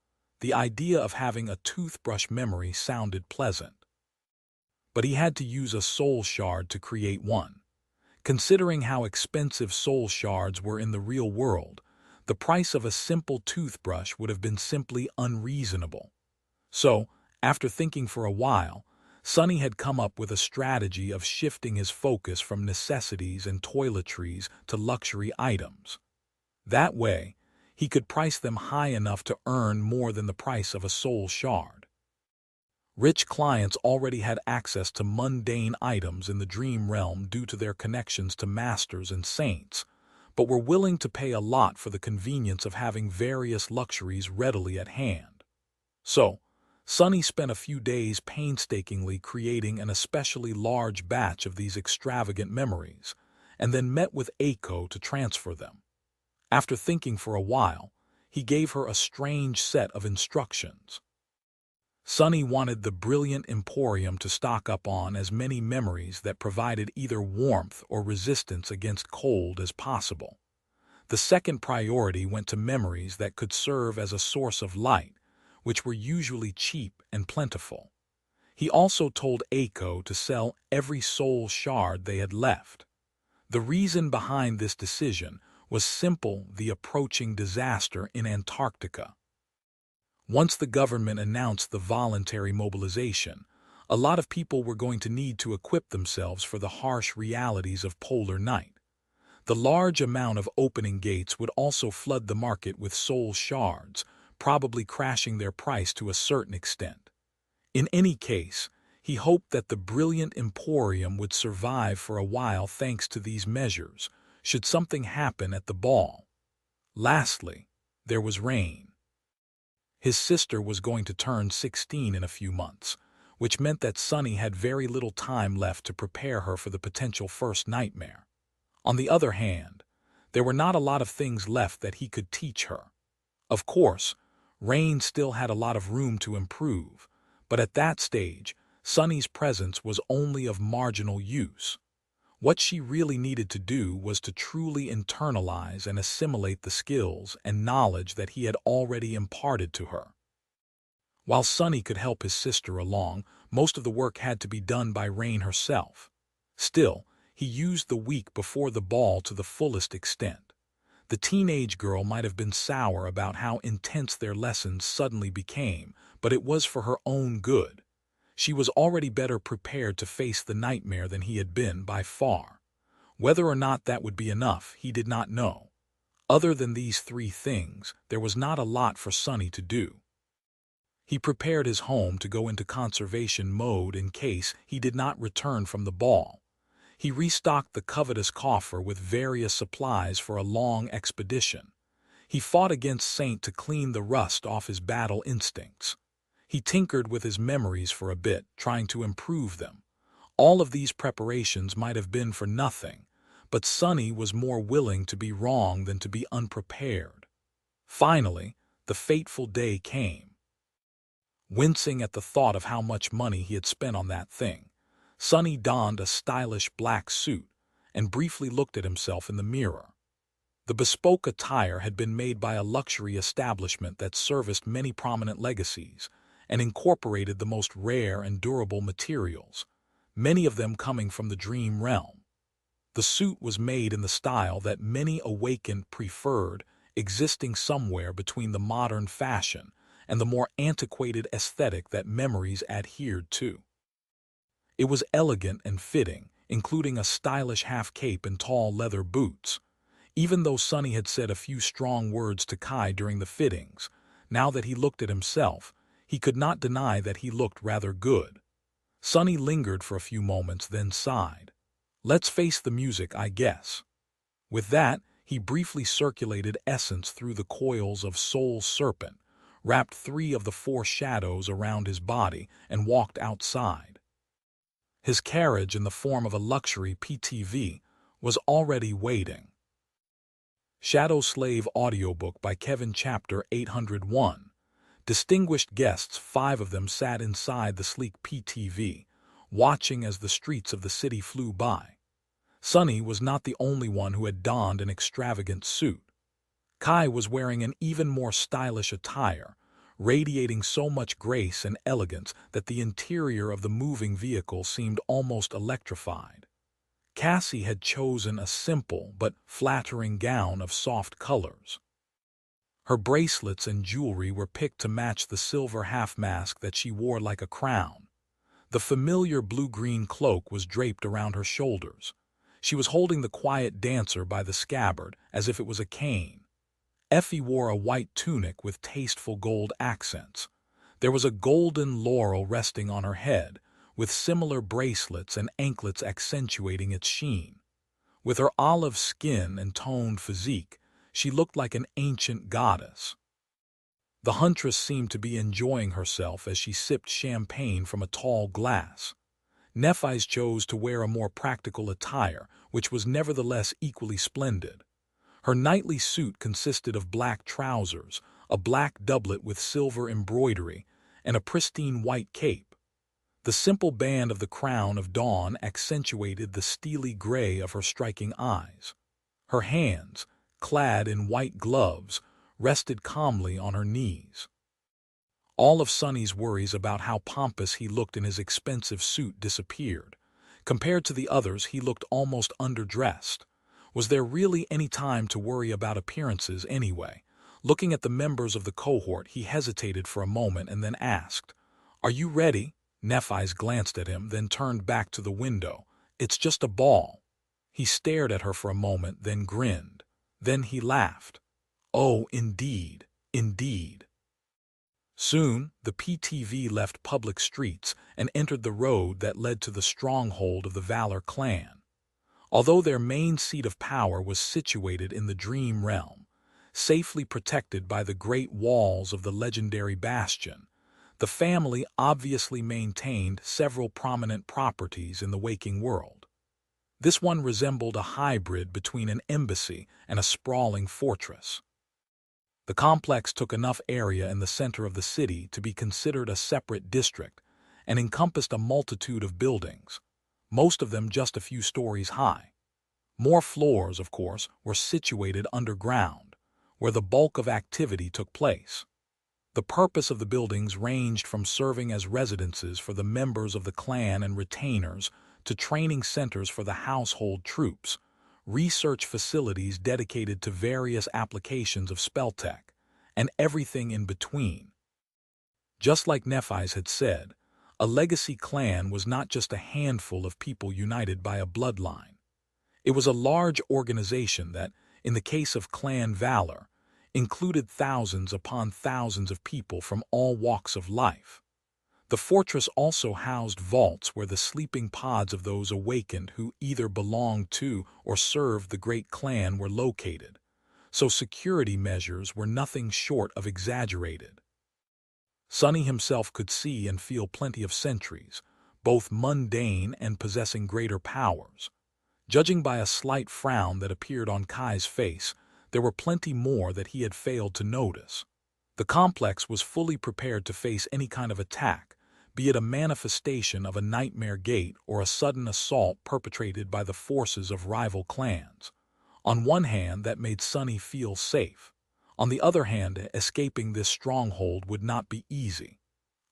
the idea of having a toothbrush memory sounded pleasant. But he had to use a soul shard to create one. Considering how expensive soul shards were in the real world, the price of a simple toothbrush would have been simply unreasonable. So, after thinking for a while, Sonny had come up with a strategy of shifting his focus from necessities and toiletries to luxury items. That way, he could price them high enough to earn more than the price of a soul shard. Rich clients already had access to mundane items in the dream realm due to their connections to masters and saints, but were willing to pay a lot for the convenience of having various luxuries readily at hand. So, Sonny spent a few days painstakingly creating an especially large batch of these extravagant memories, and then met with Aiko to transfer them. After thinking for a while, he gave her a strange set of instructions. Sonny wanted the brilliant Emporium to stock up on as many memories that provided either warmth or resistance against cold as possible. The second priority went to memories that could serve as a source of light, which were usually cheap and plentiful. He also told Aiko to sell every soul shard they had left. The reason behind this decision was simple: the approaching disaster in Antarctica. Once the government announced the voluntary mobilization, a lot of people were going to need to equip themselves for the harsh realities of polar night. The large amount of opening gates would also flood the market with soul shards, probably crashing their price to a certain extent. In any case, he hoped that the brilliant Emporium would survive for a while thanks to these measures, should something happen at the ball. Lastly, there was Rain. His sister was going to turn 16 in a few months, which meant that Sonny had very little time left to prepare her for the potential first nightmare. On the other hand, there were not a lot of things left that he could teach her. Of course, Rain still had a lot of room to improve, but at that stage, Sonny's presence was only of marginal use. What she really needed to do was to truly internalize and assimilate the skills and knowledge that he had already imparted to her. While Sonny could help his sister along, most of the work had to be done by Rain herself. Still, he used the week before the ball to the fullest extent. The teenage girl might have been sour about how intense their lessons suddenly became, but it was for her own good. She was already better prepared to face the nightmare than he had been by far. Whether or not that would be enough, he did not know. Other than these 3 things, there was not a lot for Sonny to do. He prepared his home to go into conservation mode in case he did not return from the ball. He restocked the covetous coffer with various supplies for a long expedition. He fought against Saint to clean the rust off his battle instincts. He tinkered with his memories for a bit, trying to improve them. All of these preparations might have been for nothing, but Sonny was more willing to be wrong than to be unprepared. Finally, the fateful day came. Wincing at the thought of how much money he had spent on that thing, Sonny donned a stylish black suit and briefly looked at himself in the mirror. The bespoke attire had been made by a luxury establishment that serviced many prominent legacies and incorporated the most rare and durable materials, many of them coming from the dream realm. The suit was made in the style that many awakened preferred, existing somewhere between the modern fashion and the more antiquated aesthetic that memories adhered to. It was elegant and fitting, including a stylish half-cape and tall leather boots. Even though Sonny had said a few strong words to Kai during the fittings, now that he looked at himself, he could not deny that he looked rather good. Sonny lingered for a few moments, then sighed. "Let's face the music, I guess." With that, he briefly circulated essence through the coils of Soul Serpent, wrapped 3 of the 4 shadows around his body, and walked outside. His carriage, in the form of a luxury PTV, was already waiting. Shadow Slave Audiobook by Kevin, Chapter 801. Distinguished guests, 5 of them, sat inside the sleek PTV, watching as the streets of the city flew by. Sonny was not the only one who had donned an extravagant suit. Kai was wearing an even more stylish attire, radiating so much grace and elegance that the interior of the moving vehicle seemed almost electrified. Cassie had chosen a simple but flattering gown of soft colors. Her bracelets and jewelry were picked to match the silver half-mask that she wore like a crown. The familiar blue-green cloak was draped around her shoulders. She was holding the quiet dancer by the scabbard as if it was a cane. Effie wore a white tunic with tasteful gold accents. There was a golden laurel resting on her head, with similar bracelets and anklets accentuating its sheen. With her olive skin and toned physique, she looked like an ancient goddess. The huntress seemed to be enjoying herself as she sipped champagne from a tall glass. Nephis chose to wear a more practical attire, which was nevertheless equally splendid. Her nightly suit consisted of black trousers, a black doublet with silver embroidery, and a pristine white cape. The simple band of the crown of dawn accentuated the steely gray of her striking eyes. Her hands, clad in white gloves, rested calmly on her knees. All of Sonny's worries about how pompous he looked in his expensive suit disappeared. Compared to the others, he looked almost underdressed. Was there really any time to worry about appearances anyway? Looking at the members of the cohort, he hesitated for a moment and then asked, "Are you ready?" Nephis glanced at him, then turned back to the window. "It's just a ball." He stared at her for a moment, then grinned. Then he laughed. "Oh, indeed, indeed." Soon, the PTV left public streets and entered the road that led to the stronghold of the Valor clan. Although their main seat of power was situated in the Dream Realm, safely protected by the great walls of the legendary bastion, the family obviously maintained several prominent properties in the waking world. This one resembled a hybrid between an embassy and a sprawling fortress. The complex took enough area in the center of the city to be considered a separate district and encompassed a multitude of buildings, most of them just a few stories high. More floors, of course, were situated underground, where the bulk of activity took place. The purpose of the buildings ranged from serving as residences for the members of the clan and retainers to training centers for the household troops, research facilities dedicated to various applications of spell tech, and everything in between. Just like Nephis had said, a legacy clan was not just a handful of people united by a bloodline. It was a large organization that, in the case of Clan Valor, included thousands upon thousands of people from all walks of life. The fortress also housed vaults where the sleeping pods of those awakened who either belonged to or served the great clan were located, so security measures were nothing short of exaggerated. Sonny himself could see and feel plenty of sentries, both mundane and possessing greater powers. Judging by a slight frown that appeared on Kai's face, there were plenty more that he had failed to notice. The complex was fully prepared to face any kind of attack, be it a manifestation of a nightmare gate or a sudden assault perpetrated by the forces of rival clans. On one hand, that made Sunny feel safe. On the other hand, escaping this stronghold would not be easy.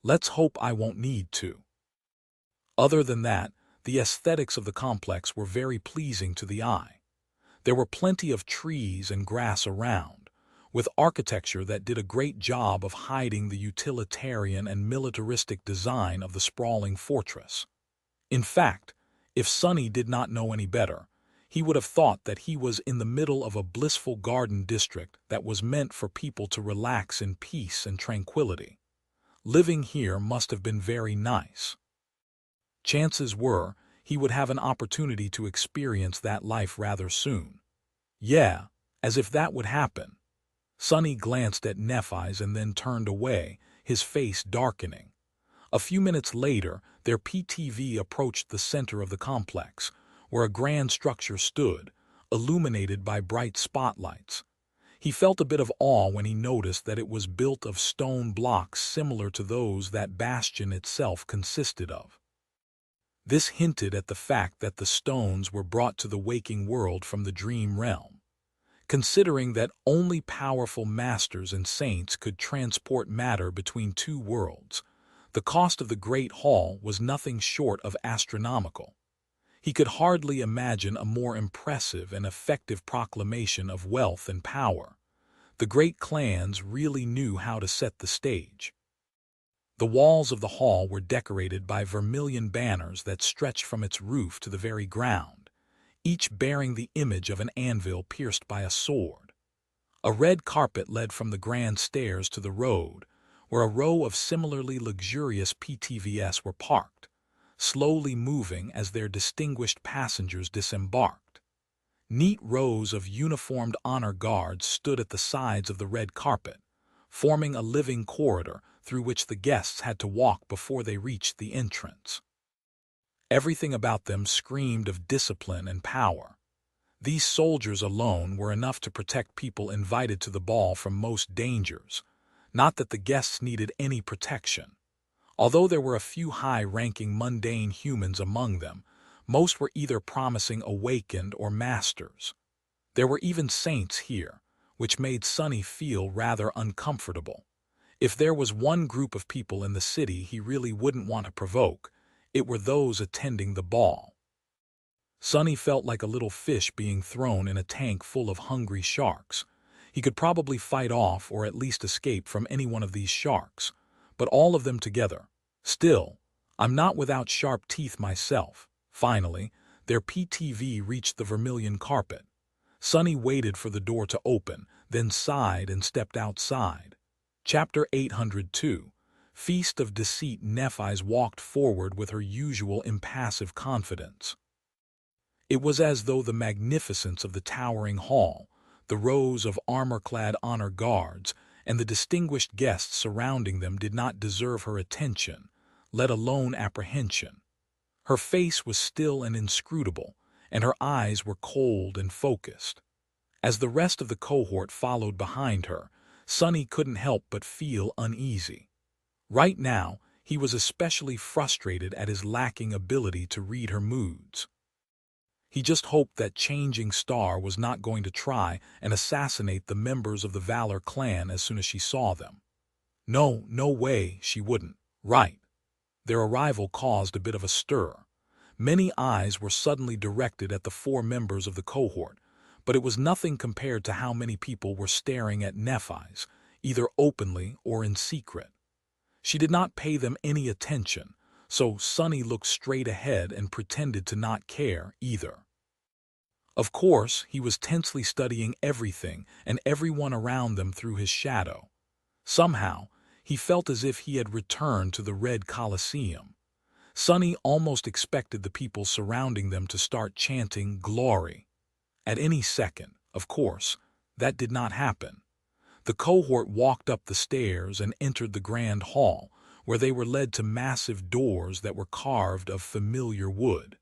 Let's hope I won't need to. Other than that, the aesthetics of the complex were very pleasing to the eye. There were plenty of trees and grass around, with architecture that did a great job of hiding the utilitarian and militaristic design of the sprawling fortress. In fact, if Sunny did not know any better, he would have thought that he was in the middle of a blissful garden district that was meant for people to relax in peace and tranquility. Living here must have been very nice. Chances were he would have an opportunity to experience that life rather soon. Yeah, as if that would happen. Sunny glanced at Nephi's and then turned away, his face darkening. A few minutes later, their PTV approached the center of the complex, where a grand structure stood, illuminated by bright spotlights. He felt a bit of awe when he noticed that it was built of stone blocks similar to those that Bastion itself consisted of. This hinted at the fact that the stones were brought to the waking world from the dream realm. Considering that only powerful masters and saints could transport matter between two worlds, the cost of the Great Hall was nothing short of astronomical. He could hardly imagine a more impressive and effective proclamation of wealth and power. The great clans really knew how to set the stage. The walls of the hall were decorated by vermilion banners that stretched from its roof to the very ground, each bearing the image of an anvil pierced by a sword. A red carpet led from the grand stairs to the road, where a row of similarly luxurious PTVs were parked, slowly moving as their distinguished passengers disembarked. Neat rows of uniformed honor guards stood at the sides of the red carpet, forming a living corridor through which the guests had to walk before they reached the entrance. Everything about them screamed of discipline and power. These soldiers alone were enough to protect people invited to the ball from most dangers, not that the guests needed any protection. Although there were a few high-ranking mundane humans among them, most were either promising awakened or masters. There were even saints here, which made Sunny feel rather uncomfortable. If there was one group of people in the city he really wouldn't want to provoke, it were those attending the ball. Sunny felt like a little fish being thrown in a tank full of hungry sharks. He could probably fight off or at least escape from any one of these sharks, but all of them together. Still, I'm not without sharp teeth myself. Finally, their PTV reached the vermilion carpet. Sunny waited for the door to open, then sighed and stepped outside. Chapter 802. Feast of Deceit. Nephi's walked forward with her usual impassive confidence. It was as though the magnificence of the towering hall, the rows of armor-clad honor guards, and the distinguished guests surrounding them did not deserve her attention, let alone apprehension. Her face was still and inscrutable, and her eyes were cold and focused. As the rest of the cohort followed behind her, Sunny couldn't help but feel uneasy. Right now, he was especially frustrated at his lacking ability to read her moods. He just hoped that Changing Star was not going to try and assassinate the members of the Valor clan as soon as she saw them. No way she wouldn't. Right. Their arrival caused a bit of a stir. Many eyes were suddenly directed at the 4 members of the cohort, but it was nothing compared to how many people were staring at Nephi's, either openly or in secret. She did not pay them any attention, so Sunny looked straight ahead and pretended to not care either. Of course, he was tensely studying everything and everyone around them through his shadow. Somehow, he felt as if he had returned to the Red Colosseum. Sunny almost expected the people surrounding them to start chanting "Glory" at any second. Of course, that did not happen. The cohort walked up the stairs and entered the grand hall, where they were led to massive doors that were carved of familiar wood.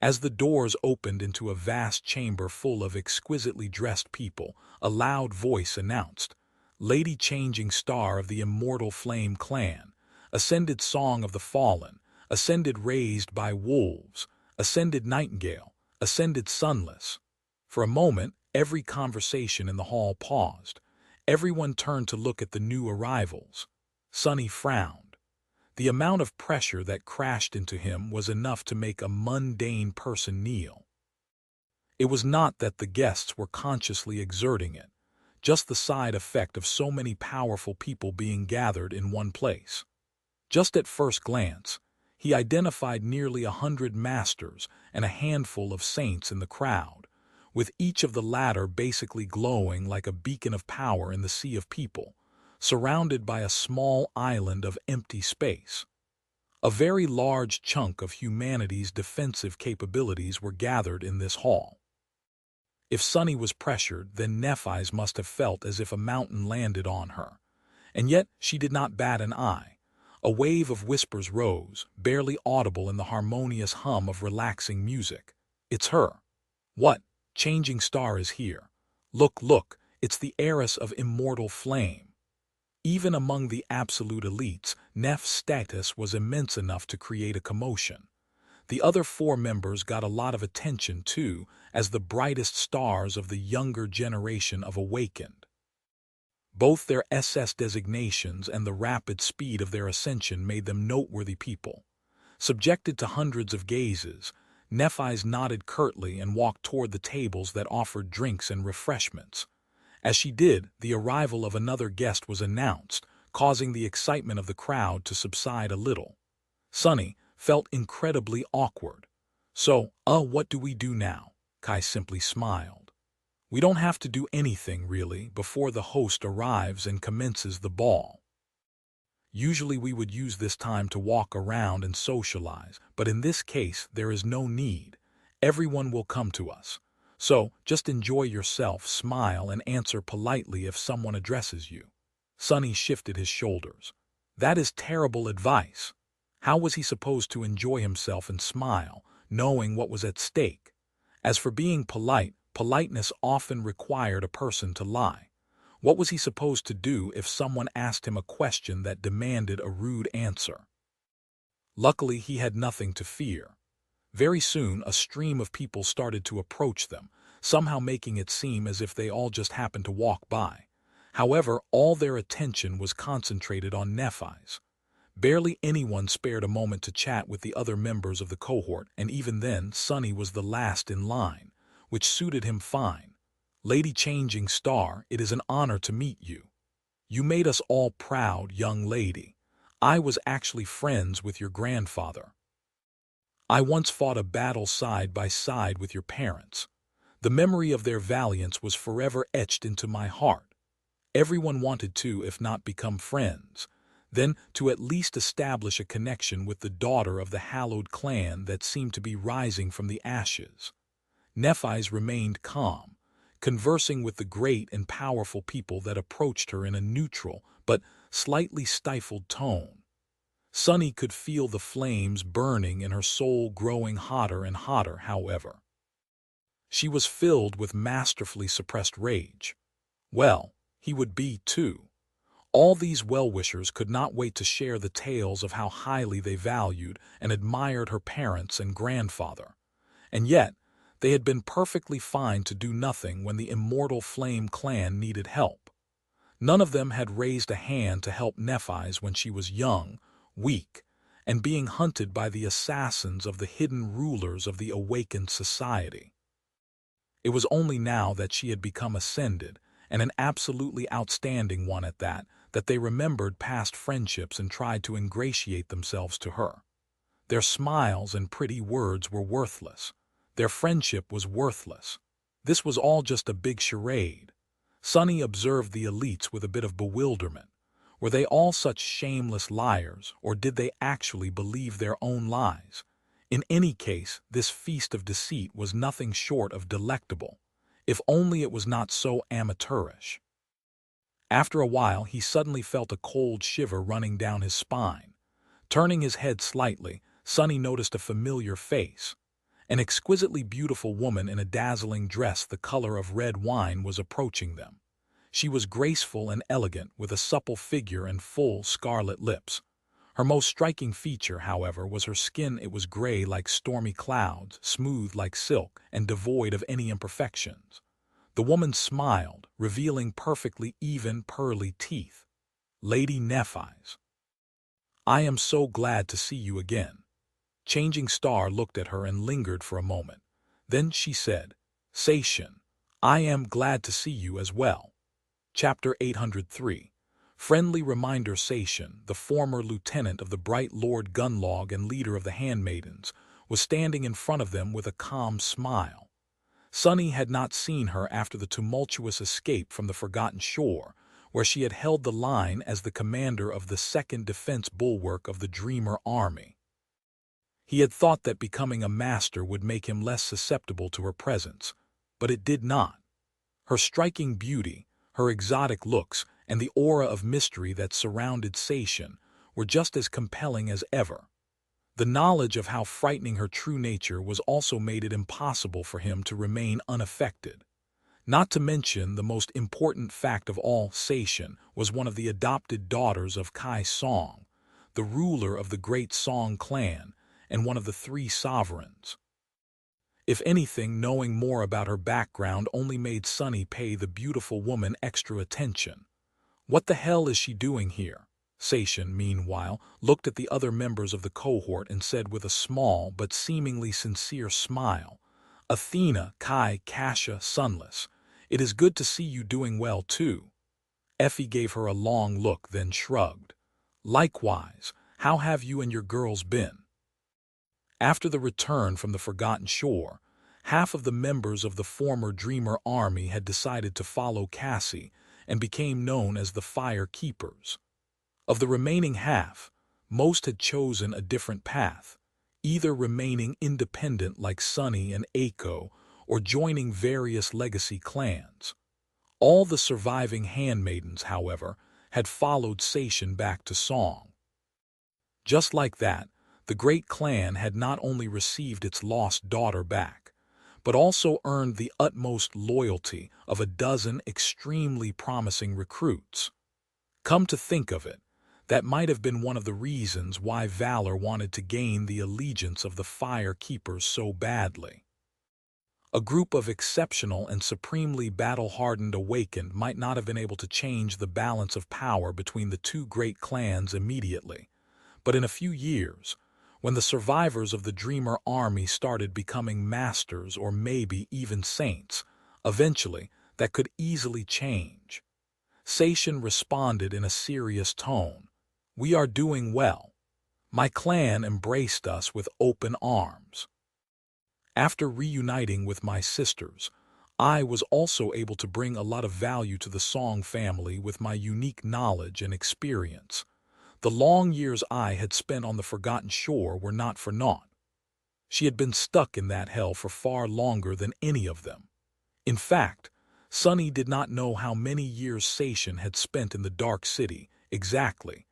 As the doors opened into a vast chamber full of exquisitely dressed people, a loud voice announced, "Lady Changing Star of the Immortal Flame Clan, Ascended song of the fallen, ascended raised by wolves, ascended nightingale, ascended sunless. For a moment, every conversation in the hall paused. Everyone turned to look at the new arrivals. Sonny frowned. The amount of pressure that crashed into him was enough to make a mundane person kneel. It was not that the guests were consciously exerting it, just the side effect of so many powerful people being gathered in one place. Just at first glance, he identified nearly 100 masters and a handful of saints in the crowd, with each of the latter basically glowing like a beacon of power in the sea of people, surrounded by a small island of empty space. A very large chunk of humanity's defensive capabilities were gathered in this hall. If Sunny was pressured, then Nephi's must have felt as if a mountain landed on her. And yet she did not bat an eye. A wave of whispers rose, barely audible in the harmonious hum of relaxing music. "It's her." "What? Changing star is here. Look, look, it's the heiress of immortal flame." Even among the absolute elites, Neph's status was immense enough to create a commotion. The other 4 members got a lot of attention, too, as the brightest stars of the younger generation of Awakened. Both their SS designations and the rapid speed of their ascension made them noteworthy people. Subjected to hundreds of gazes, Nephi's nodded curtly and walked toward the tables that offered drinks and refreshments. As she did, the arrival of another guest was announced, causing the excitement of the crowd to subside a little. Sunny felt incredibly awkward. "So, what do we do now?" Kai simply smiled. "We don't have to do anything, really, before the host arrives and commences the ball. Usually we would use this time to walk around and socialize, but in this case there is no need. Everyone will come to us. So, just enjoy yourself, smile, and answer politely if someone addresses you." Sunny shifted his shoulders. That is terrible advice. How was he supposed to enjoy himself and smile, knowing what was at stake? As for being polite, politeness often required a person to lie. What was he supposed to do if someone asked him a question that demanded a rude answer? Luckily, he had nothing to fear. Very soon, a stream of people started to approach them, somehow making it seem as if they all just happened to walk by. However, all their attention was concentrated on Nephi's. Barely anyone spared a moment to chat with the other members of the cohort, and even then, Sunny was the last in line, which suited him fine. "Lady Changing Star, it is an honor to meet you. You made us all proud, young lady. I was actually friends with your grandfather. I once fought a battle side by side with your parents. The memory of their valiance was forever etched into my heart. Everyone wanted to, if not become friends, then to at least establish a connection with the daughter of the hallowed clan that seemed to be rising from the ashes." Nephi's remained calm, conversing with the great and powerful people that approached her in a neutral but slightly stifled tone. Sunny could feel the flames burning in her soul growing hotter and hotter, however. She was filled with masterfully suppressed rage. Well, he would be too. All these well-wishers could not wait to share the tales of how highly they valued and admired her parents and grandfather. And yet, they had been perfectly fine to do nothing when the Immortal Flame clan needed help. None of them had raised a hand to help Nephi's when she was young, weak, and being hunted by the assassins of the hidden rulers of the awakened society. It was only now that she had become ascended, and an absolutely outstanding one at that they remembered past friendships and tried to ingratiate themselves to her. Their smiles and pretty words were worthless. Their friendship was worthless. This was all just a big charade. Sunny observed the elites with a bit of bewilderment. Were they all such shameless liars, or did they actually believe their own lies? In any case, this feast of deceit was nothing short of delectable, if only it was not so amateurish. After a while, he suddenly felt a cold shiver running down his spine. Turning his head slightly, Sunny noticed a familiar face. An exquisitely beautiful woman in a dazzling dress the color of red wine was approaching them. She was graceful and elegant, with a supple figure and full scarlet lips. Her most striking feature, however, was her skin. It was gray like stormy clouds, smooth like silk, and devoid of any imperfections. The woman smiled, revealing perfectly even, pearly teeth. "Lady Nephi's, I am so glad to see you again." Changing Star looked at her and lingered for a moment. Then she said, "Sation, I am glad to see you as well." Chapter 803. Friendly reminder. Sation, the former lieutenant of the Bright Lord Gunlog and leader of the Handmaidens, was standing in front of them with a calm smile. Sunny had not seen her after the tumultuous escape from the Forgotten Shore, where she had held the line as the commander of the second defense bulwark of the Dreamer Army. He had thought that becoming a master would make him less susceptible to her presence, but it did not. Her striking beauty, her exotic looks, and the aura of mystery that surrounded Sation were just as compelling as ever. The knowledge of how frightening her true nature was also made it impossible for him to remain unaffected. Not to mention the most important fact of all, Sation was one of the adopted daughters of Kai Song, the ruler of the great Song clan and one of the three sovereigns. If anything, knowing more about her background only made Sunny pay the beautiful woman extra attention. "What the hell is she doing here?" Sation, meanwhile, looked at the other members of the cohort and said with a small but seemingly sincere smile, "Athena, Kai, Kasha, Sunless, it is good to see you doing well too." Effie gave her a long look, then shrugged. "Likewise, how have you and your girls been?" After the return from the Forgotten Shore, half of the members of the former Dreamer Army had decided to follow Cassie and became known as the Fire Keepers. Of the remaining half, most had chosen a different path, either remaining independent like Sunny and Aiko or joining various legacy clans. All the surviving handmaidens, however, had followed Sation back to Song. Just like that, the great clan had not only received its lost daughter back, but also earned the utmost loyalty of a dozen extremely promising recruits. Come to think of it, that might have been one of the reasons why Valor wanted to gain the allegiance of the Fire Keepers so badly. A group of exceptional and supremely battle-hardened awakened might not have been able to change the balance of power between the two great clans immediately, but in a few years, when the survivors of the Dreamer Army started becoming masters or maybe even saints, eventually that could easily change. Sation responded in a serious tone, "We are doing well. My clan embraced us with open arms. After reuniting with my sisters, I was also able to bring a lot of value to the Song family with my unique knowledge and experience. The long years I had spent on the Forgotten Shore were not for naught." She had been stuck in that hell for far longer than any of them. In fact, Sunny did not know how many years Sation had spent in the Dark City exactly,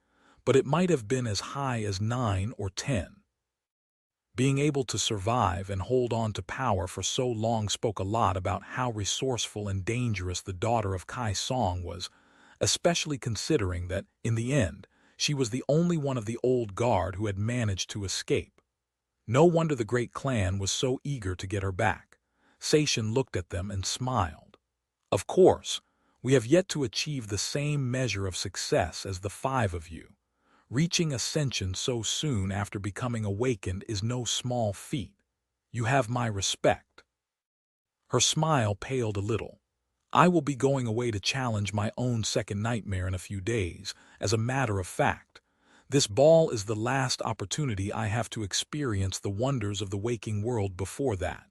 but it might have been as high as 9 or 10. Being able to survive and hold on to power for so long spoke a lot about how resourceful and dangerous the daughter of Kai Song was, especially considering that, in the end, she was the only one of the old guard who had managed to escape. No wonder the great clan was so eager to get her back. Sation looked at them and smiled. "Of course, we have yet to achieve the same measure of success as the 5 of you. Reaching ascension so soon after becoming awakened is no small feat. You have my respect." Her smile paled a little. "I will be going away to challenge my own second nightmare in a few days. As a matter of fact, this ball is the last opportunity I have to experience the wonders of the waking world before that."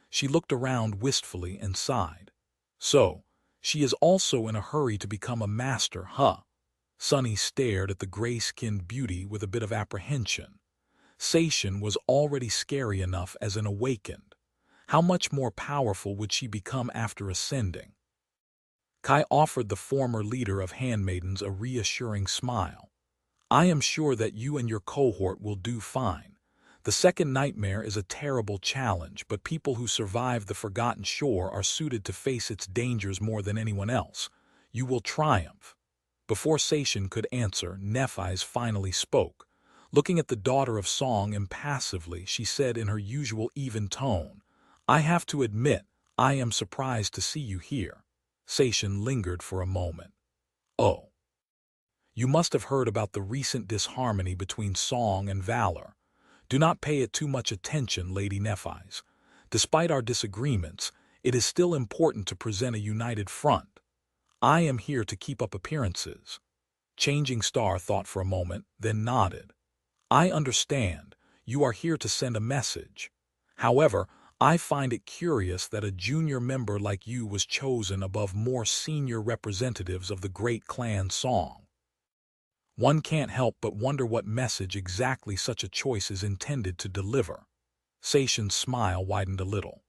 She looked around wistfully and sighed. "So, she is also in a hurry to become a master, huh?" Sunny stared at the gray-skinned beauty with a bit of apprehension. Sation was already scary enough as an awakened. How much more powerful would she become after ascending? Kai offered the former leader of handmaidens a reassuring smile. "I am sure that you and your cohort will do fine. The second nightmare is a terrible challenge, but people who survive the Forgotten Shore are suited to face its dangers more than anyone else. You will triumph." Before Sation could answer, Nephi's finally spoke, Looking at the daughter of Song impassively, she said in her usual even tone, "I have to admit, I am surprised to see you here." Seishin lingered for a moment. "Oh. You must have heard about the recent disharmony between Song and Valor. Do not pay it too much attention, Lady Nephi's. Despite our disagreements, it is still important to present a united front. I am here to keep up appearances." Changing Star thought for a moment, then nodded. "I understand. You are here to send a message. However, I find it curious that a junior member like you was chosen above more senior representatives of the great clan Song. One can't help but wonder what message exactly such a choice is intended to deliver." Seishin's smile widened a little.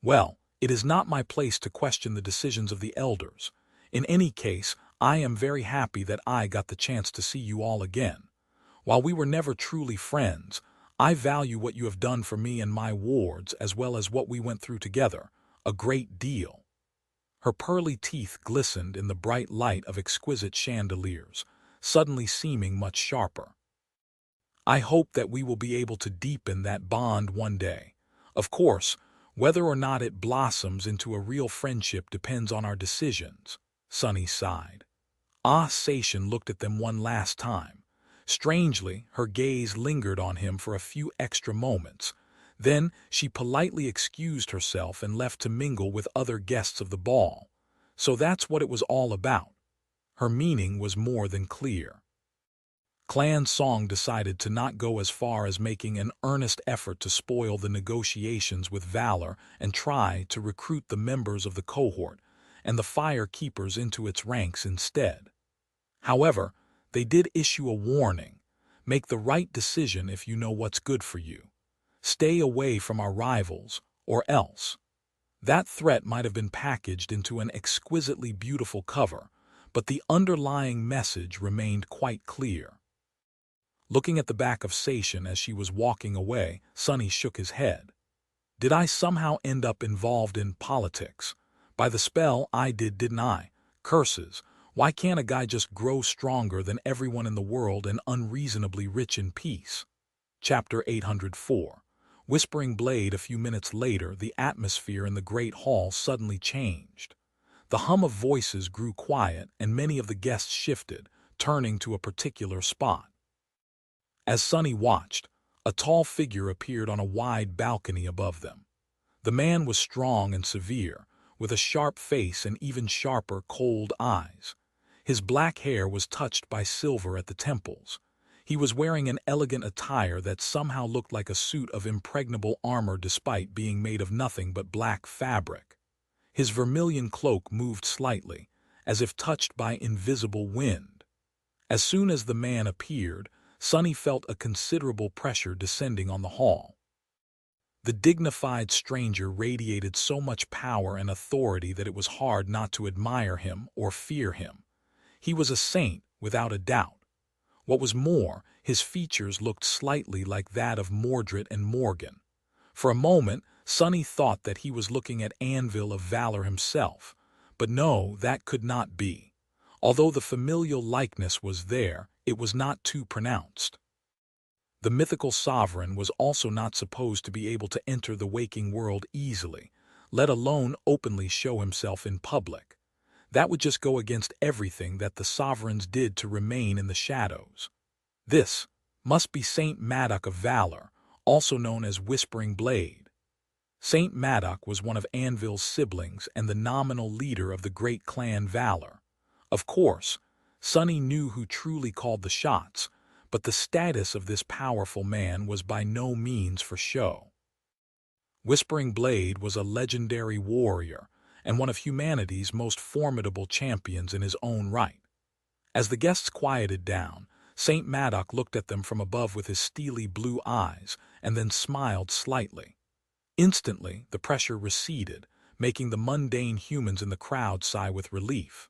"Well, it is not my place to question the decisions of the elders. In any case, I am very happy that I got the chance to see you all again. While we were never truly friends, I value what you have done for me and my wards as well as what we went through together, a great deal." Her pearly teeth glistened in the bright light of exquisite chandeliers, suddenly seeming much sharper. "I hope that we will be able to deepen that bond one day. Of course, whether or not it blossoms into a real friendship depends on our decisions." Sunny sighed. Seishin looked at them one last time. Strangely, her gaze lingered on him for a few extra moments. Then she politely excused herself and left to mingle with other guests of the ball. So that's what it was all about. Her meaning was more than clear. Clan Song decided to not go as far as making an earnest effort to spoil the negotiations with Valor and try to recruit the members of the cohort and the Fire Keepers into its ranks instead. However, they did issue a warning: make the right decision if you know what's good for you. Stay away from our rivals, or else. That threat might have been packaged into an exquisitely beautiful cover, but the underlying message remained quite clear. Looking at the back of Seishin as she was walking away, Sunny shook his head. "Did I somehow end up involved in politics? By the spell I did, didn't I? Curses, why can't a guy just grow stronger than everyone in the world and unreasonably rich in peace?" Chapter 804. Whispering Blade. A few minutes later, the atmosphere in the great hall suddenly changed. The hum of voices grew quiet, and many of the guests shifted, turning to a particular spot. As Sunny watched, a tall figure appeared on a wide balcony above them. The man was strong and severe, with a sharp face and even sharper, cold eyes. His black hair was touched by silver at the temples. He was wearing an elegant attire that somehow looked like a suit of impregnable armor despite being made of nothing but black fabric. His vermilion cloak moved slightly, as if touched by invisible wind. As soon as the man appeared, Sunny felt a considerable pressure descending on the hall. The dignified stranger radiated so much power and authority that it was hard not to admire him or fear him. He was a saint, without a doubt. What was more, his features looked slightly like that of Mordred and Morgan. For a moment, Sunny thought that he was looking at Anvil of Valor himself, but no, that could not be. Although the familial likeness was there, it was not too pronounced. The mythical sovereign was also not supposed to be able to enter the waking world easily, let alone openly show himself in public. That would just go against everything that the sovereigns did to remain in the shadows. This must be Saint Maddock of Valor, also known as Whispering Blade. Saint Maddock was one of Anvil's siblings and the nominal leader of the great clan Valor. Of course, Sunny knew who truly called the shots, but the status of this powerful man was by no means for show. Whispering Blade was a legendary warrior and one of humanity's most formidable champions in his own right. As the guests quieted down, Saint Maddock looked at them from above with his steely blue eyes and then smiled slightly. Instantly, the pressure receded, making the mundane humans in the crowd sigh with relief.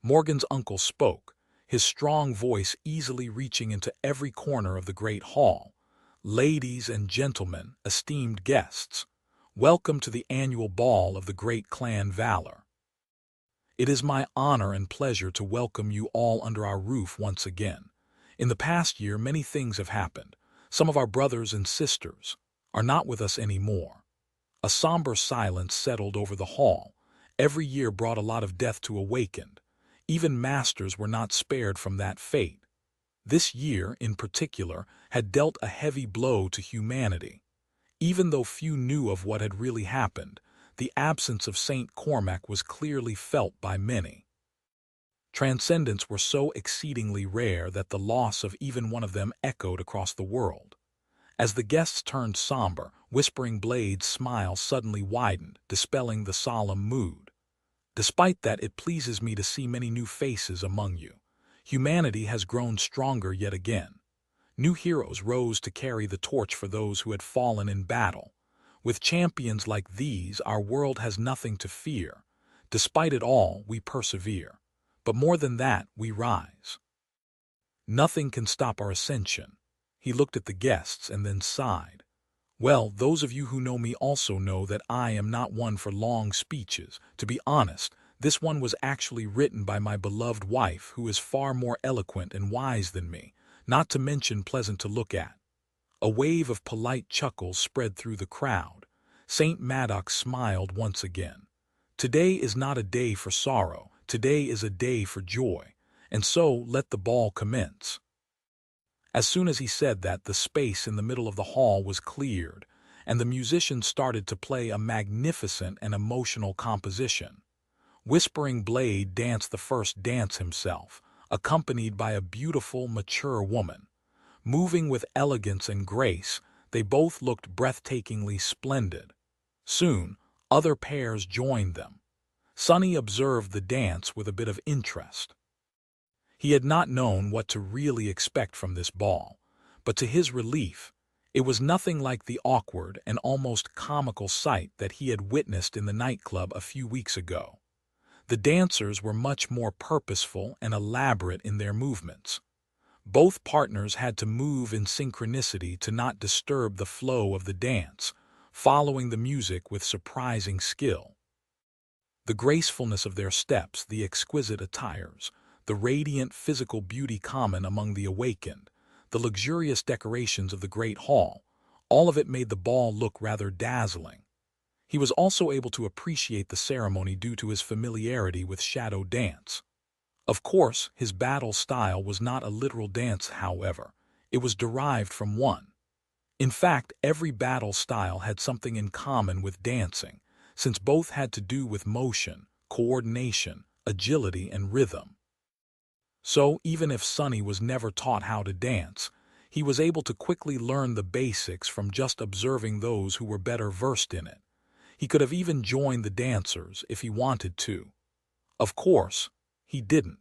Morgan's uncle spoke, his strong voice easily reaching into every corner of the great hall. "Ladies and gentlemen, esteemed guests, welcome to the annual ball of the great clan Valor. It is my honor and pleasure to welcome you all under our roof once again. In the past year, many things have happened. Some of our brothers and sisters are not with us anymore. A somber silence settled over the hall. Every year brought a lot of death to Awakened. Even masters were not spared from that fate. This year, in particular, had dealt a heavy blow to humanity. Even though few knew of what had really happened, the absence of Saint Cormac was clearly felt by many. Transcendents were so exceedingly rare that the loss of even one of them echoed across the world. As the guests turned somber, Whispering Blade's smile suddenly widened, dispelling the solemn mood. Despite that, it pleases me to see many new faces among you. Humanity has grown stronger yet again. New heroes rose to carry the torch for those who had fallen in battle. With champions like these, our world has nothing to fear. Despite it all, we persevere. But more than that, we rise. Nothing can stop our ascension. He looked at the guests and then sighed. Well, those of you who know me also know that I am not one for long speeches. To be honest, this one was actually written by my beloved wife, who is far more eloquent and wise than me, not to mention pleasant to look at. A wave of polite chuckles spread through the crowd. St. Maddox smiled once again. Today is not a day for sorrow. Today is a day for joy. And so let the ball commence. As soon as he said that, the space in the middle of the hall was cleared, and the musicians started to play a magnificent and emotional composition. Whispering Blade danced the first dance himself, accompanied by a beautiful, mature woman. Moving with elegance and grace, they both looked breathtakingly splendid. Soon, other pairs joined them. Sonny observed the dance with a bit of interest. He had not known what to really expect from this ball, but to his relief, it was nothing like the awkward and almost comical sight that he had witnessed in the nightclub a few weeks ago. The dancers were much more purposeful and elaborate in their movements. Both partners had to move in synchronicity to not disturb the flow of the dance, following the music with surprising skill. The gracefulness of their steps, the exquisite attires, the radiant physical beauty common among the Awakened, the luxurious decorations of the great hall, all of it made the ball look rather dazzling. He was also able to appreciate the ceremony due to his familiarity with shadow dance. Of course, his battle style was not a literal dance, however. It was derived from one. In fact, every battle style had something in common with dancing, since both had to do with motion, coordination, agility, and rhythm. So, even if Sonny was never taught how to dance, he was able to quickly learn the basics from just observing those who were better versed in it. He could have even joined the dancers if he wanted to. Of course, he didn't.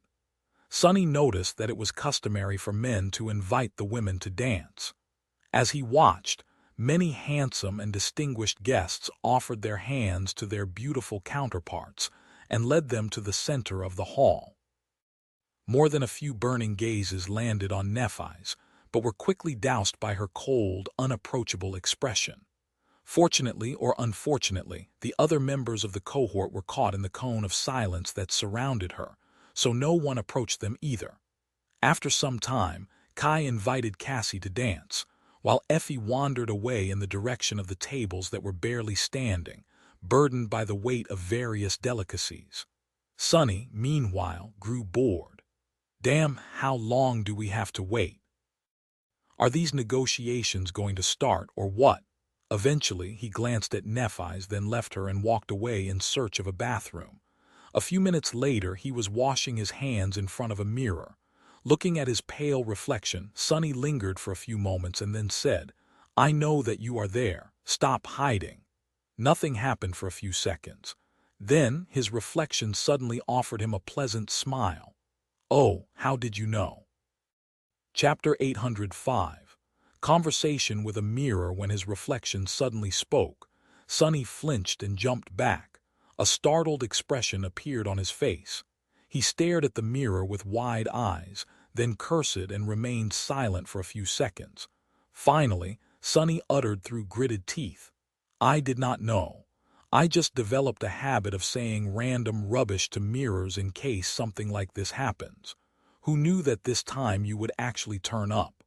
Sonny noticed that it was customary for men to invite the women to dance. As he watched, many handsome and distinguished guests offered their hands to their beautiful counterparts and led them to the center of the hall. More than a few burning gazes landed on Nephai's, but were quickly doused by her cold, unapproachable expression. Fortunately or unfortunately, the other members of the cohort were caught in the cone of silence that surrounded her, so no one approached them either. After some time, Kai invited Cassie to dance, while Effie wandered away in the direction of the tables that were barely standing, burdened by the weight of various delicacies. Sonny, meanwhile, grew bored. Damn, how long do we have to wait? Are these negotiations going to start or what? Eventually, he glanced at Nephai's, then left her and walked away in search of a bathroom. A few minutes later, he was washing his hands in front of a mirror. Looking at his pale reflection, Sonny lingered for a few moments and then said, "I know that you are there. Stop hiding." Nothing happened for a few seconds. Then, his reflection suddenly offered him a pleasant smile. "Oh, how did you know?" Chapter 805. Conversation with a mirror. When his reflection suddenly spoke, Sonny flinched and jumped back. A startled expression appeared on his face. He stared at the mirror with wide eyes, then cursed and remained silent for a few seconds. Finally, Sonny uttered through gritted teeth, "I did not know. I just developed a habit of saying random rubbish to mirrors in case something like this happens. Who knew that this time you would actually turn up?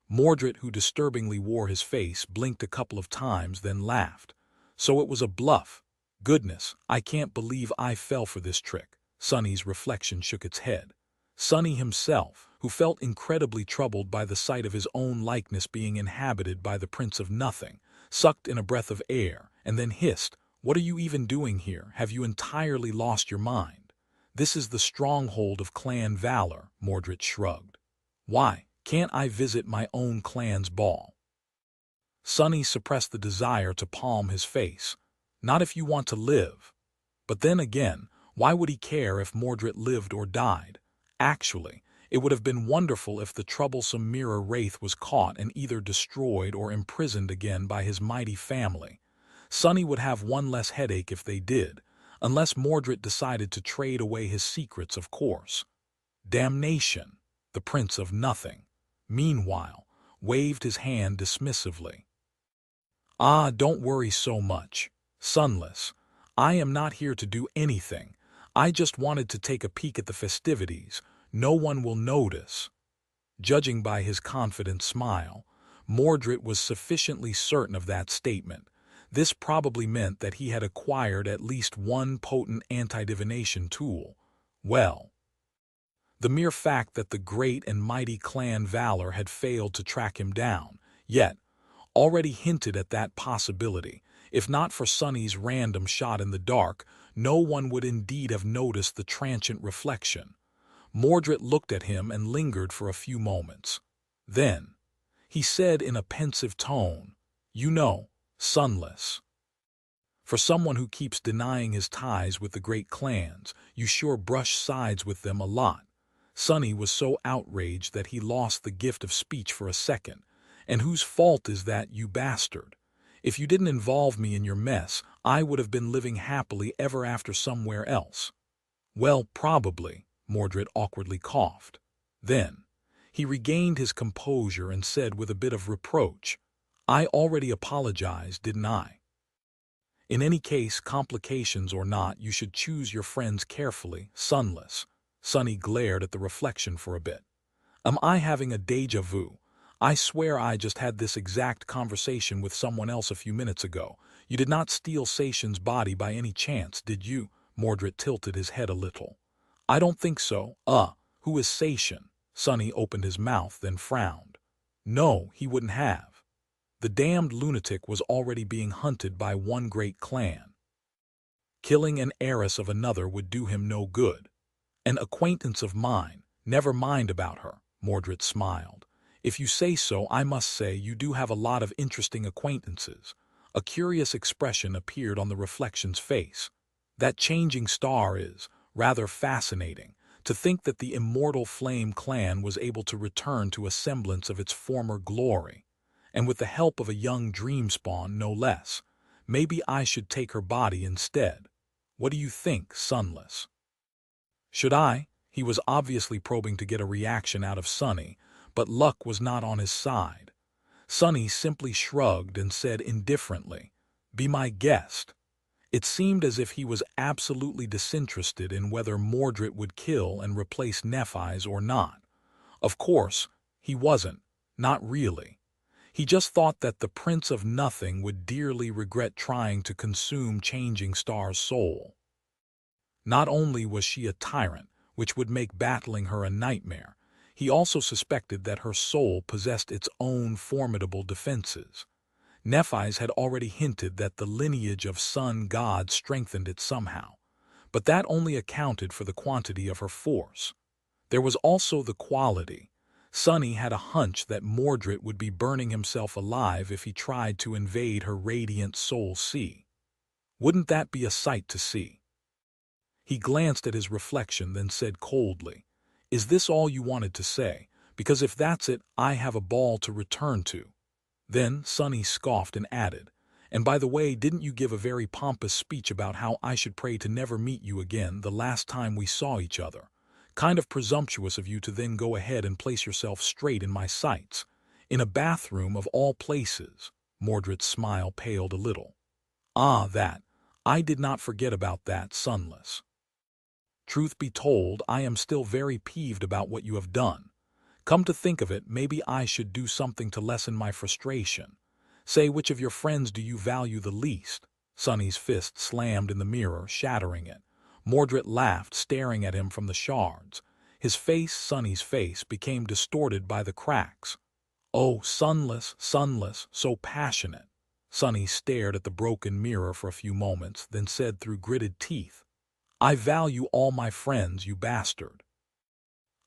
Mordred, who disturbingly wore his face, blinked a couple of times, then laughed. So it was a bluff. Goodness, I can't believe I fell for this trick. Sonny's reflection shook its head. Sonny himself, who felt incredibly troubled by the sight of his own likeness being inhabited by the Prince of Nothing, sucked in a breath of air, and then hissed, "What are you even doing here? Have you entirely lost your mind?" "This is the stronghold of Clan Valor," Mordred shrugged. "Why, can't I visit my own clan's ball?" Sonny suppressed the desire to palm his face. "Not if you want to live." But then again, why would he care if Mordred lived or died? Actually, it would have been wonderful if the troublesome mirror wraith was caught and either destroyed or imprisoned again by his mighty family. Sonny would have one less headache if they did, unless Mordred decided to trade away his secrets, of course. Damnation! The Prince of Nothing, meanwhile, waved his hand dismissively. "Ah, don't worry so much. Sunless, I am not here to do anything. I just wanted to take a peek at the festivities. No one will notice." Judging by his confident smile, Mordred was sufficiently certain of that statement. This probably meant that he had acquired at least one potent anti-divination tool. Well, the mere fact that the great and mighty Clan Valor had failed to track him down, yet, already hinted at that possibility. If not for Sonny's random shot in the dark, no one would indeed have noticed the transient reflection. Mordred looked at him and lingered for a few moments. Then, he said in a pensive tone, "You know, Sunless, for someone who keeps denying his ties with the great clans, you sure brush sides with them a lot." Sonny was so outraged that he lost the gift of speech for a second. "And whose fault is that, you bastard? If you didn't involve me in your mess, I would have been living happily ever after somewhere else." "Well, probably," Mordred awkwardly coughed. Then, he regained his composure and said with a bit of reproach, "I already apologized, didn't I? In any case, complications or not, you should choose your friends carefully, Sunless." Sonny glared at the reflection for a bit. "Am I having a déjà vu? I swear I just had this exact conversation with someone else a few minutes ago. You did not steal Sation's body by any chance, did you?" Mordred tilted his head a little. "I don't think so." Who is Sation?" Sonny opened his mouth, then frowned. "No, he wouldn't have. The damned lunatic was already being hunted by one great clan. Killing an heiress of another would do him no good. An acquaintance of mine, never mind about her," Mordred smiled. "If you say so, I must say you do have a lot of interesting acquaintances." A curious expression appeared on the reflection's face. "That changing star is rather fascinating. To think that the immortal Flame clan was able to return to a semblance of its former glory. And with the help of a young dream spawn, no less. Maybe I should take her body instead. What do you think, Sunless?" "Should I?" He was obviously probing to get a reaction out of Sonny, but luck was not on his side. Sonny simply shrugged and said indifferently, "Be my guest." It seemed as if he was absolutely disinterested in whether Mordred would kill and replace Nephi's or not. Of course, he wasn't, not really. He just thought that the Prince of Nothing would dearly regret trying to consume Changing Star's soul. Not only was she a tyrant, which would make battling her a nightmare, he also suspected that her soul possessed its own formidable defenses. Nephi's had already hinted that the lineage of sun gods strengthened it somehow, but that only accounted for the quantity of her force. There was also the quality. Sonny had a hunch that Mordred would be burning himself alive if he tried to invade her radiant soul sea. Wouldn't that be a sight to see? He glanced at his reflection, then said coldly, "Is this all you wanted to say? Because if that's it, I have a ball to return to." Then Sonny scoffed and added, "And by the way, didn't you give a very pompous speech about how I should pray to never meet you again the last time we saw each other? Kind of presumptuous of you to then go ahead and place yourself straight in my sights. In a bathroom of all places." Mordred's smile paled a little. "Ah, that. I did not forget about that, Sunless." Truth be told, I am still very peeved about what you have done. Come to think of it, maybe I should do something to lessen my frustration. Say, which of your friends do you value the least? Sonny's fist slammed in the mirror, shattering it. Mordred laughed, staring at him from the shards. His face, Sonny's face, became distorted by the cracks. Oh, sunless, so passionate. Sonny stared at the broken mirror for a few moments, then said through gritted teeth, I value all my friends, you bastard.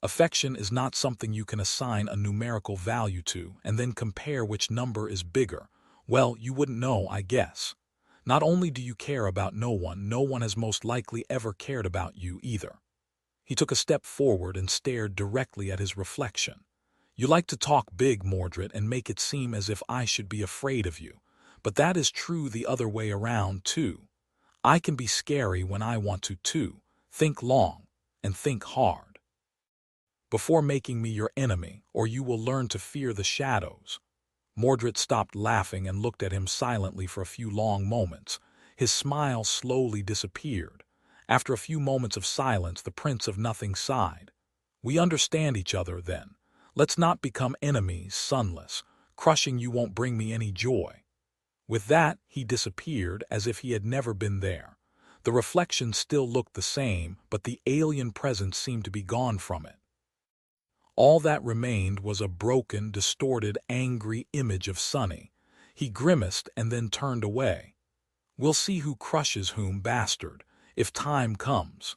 Affection is not something you can assign a numerical value to and then compare which number is bigger. Well, you wouldn't know, I guess. Not only do you care about no one has most likely ever cared about you either. He took a step forward and stared directly at his reflection. You like to talk big, Mordred, and make it seem as if I should be afraid of you. But that is true the other way around, too. I can be scary when I want to, too. Think long and think hard before making me your enemy, or you will learn to fear the shadows. Mordred stopped laughing and looked at him silently for a few long moments. His smile slowly disappeared. After a few moments of silence, the Prince of Nothing sighed. We understand each other, then. Let's not become enemies, Sunless. Crushing you won't bring me any joy. With that, he disappeared as if he had never been there. The reflection still looked the same, but the alien presence seemed to be gone from it. All that remained was a broken, distorted, angry image of Sonny. He grimaced and then turned away. We'll see who crushes whom, bastard, if time comes.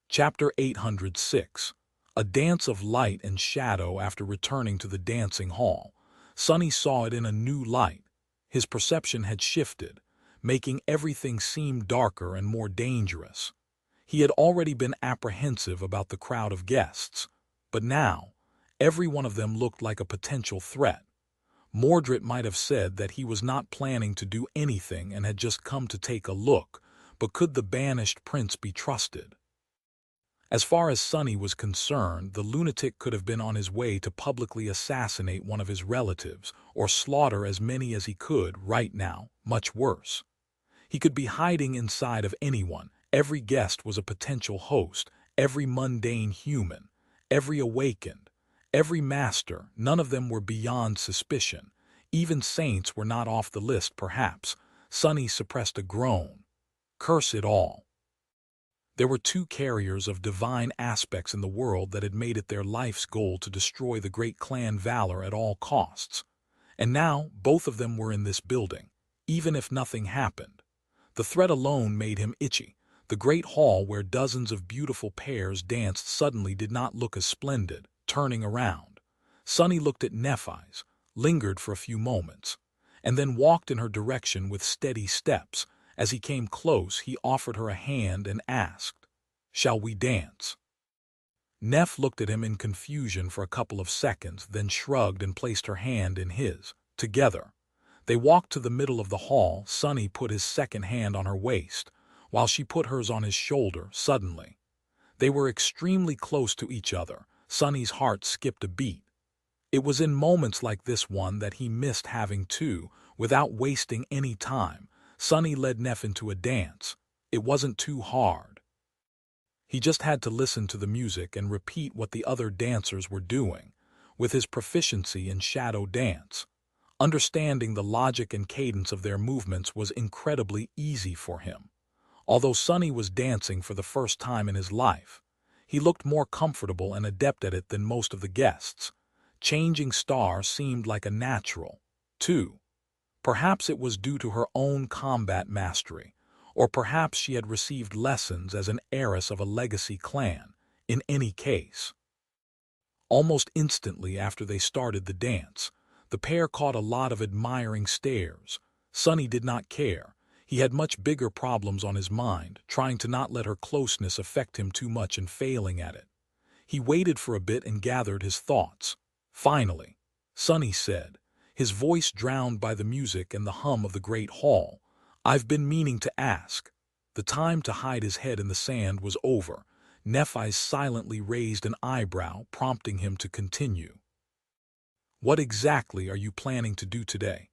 Chapter 806. A dance of light and shadow. After returning to the dancing hall, Sonny saw it in a new light. His perception had shifted, making everything seem darker and more dangerous. He had already been apprehensive about the crowd of guests, but now, every one of them looked like a potential threat. Mordred might have said that he was not planning to do anything and had just come to take a look, but could the banished prince be trusted? As far as Sonny was concerned, the lunatic could have been on his way to publicly assassinate one of his relatives, or slaughter as many as he could right now, much worse. He could be hiding inside of anyone. Every guest was a potential host, every mundane human. Every awakened, every master, none of them were beyond suspicion. Even saints were not off the list, perhaps. Sonny suppressed a groan. Curse it all. There were two carriers of divine aspects in the world that had made it their life's goal to destroy the great clan Valor at all costs. And now both of them were in this building, even if nothing happened. The threat alone made him itchy. The great hall where dozens of beautiful pairs danced suddenly did not look as splendid. Turning around, Sonny looked at Nephise, lingered for a few moments, and then walked in her direction with steady steps. As he came close, he offered her a hand and asked, "Shall we dance?" Neph looked at him in confusion for a couple of seconds, then shrugged and placed her hand in his. Together, they walked to the middle of the hall. Sonny put his second hand on her waist, while she put hers on his shoulder. Suddenly, they were extremely close to each other. Sonny's heart skipped a beat. It was in moments like this one that he missed having to, without wasting any time. Sonny led Neph into a dance. It wasn't too hard. He just had to listen to the music and repeat what the other dancers were doing. With his proficiency in shadow dance, understanding the logic and cadence of their movements was incredibly easy for him. Although Sonny was dancing for the first time in his life, he looked more comfortable and adept at it than most of the guests. Changing Star seemed like a natural, too. Perhaps it was due to her own combat mastery, or perhaps she had received lessons as an heiress of a legacy clan. In any case, almost instantly after they started the dance, the pair caught a lot of admiring stares. Sonny did not care. He had much bigger problems on his mind, trying to not let her closeness affect him too much and failing at it. He waited for a bit and gathered his thoughts. Finally, Sonny said, his voice drowned by the music and the hum of the great hall, "I've been meaning to ask." The time to hide his head in the sand was over. Nephise silently raised an eyebrow, prompting him to continue. "What exactly are you planning to do today?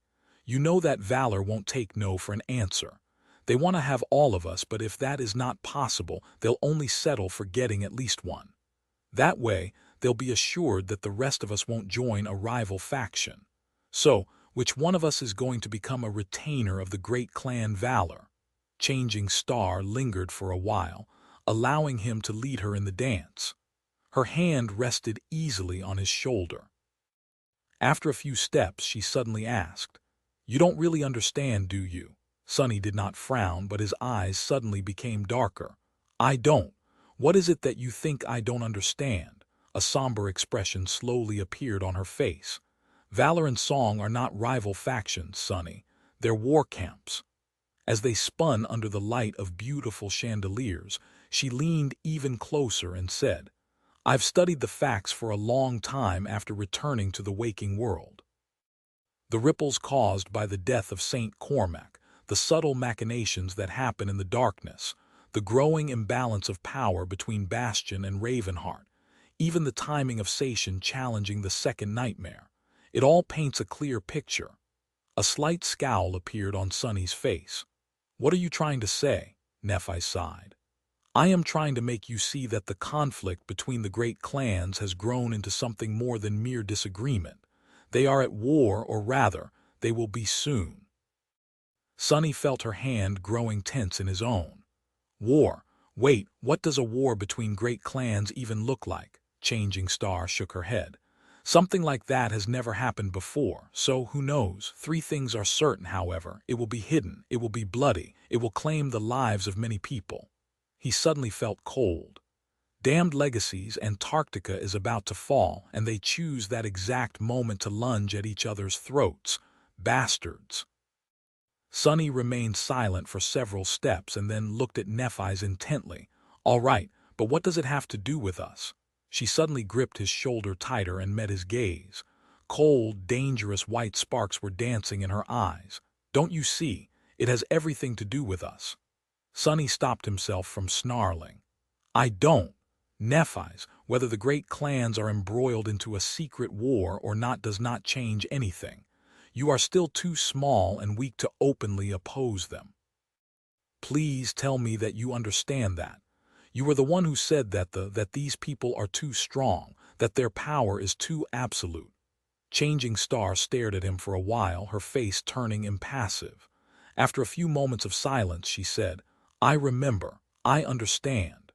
You know that Valor won't take no for an answer. They want to have all of us, but if that is not possible, they'll only settle for getting at least one. That way, they'll be assured that the rest of us won't join a rival faction. So, which one of us is going to become a retainer of the great clan Valor? Changing Star lingered for a while, allowing him to lead her in the dance. Her hand rested easily on his shoulder. After a few steps, she suddenly asked, "You don't really understand, do you?" Sonny did not frown, but his eyes suddenly became darker. "I don't. What is it that you think I don't understand?" A somber expression slowly appeared on her face. "Valor and Song are not rival factions, Sonny. They're war camps." As they spun under the light of beautiful chandeliers, she leaned even closer and said, "I've studied the facts for a long time after returning to the waking world. The ripples caused by the death of Saint Cormac, the subtle machinations that happen in the darkness, the growing imbalance of power between Bastion and Ravenheart, even the timing of Sation challenging the second nightmare. It all paints a clear picture." A slight scowl appeared on Sonny's face. "What are you trying to say?" Nephi sighed. "I am trying to make you see that the conflict between the great clans has grown into something more than mere disagreement. They are at war, or rather, they will be soon." Sonny felt her hand growing tense in his own. "War? Wait, what does a war between great clans even look like?" Changing Star shook her head. "Something like that has never happened before, so who knows? 3 things are certain, however. It will be hidden, it will be bloody, it will claim the lives of many people." He suddenly felt cold. Damned Legacies, Antarctica is about to fall, and they choose that exact moment to lunge at each other's throats. Bastards. Sonny remained silent for several steps and then looked at Nephi's intently. "All right, but what does it have to do with us?" She suddenly gripped his shoulder tighter and met his gaze. Cold, dangerous white sparks were dancing in her eyes. "Don't you see? It has everything to do with us." Sonny stopped himself from snarling. "I don't. Nephi's, whether the great clans are embroiled into a secret war or not does not change anything. You are still too small and weak to openly oppose them. Please tell me that you understand that. You were the one who said that these people are too strong, that their power is too absolute." Changing Star stared at him for a while, her face turning impassive. After a few moments of silence, she said, "I remember. I understand."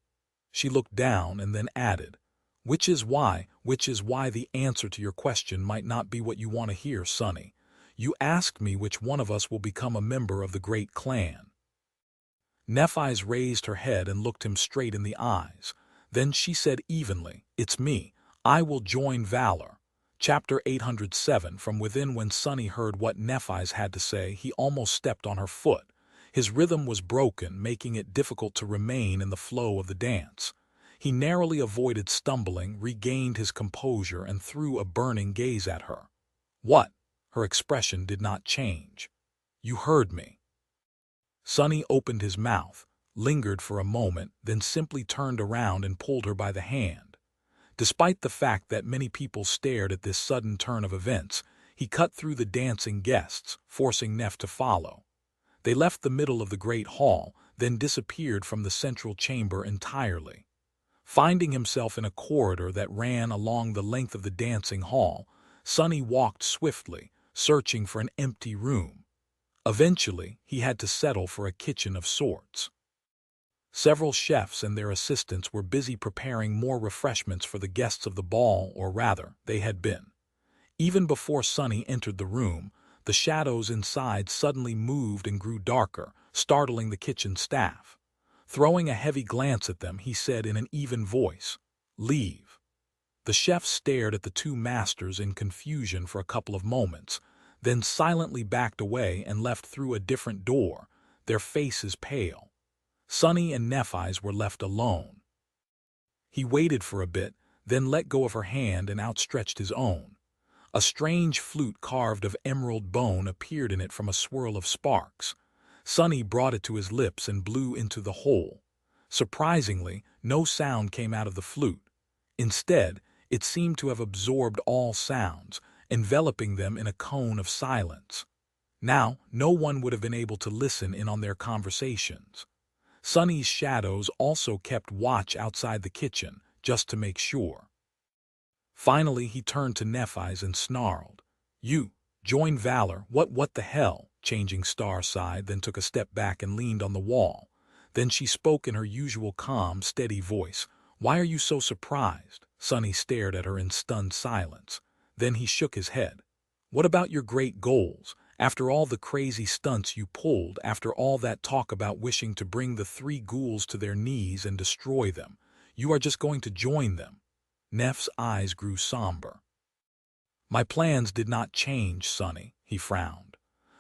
She looked down and then added, which is why the answer to your question might not be what you want to hear, Sonny. You asked me which one of us will become a member of the great clan." Nephi's raised her head and looked him straight in the eyes. Then she said evenly, "It's me. I will join Valor." Chapter 807. From within, when Sonny heard what Nephi's had to say, he almost stepped on her foot. His rhythm was broken, making it difficult to remain in the flow of the dance. He narrowly avoided stumbling, regained his composure, and threw a burning gaze at her. "What?" Her expression did not change. "You heard me." Sonny opened his mouth, lingered for a moment, then simply turned around and pulled her by the hand. Despite the fact that many people stared at this sudden turn of events, he cut through the dancing guests, forcing Neph to follow. They left the middle of the great hall, then disappeared from the central chamber entirely. Finding himself in a corridor that ran along the length of the dancing hall, Sonny walked swiftly, searching for an empty room. Eventually, he had to settle for a kitchen of sorts. Several chefs and their assistants were busy preparing more refreshments for the guests of the ball, or rather, they had been. Even before Sonny entered the room, the shadows inside suddenly moved and grew darker, startling the kitchen staff. Throwing a heavy glance at them, he said in an even voice, "Leave." The chefs stared at the 2 masters in confusion for a couple of moments, then silently backed away and left through a different door, their faces pale. Sonny and Nephi's were left alone. He waited for a bit, then let go of her hand and outstretched his own. A strange flute carved of emerald bone appeared in it from a swirl of sparks. Sonny brought it to his lips and blew into the hole. Surprisingly, no sound came out of the flute. Instead, it seemed to have absorbed all sounds, enveloping them in a cone of silence. Now, no one would have been able to listen in on their conversations. Sonny's shadows also kept watch outside the kitchen, just to make sure. Finally, he turned to Nephi's and snarled, "You, join Valor, what the hell?" Changing Star sighed, then took a step back and leaned on the wall. Then she spoke in her usual calm, steady voice. "Why are you so surprised?" Sonny stared at her in stunned silence. Then he shook his head. "What about your great goals? After all the crazy stunts you pulled, after all that talk about wishing to bring the three ghouls to their knees and destroy them, you are just going to join them?" Neff's eyes grew somber. "My plans did not change, Sonny," he frowned.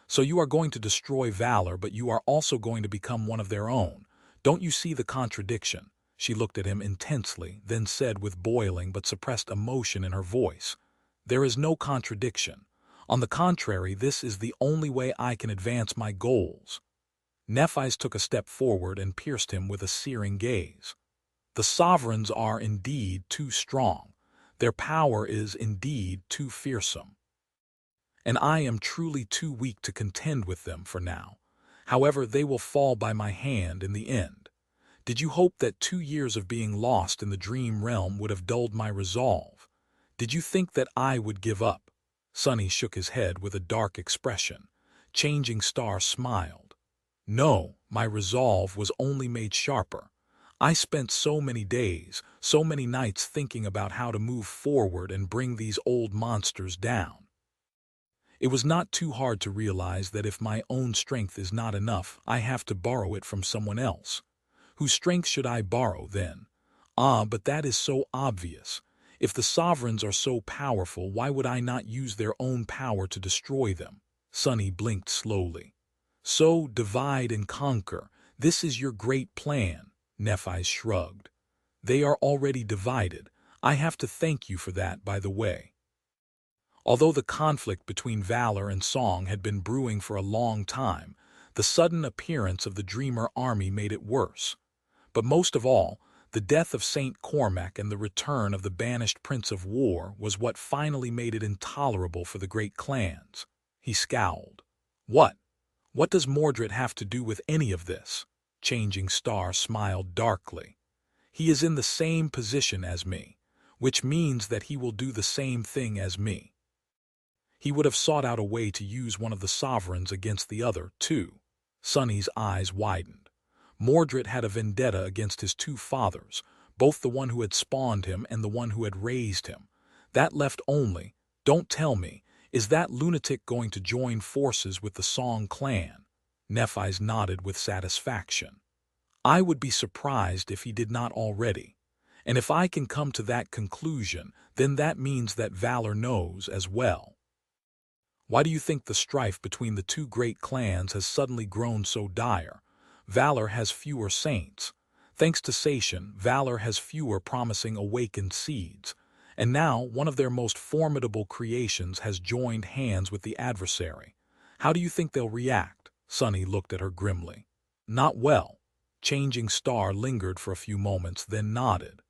"So you are going to destroy Valor, but you are also going to become one of their own. Don't you see the contradiction?" She looked at him intensely, then said with boiling but suppressed emotion in her voice, "There is no contradiction. On the contrary, this is the only way I can advance my goals." Nephi's took a step forward and pierced him with a searing gaze. "The sovereigns are indeed too strong. Their power is indeed too fearsome. And I am truly too weak to contend with them for now. However, they will fall by my hand in the end. Did you hope that 2 years of being lost in the dream realm would have dulled my resolve? Did you think that I would give up?" Sonny shook his head with a dark expression. Changing Star smiled. "No, my resolve was only made sharper. I spent so many days, so many nights thinking about how to move forward and bring these old monsters down. It was not too hard to realize that if my own strength is not enough, I have to borrow it from someone else. Whose strength should I borrow, then? But that is so obvious. If the sovereigns are so powerful, why would I not use their own power to destroy them?" Sonny blinked slowly. "So, divide and conquer. This is your great plan." Nephi shrugged. "They are already divided. I have to thank you for that, by the way." Although the conflict between Valor and Song had been brewing for a long time, the sudden appearance of the Dreamer army made it worse. But most of all, the death of Saint Cormac and the return of the banished Prince of War was what finally made it intolerable for the great clans. He scowled. What does Mordred have to do with any of this?" Changing Star smiled darkly. "He is in the same position as me, which means that he will do the same thing as me. He would have sought out a way to use one of the sovereigns against the other, too." Sonny's eyes widened. Mordred had a vendetta against his two fathers, both the one who had spawned him and the one who had raised him. That left only, don't tell me, is that lunatic going to join forces with the Song clan? Nephi's nodded with satisfaction. "I would be surprised if he did not already. And if I can come to that conclusion, then that means that Valor knows as well. Why do you think the strife between the two great clans has suddenly grown so dire? Valor has fewer saints. Thanks to Sation, Valor has fewer promising awakened seeds. And now one of their most formidable creations has joined hands with the adversary. How do you think they'll react?" Sonny looked at her grimly. "Not well." Changing Star lingered for a few moments, then nodded.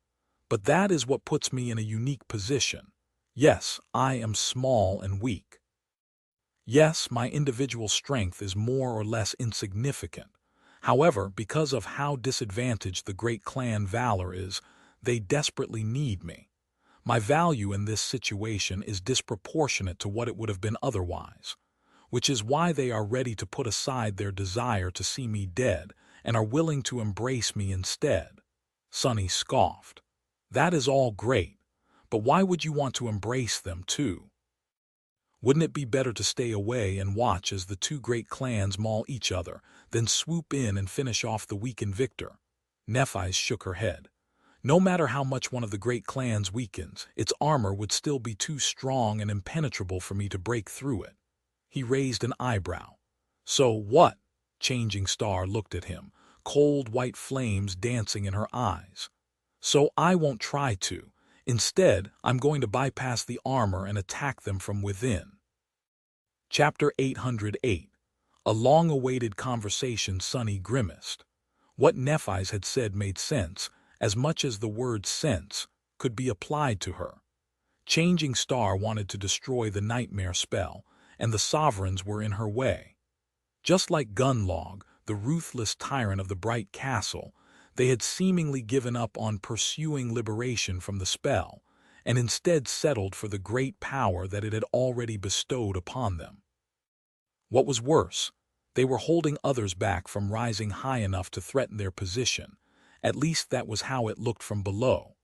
"But that is what puts me in a unique position. Yes, I am small and weak. Yes, my individual strength is more or less insignificant. However, because of how disadvantaged the great clan Valor is, they desperately need me. My value in this situation is disproportionate to what it would have been otherwise, which is why they are ready to put aside their desire to see me dead and are willing to embrace me instead." Sonny scoffed. "That is all great, but why would you want to embrace them too? Wouldn't it be better to stay away and watch as the two great clans maul each other, then swoop in and finish off the weakened victor?" Nephi shook her head. "No matter how much one of the great clans weakens, its armor would still be too strong and impenetrable for me to break through it." He raised an eyebrow. "So what?" Changing Star looked at him, cold white flames dancing in her eyes. "So I won't try to. Instead, I'm going to bypass the armor and attack them from within." Chapter 808. A long-awaited conversation. Sonny grimaced. What Nephi's had said made sense, as much as the word sense could be applied to her. Changing Star wanted to destroy the nightmare spell, and the sovereigns were in her way. Just like Gunlog, the ruthless tyrant of the Bright Castle, they had seemingly given up on pursuing liberation from the spell, and instead settled for the great power that it had already bestowed upon them. What was worse, they were holding others back from rising high enough to threaten their position. At least that was how it looked from below.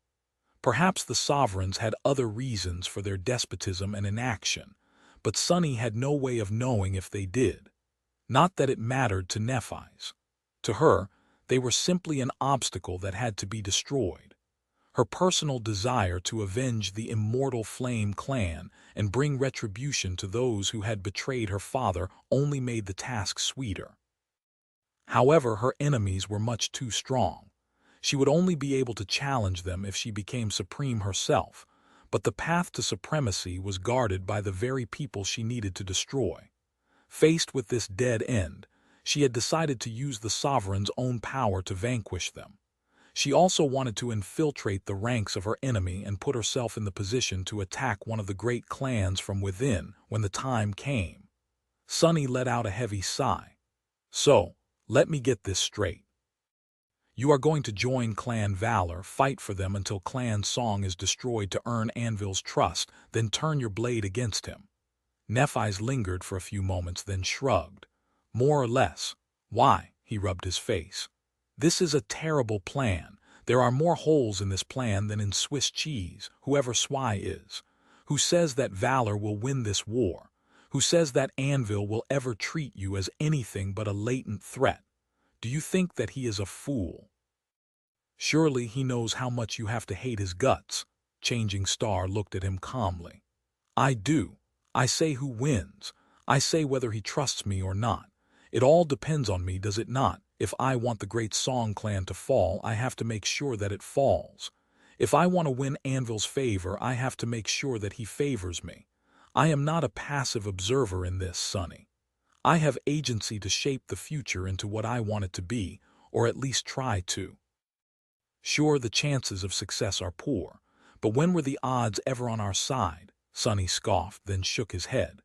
Perhaps the sovereigns had other reasons for their despotism and inaction, but Sunny had no way of knowing if they did. Not that it mattered to Nephi's. To her, they were simply an obstacle that had to be destroyed. Her personal desire to avenge the immortal Flame clan and bring retribution to those who had betrayed her father only made the task sweeter. However, her enemies were much too strong. She would only be able to challenge them if she became supreme herself, but the path to supremacy was guarded by the very people she needed to destroy. Faced with this dead end, she had decided to use the sovereign's own power to vanquish them. She also wanted to infiltrate the ranks of her enemy and put herself in the position to attack one of the great clans from within when the time came. Sunny let out a heavy sigh. So, let me get this straight. You are going to join Clan Valor, fight for them until Clan Song is destroyed to earn Anvil's trust, then turn your blade against him. Nephi's lingered for a few moments, then shrugged. More or less. Why? He rubbed his face. This is a terrible plan. There are more holes in this plan than in Swiss cheese, whoever Swy is. Who says that Valor will win this war? Who says that Anvil will ever treat you as anything but a latent threat? Do you think that he is a fool? Surely he knows how much you have to hate his guts. Changing Star looked at him calmly. I do. I say who wins. I say whether he trusts me or not. It all depends on me, does it not? If I want the great Song clan to fall, I have to make sure that it falls. If I want to win Anvil's favor, I have to make sure that he favors me. I am not a passive observer in this, Sunny. I have agency to shape the future into what I want it to be, or at least try to. Sure, the chances of success are poor, but when were the odds ever on our side? Sunny scoffed, then shook his head.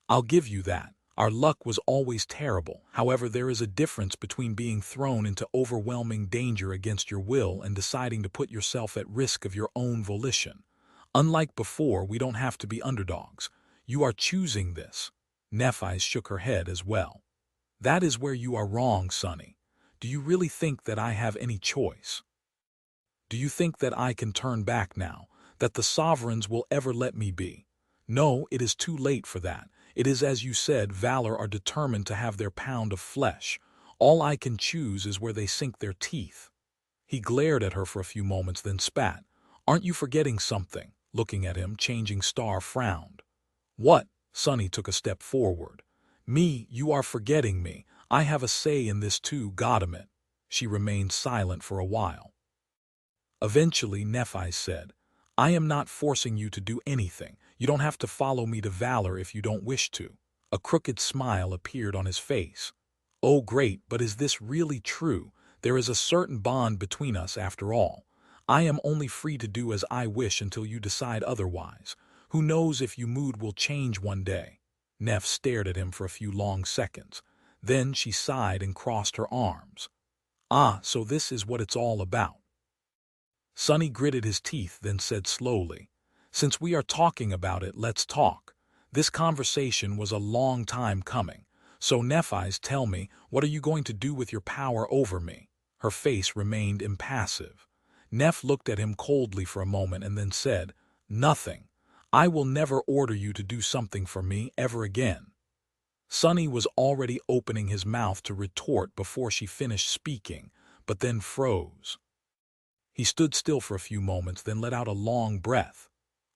I'll give you that. Our luck was always terrible. However, there is a difference between being thrown into overwhelming danger against your will and deciding to put yourself at risk of your own volition. Unlike before, we don't have to be underdogs. You are choosing this. Nephi shook her head as well. That is where you are wrong, Sunny. Do you really think that I have any choice? Do you think that I can turn back now, that the sovereigns will ever let me be? No, it is too late for that. It is as you said, Valor are determined to have their pound of flesh. All I can choose is where they sink their teeth. He glared at her for a few moments, then spat. Aren't you forgetting something? Looking at him, Changing Star frowned. What? Sunny took a step forward. Me, you are forgetting me. I have a say in this too, Goddammit. She remained silent for a while. Eventually, Nephi said, I am not forcing you to do anything. You don't have to follow me to Valor if you don't wish to. A crooked smile appeared on his face. Oh great, but is this really true? There is a certain bond between us after all. I am only free to do as I wish until you decide otherwise. Who knows if your mood will change one day? Neff stared at him for a few long seconds. Then she sighed and crossed her arms. Ah, so this is what it's all about. Sunny gritted his teeth, then said slowly, Since we are talking about it, let's talk. This conversation was a long time coming. So Nephi's, tell me, what are you going to do with your power over me? Her face remained impassive. Neph looked at him coldly for a moment and then said, Nothing. I will never order you to do something for me ever again. Sunny was already opening his mouth to retort before she finished speaking, but then froze. He stood still for a few moments, then let out a long breath.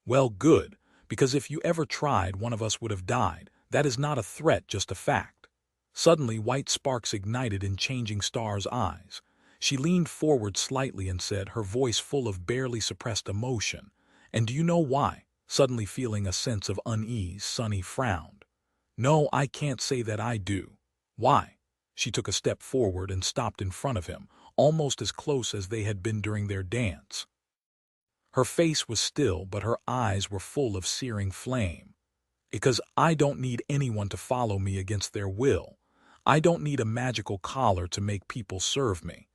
Well, good, because if you ever tried, one of us would have died. That is not a threat, just a fact. Suddenly, white sparks ignited in Changing Star's eyes. She leaned forward slightly and said, her voice full of barely suppressed emotion, And do you know why? Suddenly feeling a sense of unease, Sunny frowned. No, I can't say that I do. Why? She took a step forward and stopped in front of him, almost as close as they had been during their dance. Her face was still, but her eyes were full of searing flame. Because I don't need anyone to follow me against their will. I don't need a magical collar to make people serve me.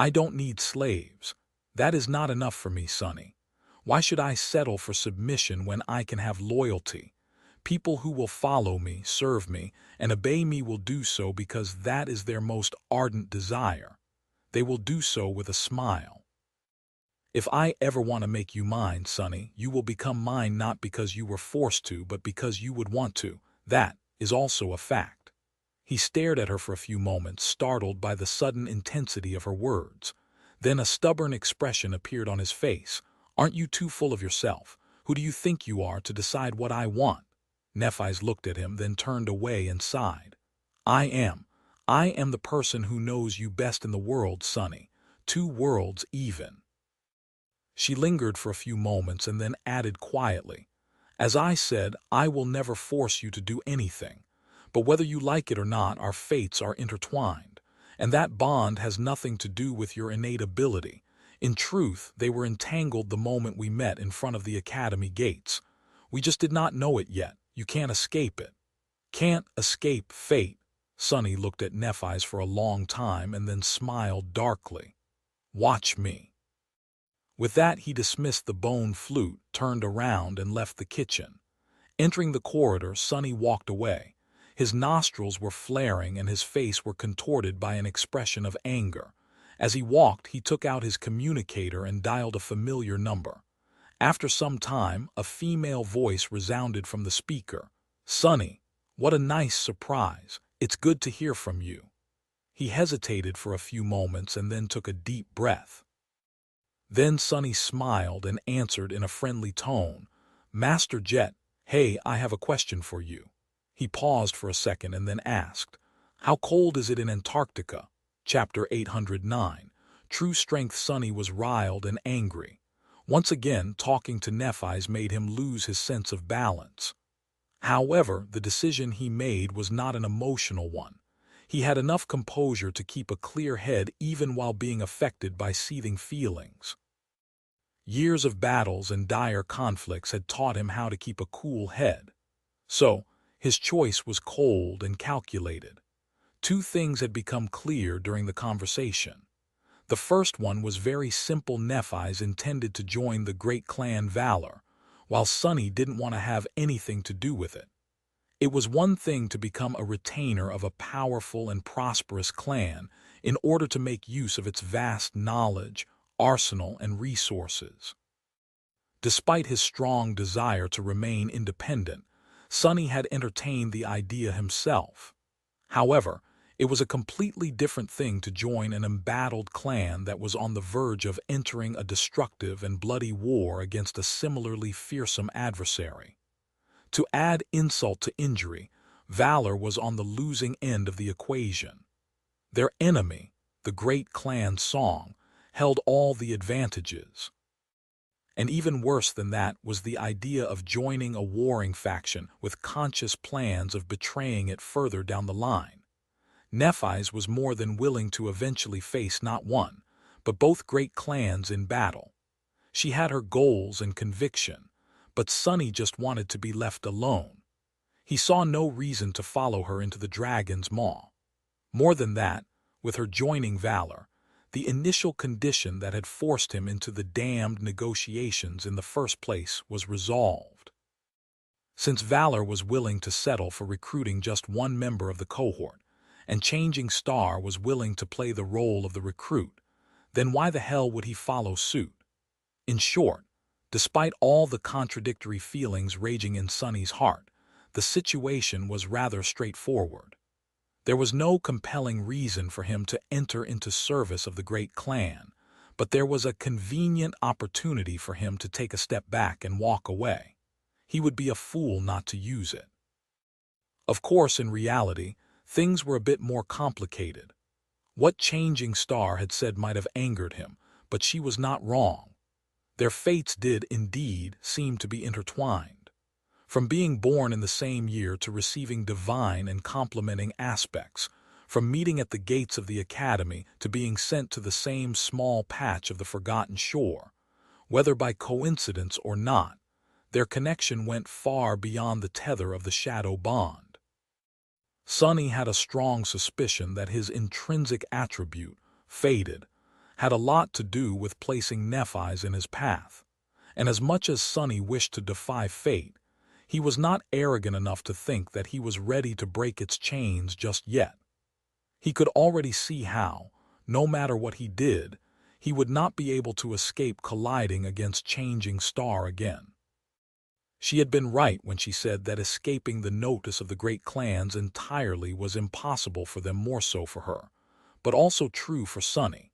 I don't need slaves. That is not enough for me, Sonny. Why should I settle for submission when I can have loyalty? People who will follow me, serve me, and obey me will do so because that is their most ardent desire. They will do so with a smile. If I ever want to make you mine, Sonny, you will become mine not because you were forced to, but because you would want to. That is also a fact. He stared at her for a few moments, startled by the sudden intensity of her words. Then a stubborn expression appeared on his face. Aren't you too full of yourself? Who do you think you are to decide what I want? Nephi's looked at him, then turned away and sighed. I am the person who knows you best in the world, Sonny. 2 worlds even. She lingered for a few moments and then added quietly, As I said, I will never force you to do anything. But whether you like it or not, our fates are intertwined. And that bond has nothing to do with your innate ability. In truth, they were entangled the moment we met in front of the academy gates. We just did not know it yet. You can't escape it. Can't escape fate. Sonny looked at Nephi's for a long time and then smiled darkly. Watch me. With that, he dismissed the bone flute, turned around, and left the kitchen. Entering the corridor, Sonny walked away. His nostrils were flaring and his face were contorted by an expression of anger. As he walked, he took out his communicator and dialed a familiar number. After some time, a female voice resounded from the speaker. Sonny, what a nice surprise. It's good to hear from you. He hesitated for a few moments and then took a deep breath. Then Sonny smiled and answered in a friendly tone, Master Jet, hey, I have a question for you. He paused for a second and then asked, How cold is it in Antarctica? Chapter 809. True strength. Sonny was riled and angry. Once again, talking to Nephi's made him lose his sense of balance. However, the decision he made was not an emotional one. He had enough composure to keep a clear head even while being affected by seething feelings. Years of battles and dire conflicts had taught him how to keep a cool head. So, his choice was cold and calculated. 2 things had become clear during the conversation. The first one was very simple. Nephi's intended to join the great clan Valor, while Sonny didn't want to have anything to do with it. It was one thing to become a retainer of a powerful and prosperous clan in order to make use of its vast knowledge, arsenal, and resources. Despite his strong desire to remain independent, Sonny had entertained the idea himself. However, it was a completely different thing to join an embattled clan that was on the verge of entering a destructive and bloody war against a similarly fearsome adversary. To add insult to injury, Valor was on the losing end of the equation. Their enemy, the great clan Song, held all the advantages. And even worse than that was the idea of joining a warring faction with conscious plans of betraying it further down the line. Nephi's was more than willing to eventually face not one, but both great clans in battle. She had her goals and conviction, but Sonny just wanted to be left alone. He saw no reason to follow her into the dragon's maw. More than that, with her joining Valor, the initial condition that had forced him into the damned negotiations in the first place was resolved. Since Valor was willing to settle for recruiting just 1 member of the cohort, and Changing Star was willing to play the role of the recruit, then why the hell would he follow suit? In short, despite all the contradictory feelings raging in Sonny's heart, the situation was rather straightforward. There was no compelling reason for him to enter into service of the great clan, but there was a convenient opportunity for him to take a step back and walk away. He would be a fool not to use it. Of course, in reality, things were a bit more complicated. What Changing Star had said might have angered him, but she was not wrong. Their fates did, indeed, seem to be intertwined. From being born in the same year to receiving divine and complementing aspects, from meeting at the gates of the academy to being sent to the same small patch of the forgotten shore, whether by coincidence or not, Their connection went far beyond the tether of the shadow bond. Sonny had a strong suspicion that his intrinsic attribute, fated, had a lot to do with placing Nephi's in his path, and as much as Sonny wished to defy fate, he was not arrogant enough to think that he was ready to break its chains just yet. He could already see how, no matter what he did, he would not be able to escape colliding against Changing Star again. She had been right when she said that escaping the notice of the great clans entirely was impossible for them, more so for her, but also true for Sonny.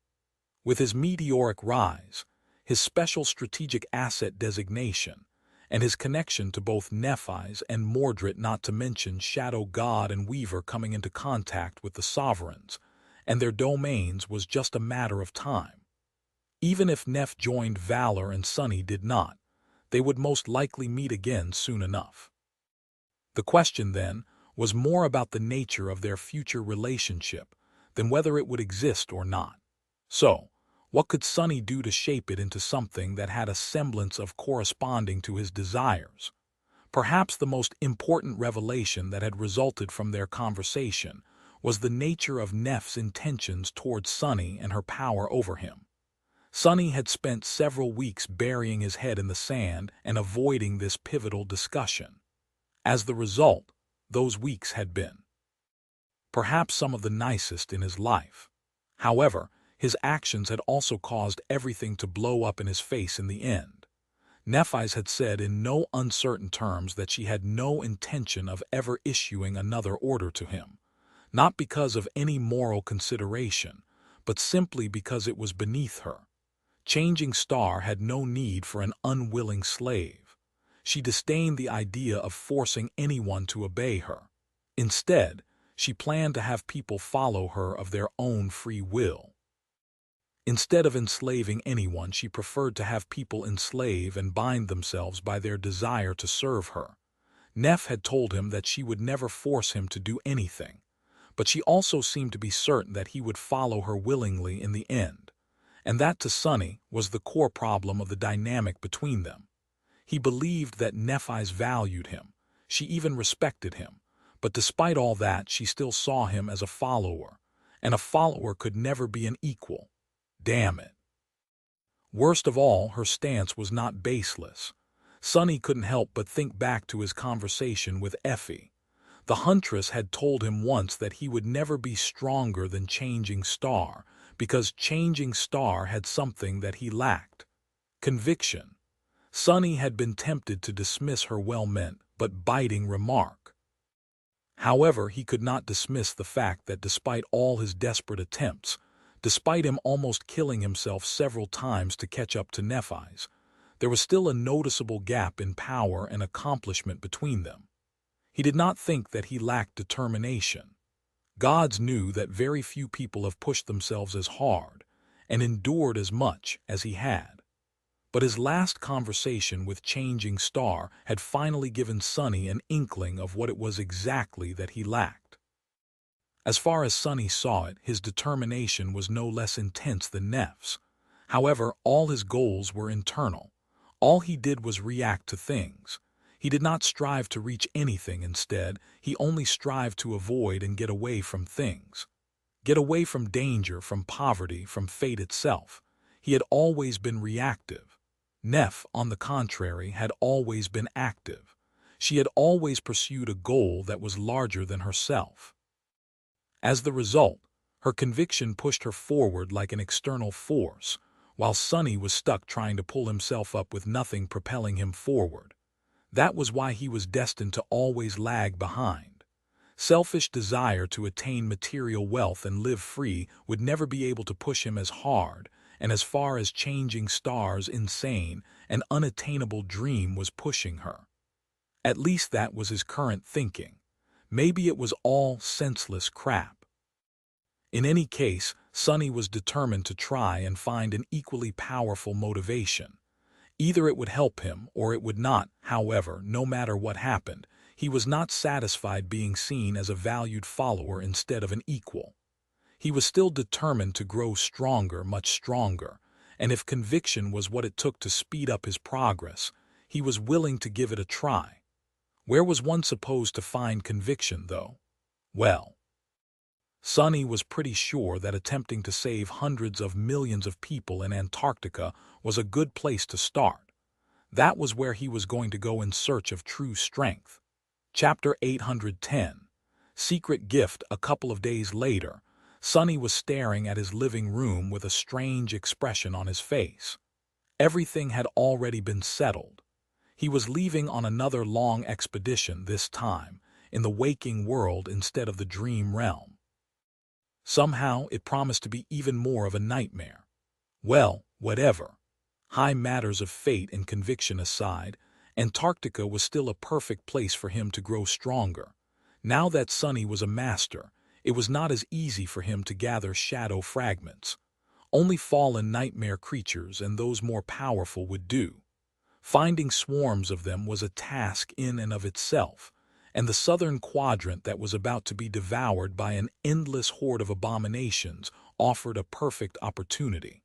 With his meteoric rise, his special strategic asset designation, and his connection to both Nephi's and Mordred, not to mention Shadow God and Weaver coming into contact with the Sovereigns, and their domains was just a matter of time. Even if Neph joined Valor and Sonny did not, they would most likely meet again soon enough. The question, then, was more about the nature of their future relationship than whether it would exist or not. So, what could Sonny do to shape it into something that had a semblance of corresponding to his desires? Perhaps the most important revelation that had resulted from their conversation was the nature of Neph's intentions towards Sonny and her power over him. Sonny had spent several weeks burying his head in the sand and avoiding this pivotal discussion. As the result, those weeks had been perhaps some of the nicest in his life. However, his actions had also caused everything to blow up in his face in the end. Nephi's had said in no uncertain terms that she had no intention of ever issuing another order to him, not because of any moral consideration, but simply because it was beneath her. Changing Star had no need for an unwilling slave. She disdained the idea of forcing anyone to obey her. Instead, she planned to have people follow her of their own free will. Instead of enslaving anyone, she preferred to have people enslave and bind themselves by their desire to serve her. Neph had told him that she would never force him to do anything, but she also seemed to be certain that he would follow her willingly in the end. And that, to Sonny, was the core problem of the dynamic between them. He believed that Nephi's valued him. She even respected him. But despite all that, she still saw him as a follower, and a follower could never be an equal. Damn it. Worst of all, her stance was not baseless. Sonny couldn't help but think back to his conversation with Effie. The Huntress had told him once that he would never be stronger than Changing Star, because Changing Star had something that he lacked: conviction. Sonny had been tempted to dismiss her well-meant but biting remark. However, he could not dismiss the fact that despite all his desperate attempts, despite him almost killing himself several times to catch up to Nephi's, there was still a noticeable gap in power and accomplishment between them. He did not think that he lacked determination. Gods knew that very few people have pushed themselves as hard and endured as much as he had. But his last conversation with Changing Star had finally given Sonny an inkling of what it was exactly that he lacked. As far as Sonny saw it, his determination was no less intense than Neph's. However, all his goals were internal. All he did was react to things. He did not strive to reach anything. Instead, he only strived to avoid and get away from things. Get away from danger, from poverty, from fate itself. He had always been reactive. Neph, on the contrary, had always been active. She had always pursued a goal that was larger than herself. As the result, her conviction pushed her forward like an external force, while Sonny was stuck trying to pull himself up with nothing propelling him forward. That was why he was destined to always lag behind. Selfish desire to attain material wealth and live free would never be able to push him as hard and as far as Changing Star's insane and unattainable dream was pushing her. At least that was his current thinking. Maybe it was all senseless crap. In any case, Sonny was determined to try and find an equally powerful motivation. Either it would help him or it would not. However, no matter what happened, he was not satisfied being seen as a valued follower instead of an equal. He was still determined to grow stronger, much stronger, and if conviction was what it took to speed up his progress, He was willing to give it a try. Where was one supposed to find conviction, though? Well, Sonny was pretty sure that attempting to save hundreds of millions of people in Antarctica was a good place to start. That was where he was going to go in search of true strength. Chapter 810. Secret Gift. A couple of days later, Sonny was staring at his living room with a strange expression on his face. Everything had already been settled. He was leaving on another long expedition this time, in the waking world instead of the dream realm. Somehow it promised to be even more of a nightmare. Well, whatever. High matters of fate and conviction aside, Antarctica was still a perfect place for him to grow stronger. Now that Sonny was a master, it was not as easy for him to gather shadow fragments. Only fallen nightmare creatures and those more powerful would do. Finding swarms of them was a task in and of itself, and the southern quadrant that was about to be devoured by an endless horde of abominations offered a perfect opportunity.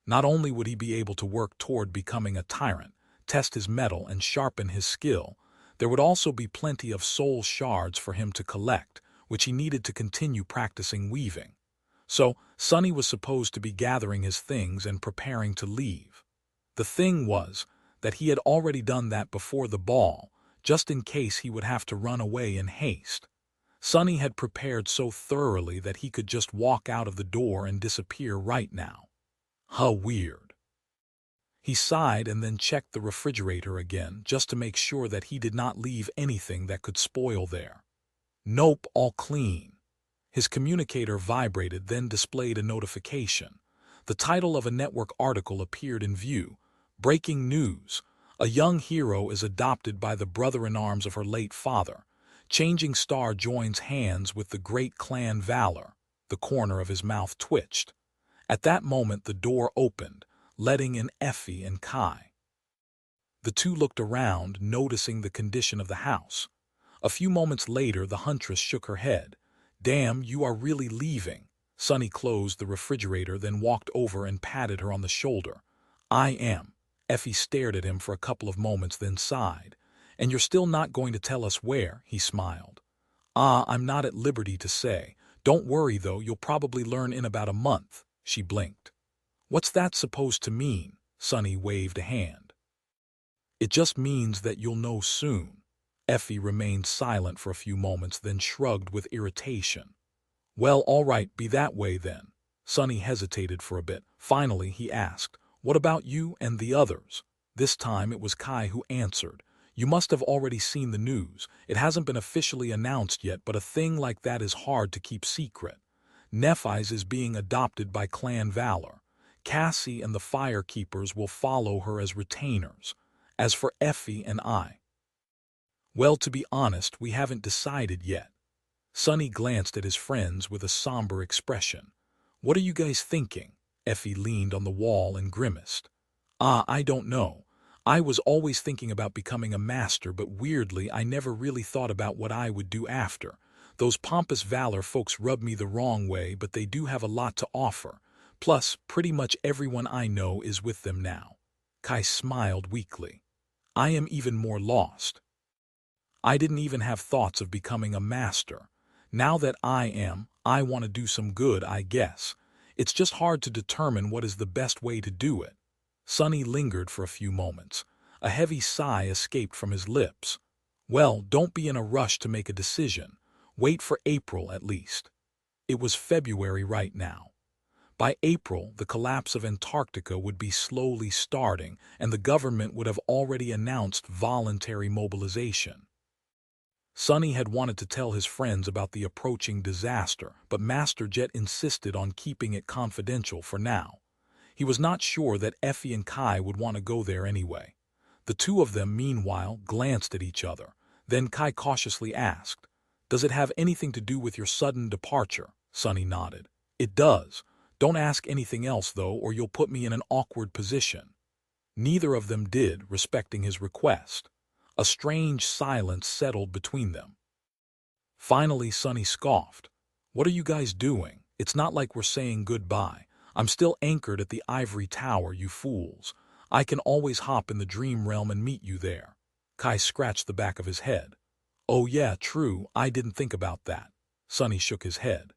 Not only would he be able to work toward becoming a tyrant, test his mettle and sharpen his skill, there would also be plenty of soul shards for him to collect, which he needed to continue practicing weaving. So, Sonny was supposed to be gathering his things and preparing to leave. The thing was that he had already done that before the ball, just in case he would have to run away in haste. Sonny had prepared so thoroughly that he could just walk out of the door and disappear right now. How weird. He sighed and then checked the refrigerator again just to make sure that he did not leave anything that could spoil there. Nope, all clean. His communicator vibrated, then displayed a notification. The title of a network article appeared in view. Breaking news. A young hero is adopted by the brother-in-arms of her late father. Changing Star joins hands with the great clan Valor. The corner of his mouth twitched. At that moment the door opened, letting in Effie and Kai. The two looked around, noticing the condition of the house. A few moments later the huntress shook her head. "Damn, you are really leaving." Sonny closed the refrigerator, then walked over and patted her on the shoulder. "I am." Effie stared at him for a couple of moments, then sighed. "And you're still not going to tell us where?" He smiled. "I'm not at liberty to say. Don't worry, though, you'll probably learn in about a month." She blinked. "What's that supposed to mean?" Sonny waved a hand. "It just means that you'll know soon." Effie remained silent for a few moments, then shrugged with irritation. "Well, all right, be that way then." Sonny hesitated for a bit. Finally, he asked, "What about you and the others?" This time it was Kai who answered. "You must have already seen the news. It hasn't been officially announced yet, but a thing like that is hard to keep secret. Nephi's is being adopted by Clan Valor. Cassie and the Firekeepers will follow her as retainers. As for Effie and I, well, to be honest, we haven't decided yet." Sonny glanced at his friends with a somber expression. "What are you guys thinking?" Effie leaned on the wall and grimaced. I don't know. I was always thinking about becoming a master, but weirdly I never really thought about what I would do after. Those pompous Valor folks rub me the wrong way, but they do have a lot to offer. Plus, pretty much everyone I know is with them now." Kai smiled weakly. "I am even more lost. I didn't even have thoughts of becoming a master. Now that I want to do some good, I guess. It's just hard to determine what is the best way to do it." Sonny lingered for a few moments. A heavy sigh escaped from his lips. "Well, don't be in a rush to make a decision. Wait for April at least." It was February right now. By April, the collapse of Antarctica would be slowly starting, and the government would have already announced voluntary mobilization. Sonny had wanted to tell his friends about the approaching disaster, but Master Jet insisted on keeping it confidential for now. He was not sure that Effie and Kai would want to go there anyway. The two of them, meanwhile, glanced at each other. Then Kai cautiously asked, "Does it have anything to do with your sudden departure?" Sonny nodded. "It does. Don't ask anything else, though, or you'll put me in an awkward position." Neither of them did, respecting his request. A strange silence settled between them. Finally, Sonny scoffed. "What are you guys doing? It's not like we're saying goodbye. I'm still anchored at the ivory tower, you fools. I can always hop in the dream realm and meet you there. Kai scratched the back of his head. Oh yeah, true, I didn't think about that. Sunny shook his head.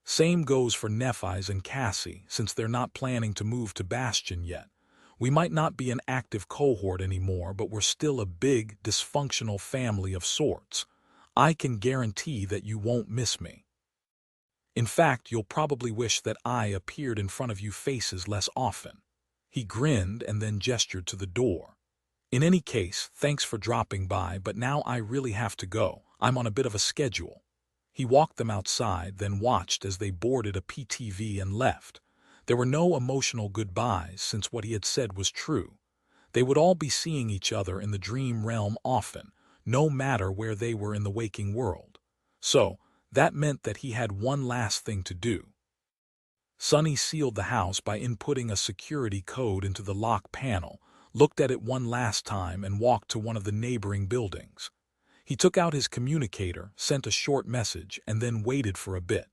Same goes for Nephi's and Cassie, since they're not planning to move to Bastion yet. We might not be an active cohort anymore, but we're still a big, dysfunctional family of sorts. I can guarantee that you won't miss me. In fact, you'll probably wish that I appeared in front of you faces less often. He grinned and then gestured to the door. In any case, thanks for dropping by, but now I really have to go. I'm on a bit of a schedule. He walked them outside, then watched as they boarded a PTV and left. There were no emotional goodbyes, since what he had said was true. They would all be seeing each other in the dream realm often, no matter where they were in the waking world. So, that meant that he had one last thing to do. Sunny sealed the house by inputting a security code into the lock panel, looked at it one last time, and walked to one of the neighboring buildings. He took out his communicator, sent a short message, and then waited for a bit.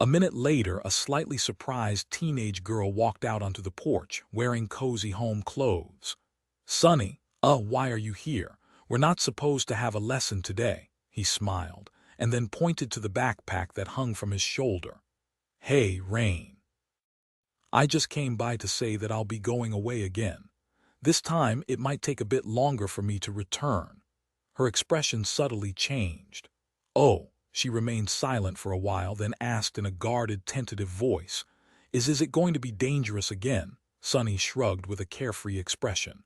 A minute later, a slightly surprised teenage girl walked out onto the porch, wearing cozy home clothes. "Sunny, why are you here? We're not supposed to have a lesson today," he smiled, and then pointed to the backpack that hung from his shoulder. "Hey, Rain. I just came by to say that I'll be going away again. This time, it might take a bit longer for me to return." Her expression subtly changed. "Oh." She remained silent for a while, then asked in a guarded, tentative voice, Is it going to be dangerous again?" Sunny shrugged with a carefree expression.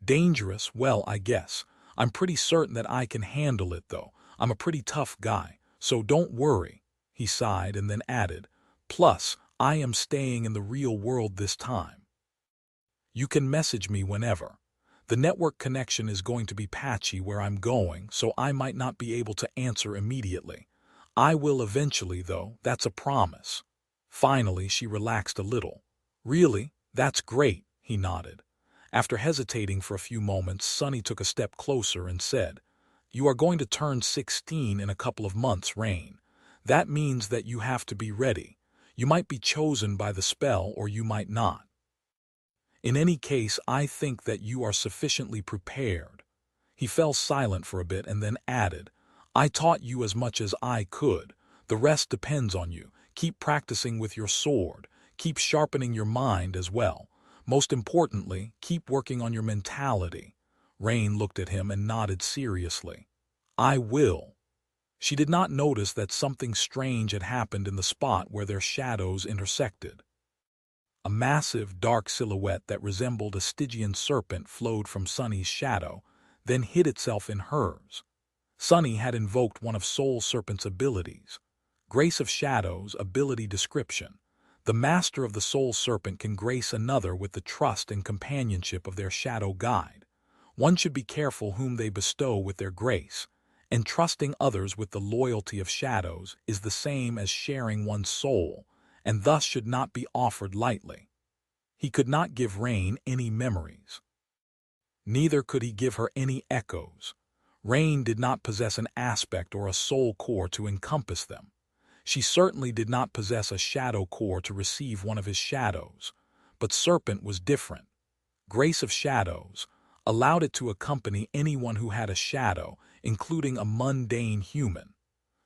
"Dangerous? Well, I guess. I'm pretty certain that I can handle it, though. I'm a pretty tough guy, so don't worry." He sighed and then added, "Plus, I am staying in the real world this time. You can message me whenever. The network connection is going to be patchy where I'm going, so I might not be able to answer immediately. I will eventually, though, that's a promise." Finally, she relaxed a little. "Really? That's great," he nodded. After hesitating for a few moments, Sunny took a step closer and said, "You are going to turn 16 in a couple of months, Rain. That means that you have to be ready. You might be chosen by the spell or you might not. In any case, I think that you are sufficiently prepared." He fell silent for a bit and then added, "I taught you as much as I could. The rest depends on you. Keep practicing with your sword. Keep sharpening your mind as well. Most importantly, keep working on your mentality." Rain looked at him and nodded seriously. "I will." She did not notice that something strange had happened in the spot where their shadows intersected. A massive, dark silhouette that resembled a Stygian serpent flowed from Sunny's shadow, then hid itself in hers. Sunny had invoked one of Soul Serpent's abilities. Grace of Shadows, ability description. The master of the Soul Serpent can grace another with the trust and companionship of their shadow guide. One should be careful whom they bestow with their grace. Entrusting others with the loyalty of shadows is the same as sharing one's soul, and thus should not be offered lightly. He could not give Rain any memories. Neither could he give her any echoes. Rain did not possess an aspect or a soul core to encompass them. She certainly did not possess a shadow core to receive one of his shadows. But Serpent was different. Grace of Shadows allowed it to accompany anyone who had a shadow, including a mundane human.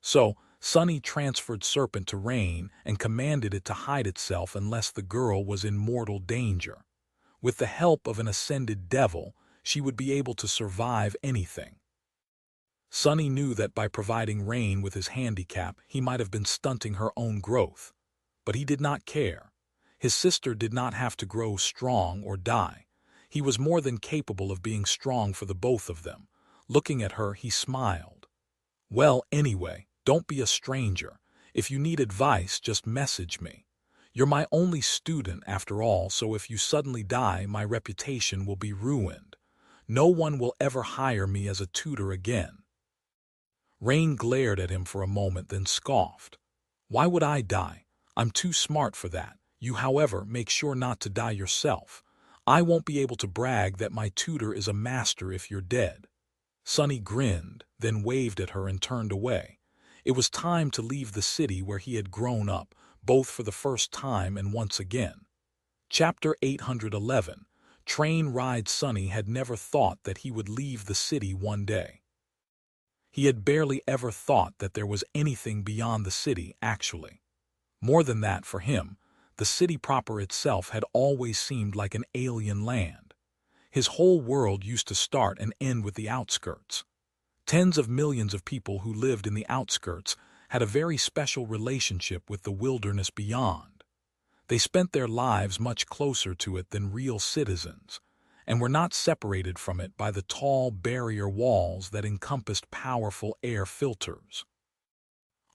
So, Sunny transferred Serpent to Rain and commanded it to hide itself unless the girl was in mortal danger. With the help of an ascended devil, she would be able to survive anything. Sunny knew that by providing Rain with his handicap, he might have been stunting her own growth. But he did not care. His sister did not have to grow strong or die. He was more than capable of being strong for the both of them. Looking at her, he smiled. "Well, anyway, don't be a stranger. If you need advice, just message me. You're my only student after all, so if you suddenly die, my reputation will be ruined. No one will ever hire me as a tutor again." Rain glared at him for a moment, then scoffed. "Why would I die? I'm too smart for that. You, however, make sure not to die yourself. I won't be able to brag that my tutor is a master if you're dead." Sunny grinned, then waved at her and turned away. It was time to leave the city where he had grown up, both for the first time and once again. Chapter 811. train ride Sonny had never thought that he would leave the city one day. He had barely ever thought that there was anything beyond the city, actually. More than that, for him, the city proper itself had always seemed like an alien land. His whole world used to start and end with the outskirts. Tens of millions of people who lived in the outskirts had a very special relationship with the wilderness beyond. They spent their lives much closer to it than real citizens, and were not separated from it by the tall barrier walls that encompassed powerful air filters.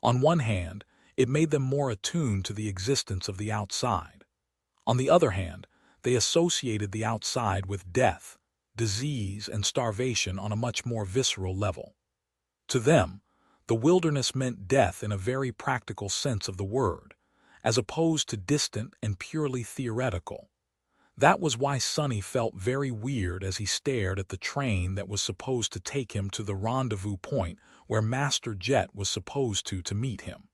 On one hand, it made them more attuned to the existence of the outside. On the other hand, they associated the outside with death, disease, and starvation on a much more visceral level. To them, the wilderness meant death in a very practical sense of the word, as opposed to distant and purely theoretical. That was why Sonny felt very weird as he stared at the train that was supposed to take him to the rendezvous point where Master Jet was supposed to meet him.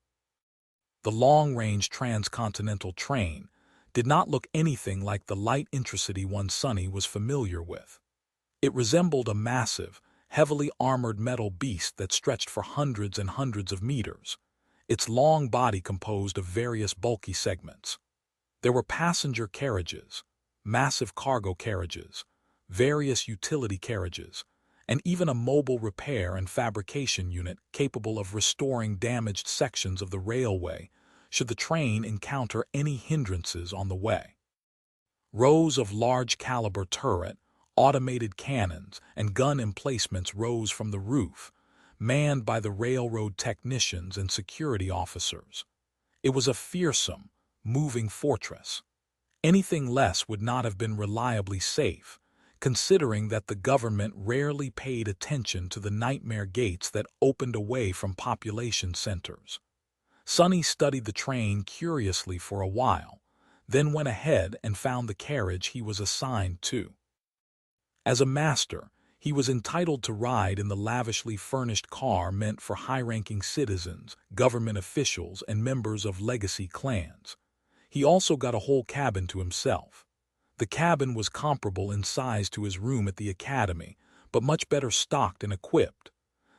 The long-range transcontinental train did not look anything like the light intracity one Sonny was familiar with. It resembled a massive, heavily armored metal beast that stretched for hundreds and hundreds of meters, its long body composed of various bulky segments. There were passenger carriages, massive cargo carriages, various utility carriages, and even a mobile repair and fabrication unit capable of restoring damaged sections of the railway should the train encounter any hindrances on the way. Rows of large-caliber turret, automated cannons, and gun emplacements rose from the roof, manned by the railroad technicians and security officers. It was a fearsome, moving fortress. Anything less would not have been reliably safe, considering that the government rarely paid attention to the nightmare gates that opened away from population centers. Sonny studied the train curiously for a while, then went ahead and found the carriage he was assigned to. As a master, he was entitled to ride in the lavishly furnished car meant for high-ranking citizens, government officials, and members of legacy clans. He also got a whole cabin to himself. The cabin was comparable in size to his room at the academy, but much better stocked and equipped.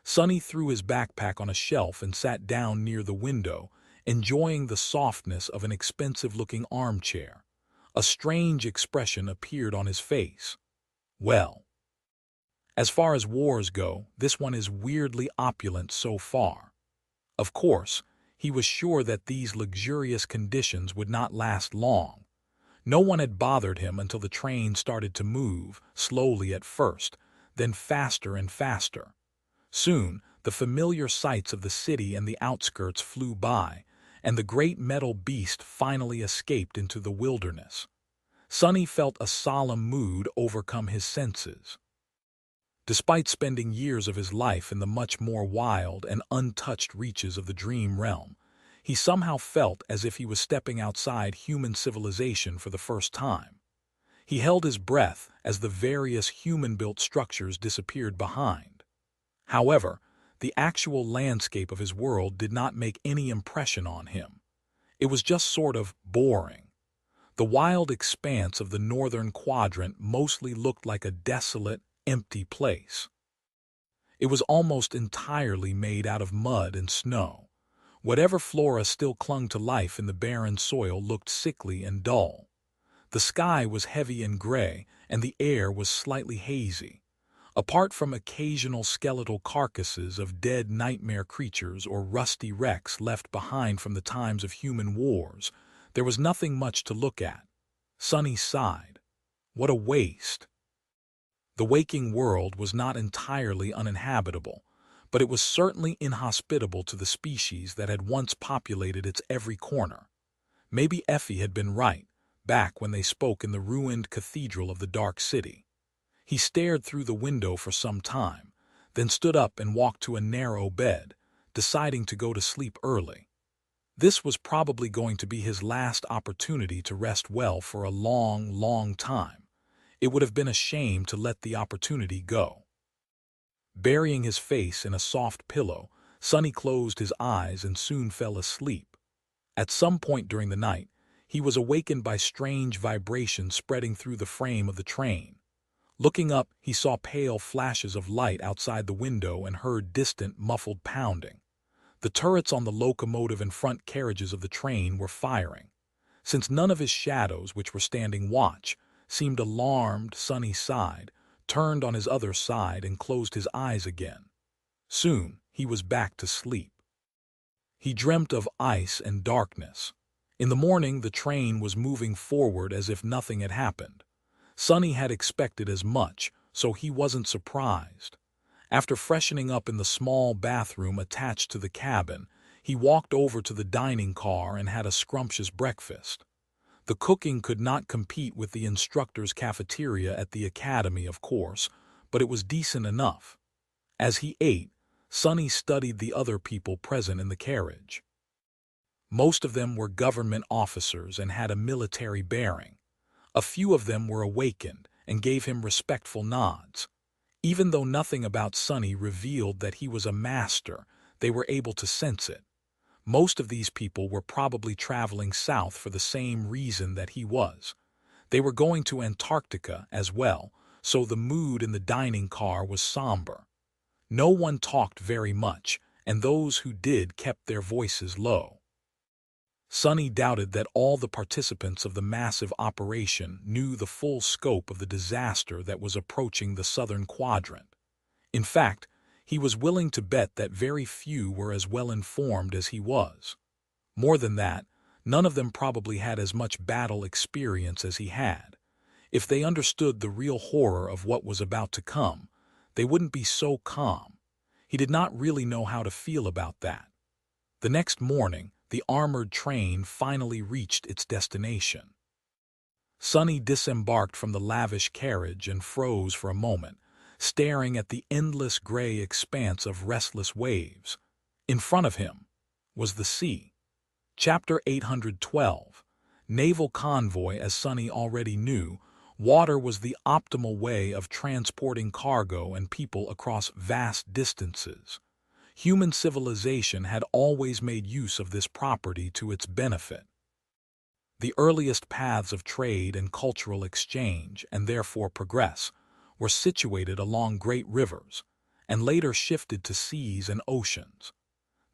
Sonny threw his backpack on a shelf and sat down near the window, enjoying the softness of an expensive-looking armchair. A strange expression appeared on his face. Well, as far as wars go, this one is weirdly opulent so far. Of course, he was sure that these luxurious conditions would not last long. No one had bothered him until the train started to move, slowly at first, then faster and faster. Soon, the familiar sights of the city and the outskirts flew by, and the great metal beast finally escaped into the wilderness. Sonny felt a solemn mood overcome his senses. Despite spending years of his life in the much more wild and untouched reaches of the dream realm, he somehow felt as if he was stepping outside human civilization for the first time. He held his breath as the various human-built structures disappeared behind. However, the actual landscape of his world did not make any impression on him. It was just sort of boring. The wild expanse of the northern quadrant mostly looked like a desolate, empty place. It was almost entirely made out of mud and snow. Whatever flora still clung to life in the barren soil looked sickly and dull. The sky was heavy and gray, and the air was slightly hazy. Apart from occasional skeletal carcasses of dead nightmare creatures or rusty wrecks left behind from the times of human wars, there was nothing much to look at. Sonny sighed. What a waste! The waking world was not entirely uninhabitable, but it was certainly inhospitable to the species that had once populated its every corner. Maybe Effie had been right, back when they spoke in the ruined cathedral of the Dark City. He stared through the window for some time, then stood up and walked to a narrow bed, deciding to go to sleep early. This was probably going to be his last opportunity to rest well for a long, long time. It would have been a shame to let the opportunity go. Burying his face in a soft pillow, Sonny closed his eyes and soon fell asleep. At some point during the night, he was awakened by strange vibrations spreading through the frame of the train. Looking up, he saw pale flashes of light outside the window and heard distant, muffled pounding. The turrets on the locomotive and front carriages of the train were firing. Since none of his shadows, which were standing watch, seemed alarmed, Sonny sighed, turned on his other side, and closed his eyes again. Soon, he was back to sleep. He dreamt of ice and darkness. In the morning, the train was moving forward as if nothing had happened. Sonny had expected as much, so he wasn't surprised. After freshening up in the small bathroom attached to the cabin, he walked over to the dining car and had a scrumptious breakfast. The cooking could not compete with the instructor's cafeteria at the academy, of course, but it was decent enough. As he ate, Sonny studied the other people present in the carriage. Most of them were government officers and had a military bearing. A few of them were awakened and gave him respectful nods. Even though nothing about Sonny revealed that he was a master, they were able to sense it. Most of these people were probably traveling south for the same reason that he was. They were going to Antarctica as well, so the mood in the dining car was somber. No one talked very much, and those who did kept their voices low. Sonny doubted that all the participants of the massive operation knew the full scope of the disaster that was approaching the southern quadrant. In fact, he was willing to bet that very few were as well informed as he was. More than that, none of them probably had as much battle experience as he had. If they understood the real horror of what was about to come, they wouldn't be so calm. He did not really know how to feel about that. The next morning, the armored train finally reached its destination. Sonny disembarked from the lavish carriage and froze for a moment, staring at the endless gray expanse of restless waves. In front of him was the sea. Chapter 812. Naval Convoy. As Sonny already knew, water was the optimal way of transporting cargo and people across vast distances. Human civilization had always made use of this property to its benefit. The earliest paths of trade and cultural exchange, and therefore progress, were situated along great rivers, and later shifted to seas and oceans.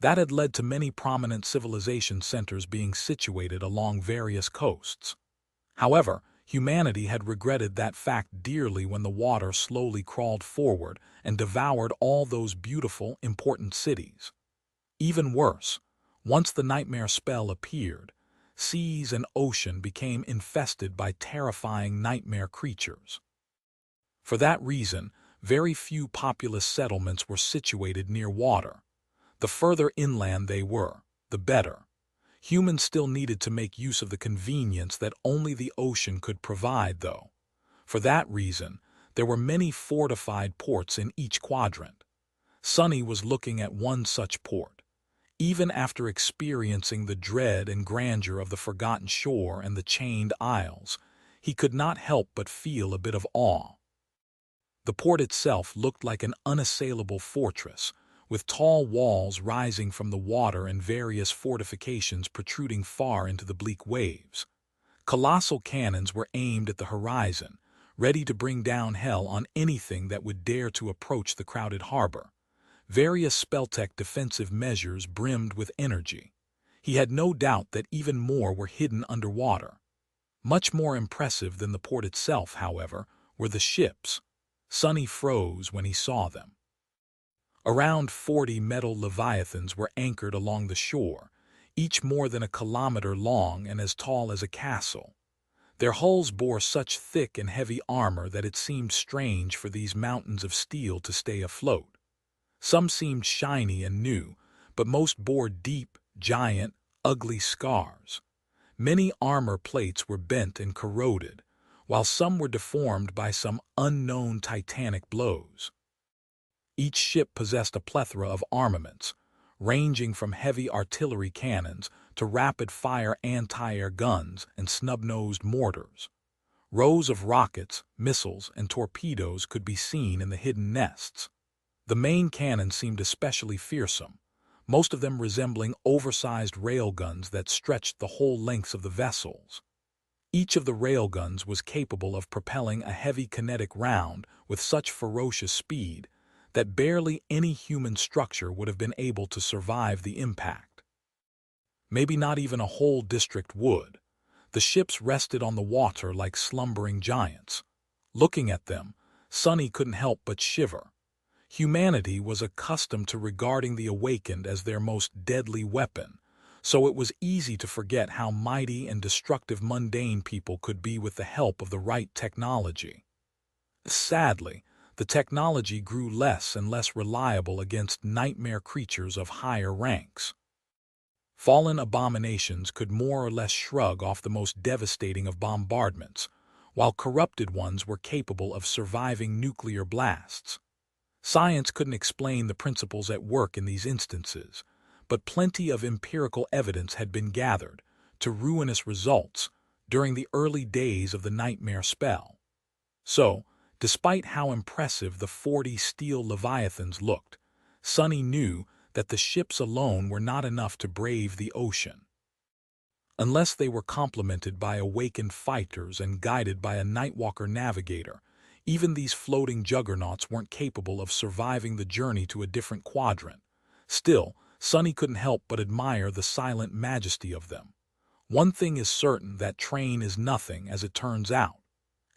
That had led to many prominent civilization centers being situated along various coasts. However, humanity had regretted that fact dearly when the water slowly crawled forward and devoured all those beautiful, important cities. Even worse, once the nightmare spell appeared, seas and ocean became infested by terrifying nightmare creatures. For that reason, very few populous settlements were situated near water. The further inland they were, the better. Humans still needed to make use of the convenience that only the ocean could provide, though. For that reason, there were many fortified ports in each quadrant. Sonny was looking at one such port. Even after experiencing the dread and grandeur of the forgotten shore and the chained isles, he could not help but feel a bit of awe. The port itself looked like an unassailable fortress, with tall walls rising from the water and various fortifications protruding far into the bleak waves. Colossal cannons were aimed at the horizon, ready to bring down hell on anything that would dare to approach the crowded harbor. Various Speltech defensive measures brimmed with energy. He had no doubt that even more were hidden underwater. Much more impressive than the port itself, however, were the ships. Sonny froze when he saw them. Around 40 metal leviathans were anchored along the shore, each more than a kilometer long and as tall as a castle. Their hulls bore such thick and heavy armor that it seemed strange for these mountains of steel to stay afloat. Some seemed shiny and new, but most bore deep, giant, ugly scars. Many armor plates were bent and corroded, while some were deformed by some unknown titanic blows. Each ship possessed a plethora of armaments, ranging from heavy artillery cannons to rapid-fire anti-air guns and snub-nosed mortars. Rows of rockets, missiles, and torpedoes could be seen in the hidden nests. The main cannon seemed especially fearsome. most of them resembling oversized railguns that stretched the whole lengths of the vessels. Each of the railguns was capable of propelling a heavy kinetic round with such ferocious speed that barely any human structure would have been able to survive the impact. Maybe not even a whole district would. The ships rested on the water like slumbering giants. Looking at them, Sonny couldn't help but shiver. Humanity was accustomed to regarding the awakened as their most deadly weapon, so it was easy to forget how mighty and destructive mundane people could be with the help of the right technology. Sadly, the technology grew less and less reliable against nightmare creatures of higher ranks. Fallen abominations could more or less shrug off the most devastating of bombardments, while corrupted ones were capable of surviving nuclear blasts. Science couldn't explain the principles at work in these instances, but plenty of empirical evidence had been gathered, to ruinous results, during the early days of the nightmare spell. So, despite how impressive the 40 steel leviathans looked, Sonny knew that the ships alone were not enough to brave the ocean. Unless they were complemented by awakened fighters and guided by a Nightwalker navigator, even these floating juggernauts weren't capable of surviving the journey to a different quadrant. Still, Sonny couldn't help but admire the silent majesty of them. One thing is certain, that train is nothing, as it turns out.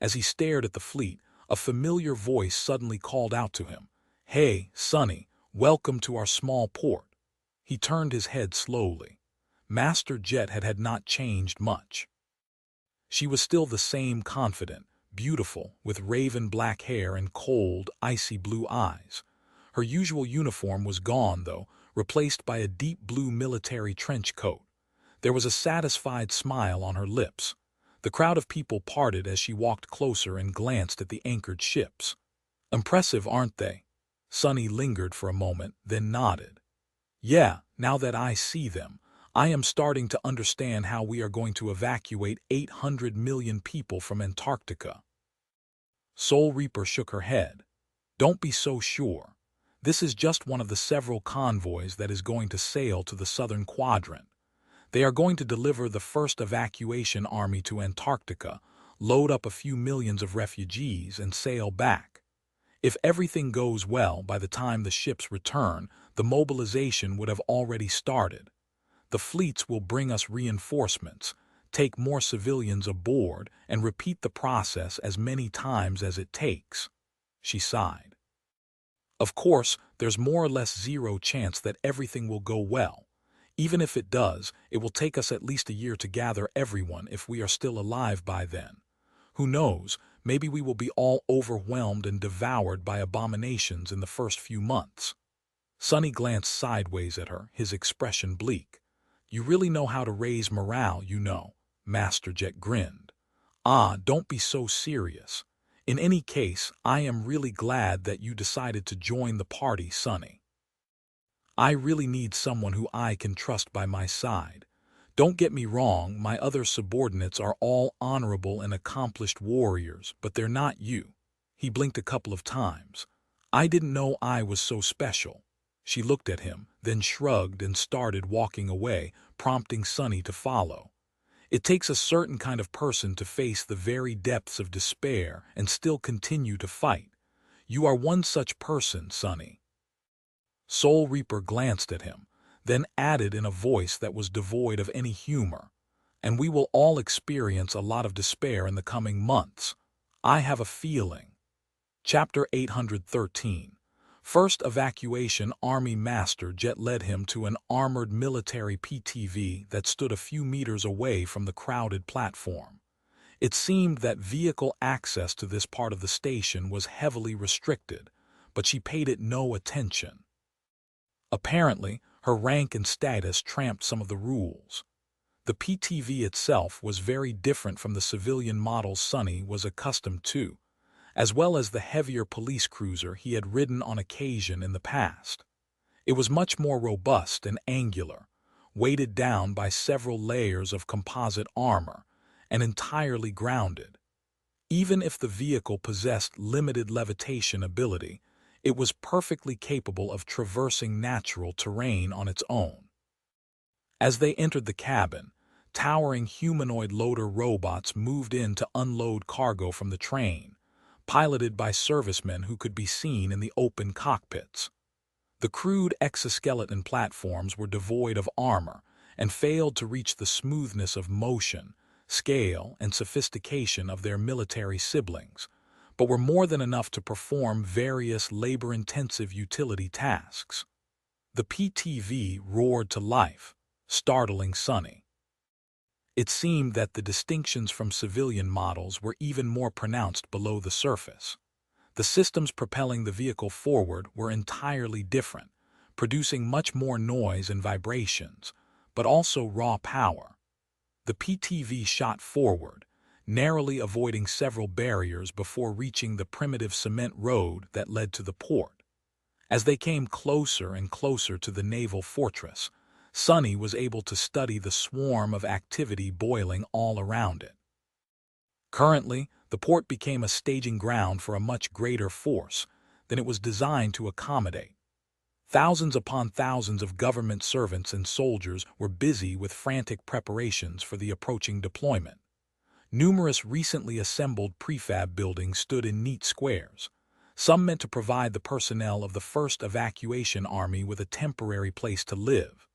As he stared at the fleet, a familiar voice suddenly called out to him, "Hey, Sonny, welcome to our small port." He turned his head slowly. Master Jet had not changed much. She was still the same, confident, beautiful, with raven black hair and cold, icy blue eyes. Her usual uniform was gone, though, replaced by a deep blue military trench coat. There was a satisfied smile on her lips. The crowd of people parted as she walked closer and glanced at the anchored ships. "Impressive, aren't they?" Sonny lingered for a moment, then nodded. "Yeah, now that I see them, I am starting to understand how we are going to evacuate 800 million people from Antarctica." Soul Reaper shook her head. "Don't be so sure. This is just one of the several convoys that is going to sail to the southern quadrant. They are going to deliver the first evacuation army to Antarctica, load up a few millions of refugees, and sail back. If everything goes well, by the time the ships return, the mobilization would have already started. The fleets will bring us reinforcements, take more civilians aboard, and repeat the process as many times as it takes." She sighed. "Of course, there's more or less zero chance that everything will go well. Even if it does, it will take us at least a year to gather everyone if we are still alive by then. Who knows, maybe we will be all overwhelmed and devoured by abominations in the first few months." Sonny glanced sideways at her, his expression bleak. "You really know how to raise morale, you know." Master Jet grinned. "Ah, don't be so serious. In any case, I am really glad that you decided to join the party, Sonny. I really need someone who I can trust by my side. Don't get me wrong, my other subordinates are all honorable and accomplished warriors, but they're not you." He blinked a couple of times. "I didn't know I was so special." She looked at him, then shrugged and started walking away, prompting Sonny to follow. It takes a certain kind of person to face the very depths of despair and still continue to fight. You are one such person, Sonny. Soul Reaper glanced at him, then added in a voice that was devoid of any humor, "And we will all experience a lot of despair in the coming months. I have a feeling." Chapter 813. First Evacuation. Army Master Jet led him to an armored military PTV that stood a few meters away from the crowded platform. It seemed that vehicle access to this part of the station was heavily restricted, but she paid it no attention. Apparently, her rank and status tramped some of the rules. The PTV itself was very different from the civilian models Sonny was accustomed to, as well as the heavier police cruiser he had ridden on occasion in the past. It was much more robust and angular, weighted down by several layers of composite armor, and entirely grounded. Even if the vehicle possessed limited levitation ability, It was perfectly capable of traversing natural terrain on its own. As they entered the cabin, towering humanoid loader robots moved in to unload cargo from the train, piloted by servicemen who could be seen in the open cockpits. The crude exoskeleton platforms were devoid of armor and failed to reach the smoothness of motion, scale, and sophistication of their military siblings, but were more than enough to perform various labor-intensive utility tasks. The PTV roared to life, startling Sonny. It seemed that the distinctions from civilian models were even more pronounced below the surface. The systems propelling the vehicle forward were entirely different, producing much more noise and vibrations, but also raw power. The PTV shot forward, narrowly avoiding several barriers before reaching the primitive cement road that led to the port. As they came closer and closer to the naval fortress, Sonny was able to study the swarm of activity boiling all around it. Currently, the port became a staging ground for a much greater force than it was designed to accommodate. Thousands upon thousands of government servants and soldiers were busy with frantic preparations for the approaching deployment. Numerous recently assembled prefab buildings stood in neat squares, some meant to provide the personnel of the 1st Evacuation Army with a temporary place to live,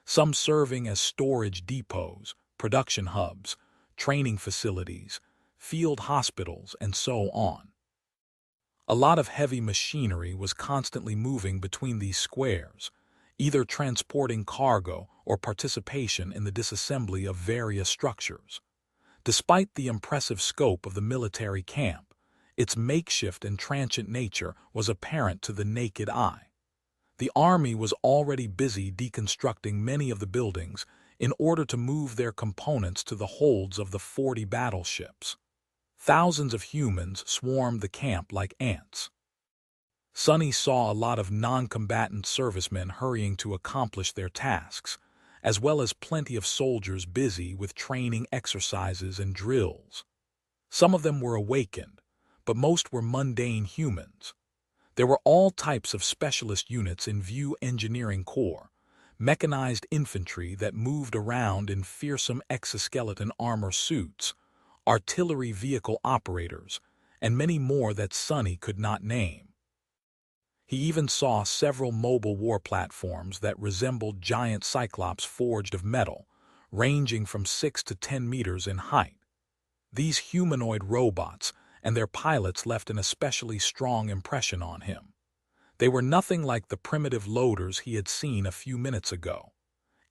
some serving as storage depots, production hubs, training facilities, field hospitals, and so on. A lot of heavy machinery was constantly moving between these squares, either transporting cargo or participation in the disassembly of various structures. Despite the impressive scope of the military camp, its makeshift and transient nature was apparent to the naked eye. The army was already busy deconstructing many of the buildings in order to move their components to the holds of the 40 battleships. Thousands of humans swarmed the camp like ants. Sonny saw a lot of non-combatant servicemen hurrying to accomplish their tasks, as well as plenty of soldiers busy with training exercises and drills. Some of them were awakened, but most were mundane humans. There were all types of specialist units in View Engineering Corps, mechanized infantry that moved around in fearsome exoskeleton armor suits, artillery vehicle operators, and many more that Sonny could not name. He even saw several mobile war platforms that resembled giant cyclops forged of metal, ranging from 6 to 10 meters in height. These humanoid robots and their pilots left an especially strong impression on him. They were nothing like the primitive loaders he had seen a few minutes ago.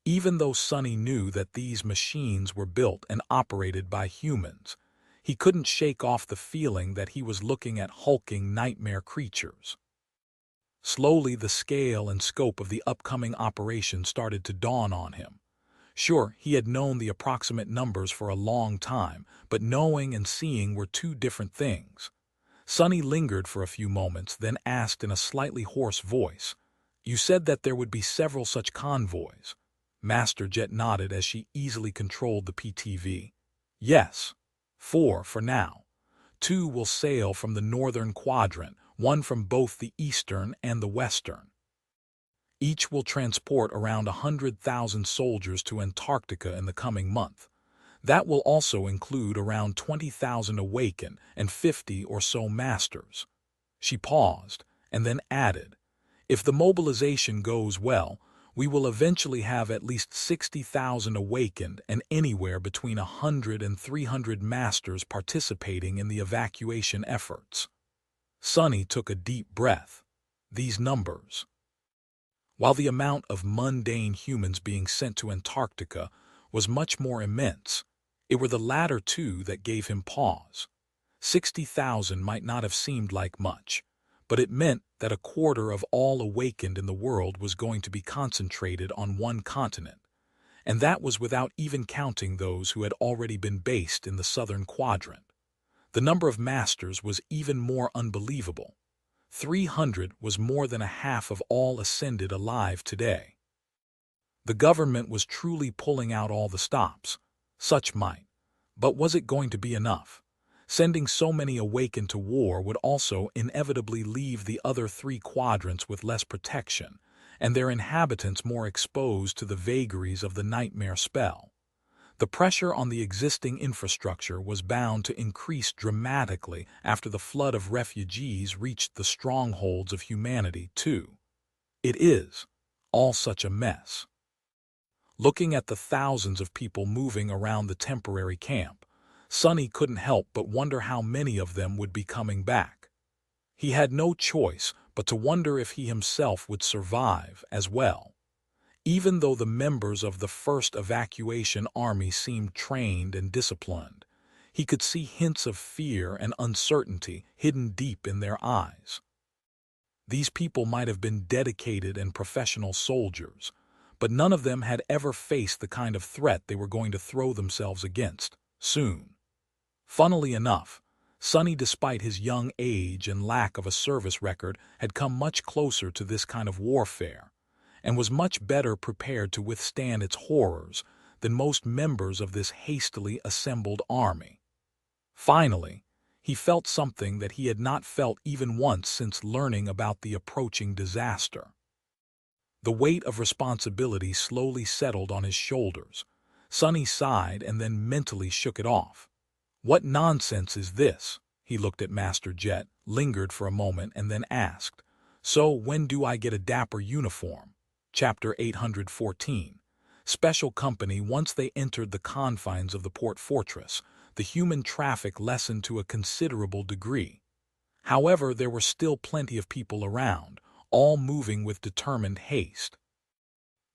Even though Sonny knew that these machines were built and operated by humans, he couldn't shake off the feeling that he was looking at hulking nightmare creatures. Slowly, the scale and scope of the upcoming operation started to dawn on him. Sure, he had known the approximate numbers for a long time, but knowing and seeing were two different things. Sonny lingered for a few moments, then asked in a slightly hoarse voice, "You said that there would be several such convoys." Master Jet nodded as she easily controlled the PTV. "Yes, 4 for now. 2 will sail from the northern quadrant, 1 from both the eastern and the western. Each will transport around 100,000 soldiers to Antarctica in the coming month. That will also include around 20,000 awakened and 50 or so masters." She paused and then added, "If the mobilization goes well, we will eventually have at least 60,000 awakened and anywhere between 100 and 300 masters participating in the evacuation efforts." Sonny took a deep breath. These numbers. While the amount of mundane humans being sent to Antarctica was much more immense, it were the latter two that gave him pause. 60,000 might not have seemed like much, but it meant that a quarter of all awakened in the world was going to be concentrated on one continent, and that was without even counting those who had already been based in the southern quadrant. The number of masters was even more unbelievable. 300 was more than a half of all ascended alive today. The government was truly pulling out all the stops. Such might. But was it going to be enough? Sending so many awakened to war would also inevitably leave the other three quadrants with less protection, and their inhabitants more exposed to the vagaries of the nightmare spell. The pressure on the existing infrastructure was bound to increase dramatically after the flood of refugees reached the strongholds of humanity, too. It is all such a mess. Looking at the thousands of people moving around the temporary camp, Sonny couldn't help but wonder how many of them would be coming back. He had no choice but to wonder if he himself would survive as well. Even though the members of the first evacuation army seemed trained and disciplined, he could see hints of fear and uncertainty hidden deep in their eyes. These people might have been dedicated and professional soldiers, but none of them had ever faced the kind of threat they were going to throw themselves against soon. Funnily enough, Sonny, despite his young age and lack of a service record, had come much closer to this kind of warfare, and was much better prepared to withstand its horrors than most members of this hastily assembled army. Finally, he felt something that he had not felt even once since learning about the approaching disaster. The weight of responsibility slowly settled on his shoulders. Sonny sighed and then mentally shook it off. What nonsense is this? He looked at Master Jet, lingered for a moment, and then asked, "So when do I get a dapper uniform?" Chapter 814. Special Company. Once they entered the confines of the port fortress, the human traffic lessened to a considerable degree. However, there were still plenty of people around, all moving with determined haste.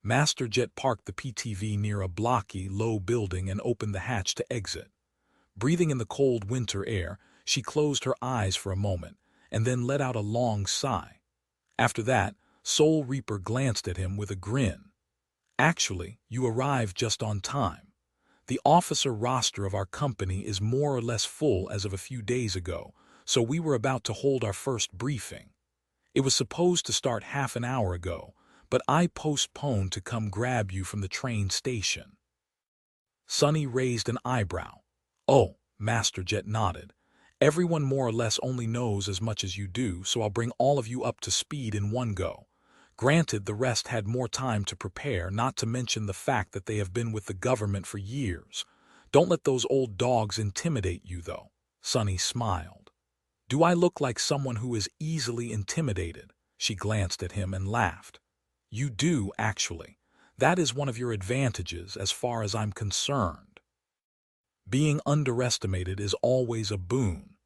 Master Jet parked the PTV near a blocky, low building and opened the hatch to exit. Breathing in the cold winter air, she closed her eyes for a moment, and then let out a long sigh. After that, Soul Reaper glanced at him with a grin. "Actually, you arrived just on time. The officer roster of our company is more or less full as of a few days ago, so we were about to hold our first briefing. It was supposed to start half an hour ago, but I postponed to come grab you from the train station." Sonny raised an eyebrow. "Oh," Master Jet nodded. "Everyone more or less only knows as much as you do, so I'll bring all of you up to speed in one go. Granted, the rest had more time to prepare, not to mention the fact that they have been with the government for years. Don't let those old dogs intimidate you, though." Sonny smiled. "Do I look like someone who is easily intimidated?" She glanced at him and laughed. "You do, actually. That is one of your advantages as far as I'm concerned. Being underestimated is always a boon."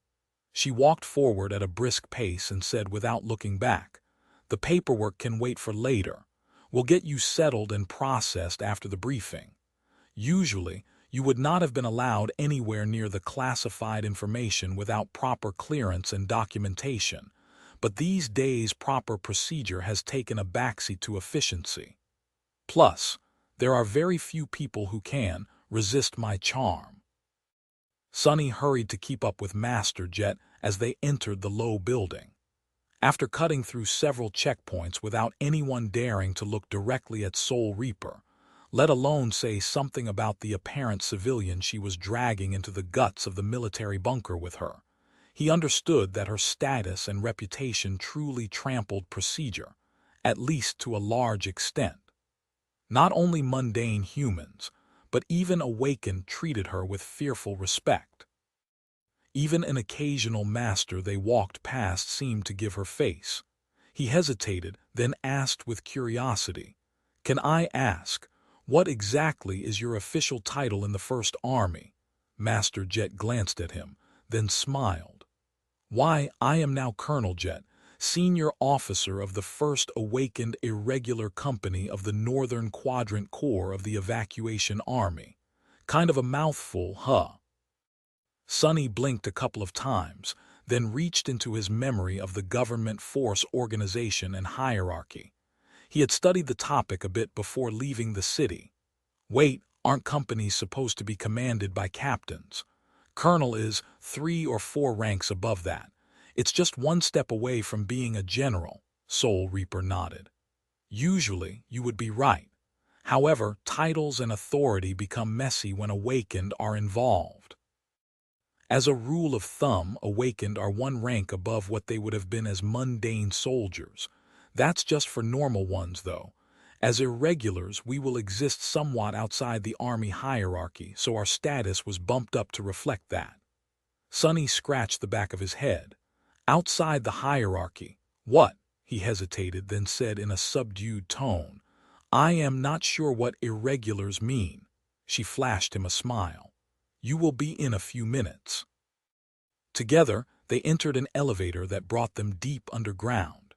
She walked forward at a brisk pace and said without looking back, "The paperwork can wait for later. We'll get you settled and processed after the briefing. Usually, you would not have been allowed anywhere near the classified information without proper clearance and documentation, but these days proper procedure has taken a backseat to efficiency. Plus, there are very few people who can resist my charm." Sonny hurried to keep up with Master Jet as they entered the low building. After cutting through several checkpoints without anyone daring to look directly at Soul Reaper, let alone say something about the apparent civilian she was dragging into the guts of the military bunker with her, he understood that her status and reputation truly trampled procedure, at least to a large extent. Not only mundane humans, but even awakened treated her with fearful respect. Even an occasional master they walked past seemed to give her face. He hesitated, then asked with curiosity, "Can I ask, what exactly is your official title in the First Army?" Master Jet glanced at him, then smiled. "Why, I am now Colonel Jet, Senior Officer of the First Awakened Irregular Company of the Northern Quadrant Corps of the Evacuation Army. Kind of a mouthful, huh?" Sonny blinked a couple of times, then reached into his memory of the government force organization and hierarchy. He had studied the topic a bit before leaving the city. Wait, aren't companies supposed to be commanded by captains? Colonel is 3 or 4 ranks above that. It's just one step away from being a general, Soul Reaper nodded. Usually, you would be right. However, titles and authority become messy when awakened are involved. as a rule of thumb, awakened are one rank above what they would have been as mundane soldiers. That's just for normal ones, though. As irregulars, we will exist somewhat outside the army hierarchy, so our status was bumped up to reflect that. Sonny scratched the back of his head. Outside the hierarchy. What? He hesitated, then said in a subdued tone. I am not sure what irregulars mean. She flashed him a smile. You will be in a few minutes. Together, they entered an elevator that brought them deep underground.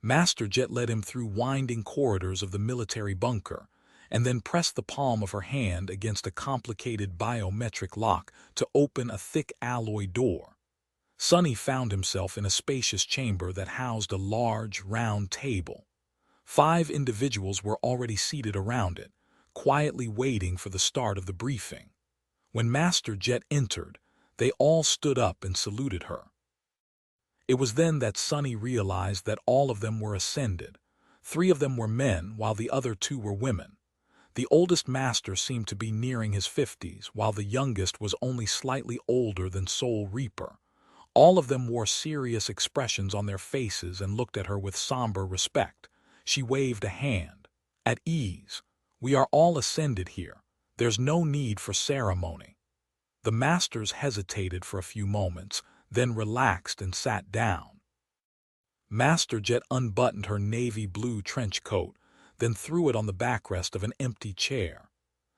Master Jet led him through winding corridors of the military bunker, and then pressed the palm of her hand against a complicated biometric lock to open a thick alloy door. Sonny found himself in a spacious chamber that housed a large, round table. 5 individuals were already seated around it, quietly waiting for the start of the briefing. When Master Jet entered, they all stood up and saluted her. It was then that Sonny realized that all of them were ascended. 3 of them were men, while the other 2 were women. The oldest master seemed to be nearing his 50s, while the youngest was only slightly older than Soul Reaper. All of them wore serious expressions on their faces and looked at her with somber respect. She waved a hand. At ease. We are all ascended here. There's no need for ceremony. The masters hesitated for a few moments, then relaxed and sat down. Master Jet unbuttoned her navy blue trench coat, then threw it on the backrest of an empty chair.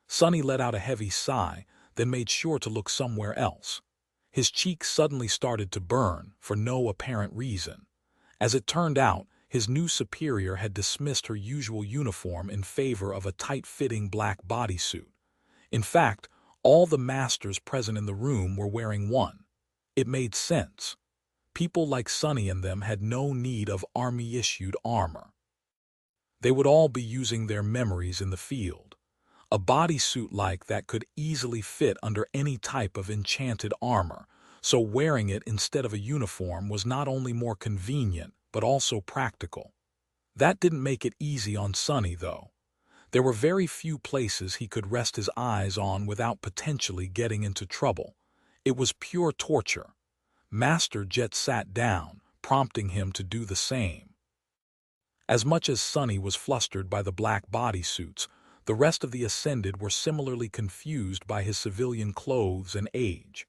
Sonny let out a heavy sigh, then made sure to look somewhere else. His cheeks suddenly started to burn, for no apparent reason. As it turned out, his new superior had dismissed her usual uniform in favor of a tight-fitting black bodysuit. In fact, all the masters present in the room were wearing one. It made sense. People like Sonny and them had no need of army-issued armor. They would all be using their memories in the field. A bodysuit like that could easily fit under any type of enchanted armor, so wearing it instead of a uniform was not only more convenient, but also practical. That didn't make it easy on Sonny, though. There were very few places he could rest his eyes on without potentially getting into trouble. It was pure torture. Master Jet sat down, prompting him to do the same. As much as Sonny was flustered by the black bodysuits, the rest of the Ascended were similarly confused by his civilian clothes and age.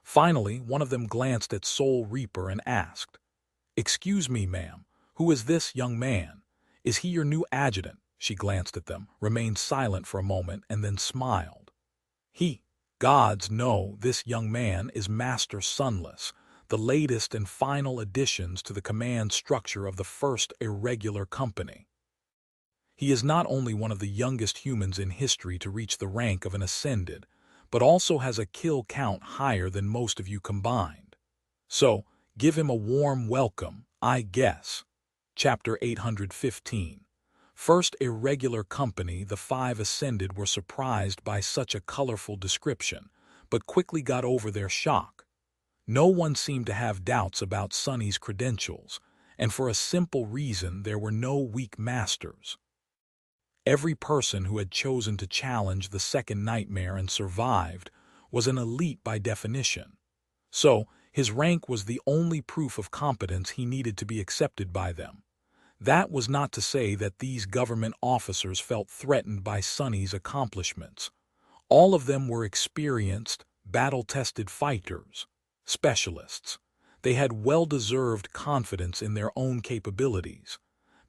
Finally, one of them glanced at Soul Reaper and asked, "Excuse me, ma'am, who is this young man? Is he your new adjutant?" She glanced at them, remained silent for a moment, and then smiled. Gods, no, this young man is Master Sunless, the latest and final additions to the command structure of the first Irregular Company. He is not only one of the youngest humans in history to reach the rank of an Ascended, but also has a kill count higher than most of you combined. So, give him a warm welcome, I guess. Chapter 815. First Irregular Company. The 5 Ascended were surprised by such a colorful description, but quickly got over their shock. No one seemed to have doubts about Sonny's credentials, and for a simple reason there were no weak masters. Every person who had chosen to challenge the second nightmare and survived was an elite by definition. So, his rank was the only proof of competence he needed to be accepted by them. That was not to say that these government officers felt threatened by Sonny's accomplishments. All of them were experienced, battle-tested fighters, specialists. They had well-deserved confidence in their own capabilities.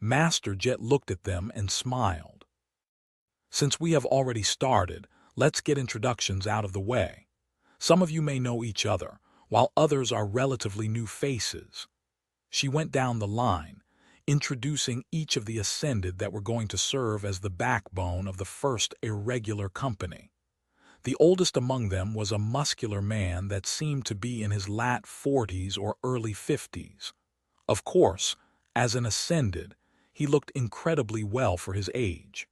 Master Jet looked at them and smiled. Since we have already started, let's get introductions out of the way. Some of you may know each other, while others are relatively new faces. She went down the line, introducing each of the Ascended that were going to serve as the backbone of the first Irregular Company. The oldest among them was a muscular man that seemed to be in his late 40s or early 50s. Of course, as an Ascended, he looked incredibly well for his age.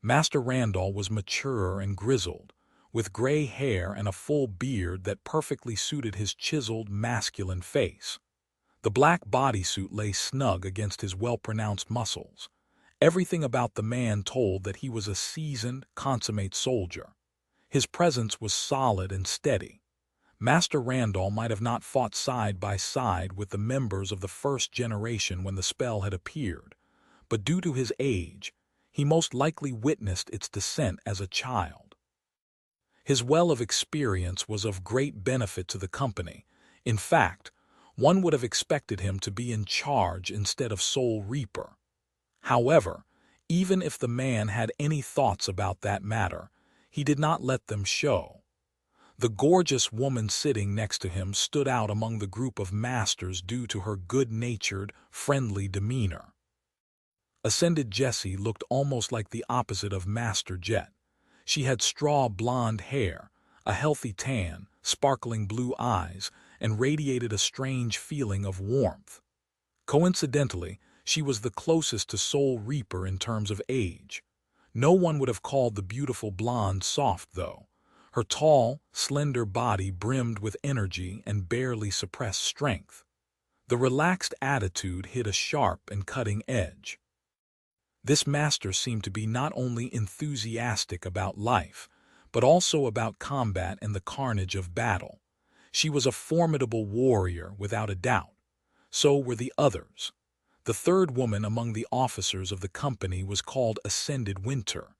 Master Randall was mature and grizzled, with gray hair and a full beard that perfectly suited his chiseled, masculine face. The black bodysuit lay snug against his well-pronounced muscles. Everything about the man told that he was a seasoned, consummate soldier. His presence was solid and steady. Master Randall might have not fought side by side with the members of the first generation when the spell had appeared, but due to his age, he most likely witnessed its descent as a child. His well of experience was of great benefit to the company. In fact, one would have expected him to be in charge instead of sole reaper. However, even if the man had any thoughts about that matter, he did not let them show. The gorgeous woman sitting next to him stood out among the group of masters due to her good-natured, friendly demeanor. Ascended Jessie looked almost like the opposite of Master Jet. She had straw blonde hair, a healthy tan, sparkling blue eyes, and radiated a strange feeling of warmth. Coincidentally, she was the closest to Soul Reaper in terms of age. No one would have called the beautiful blonde soft, though. Her tall, slender body brimmed with energy and barely suppressed strength. The relaxed attitude hid a sharp and cutting edge. This master seemed to be not only enthusiastic about life, but also about combat and the carnage of battle. She was a formidable warrior, without a doubt. So were the others. The third woman among the officers of the company was called Ascended Winter.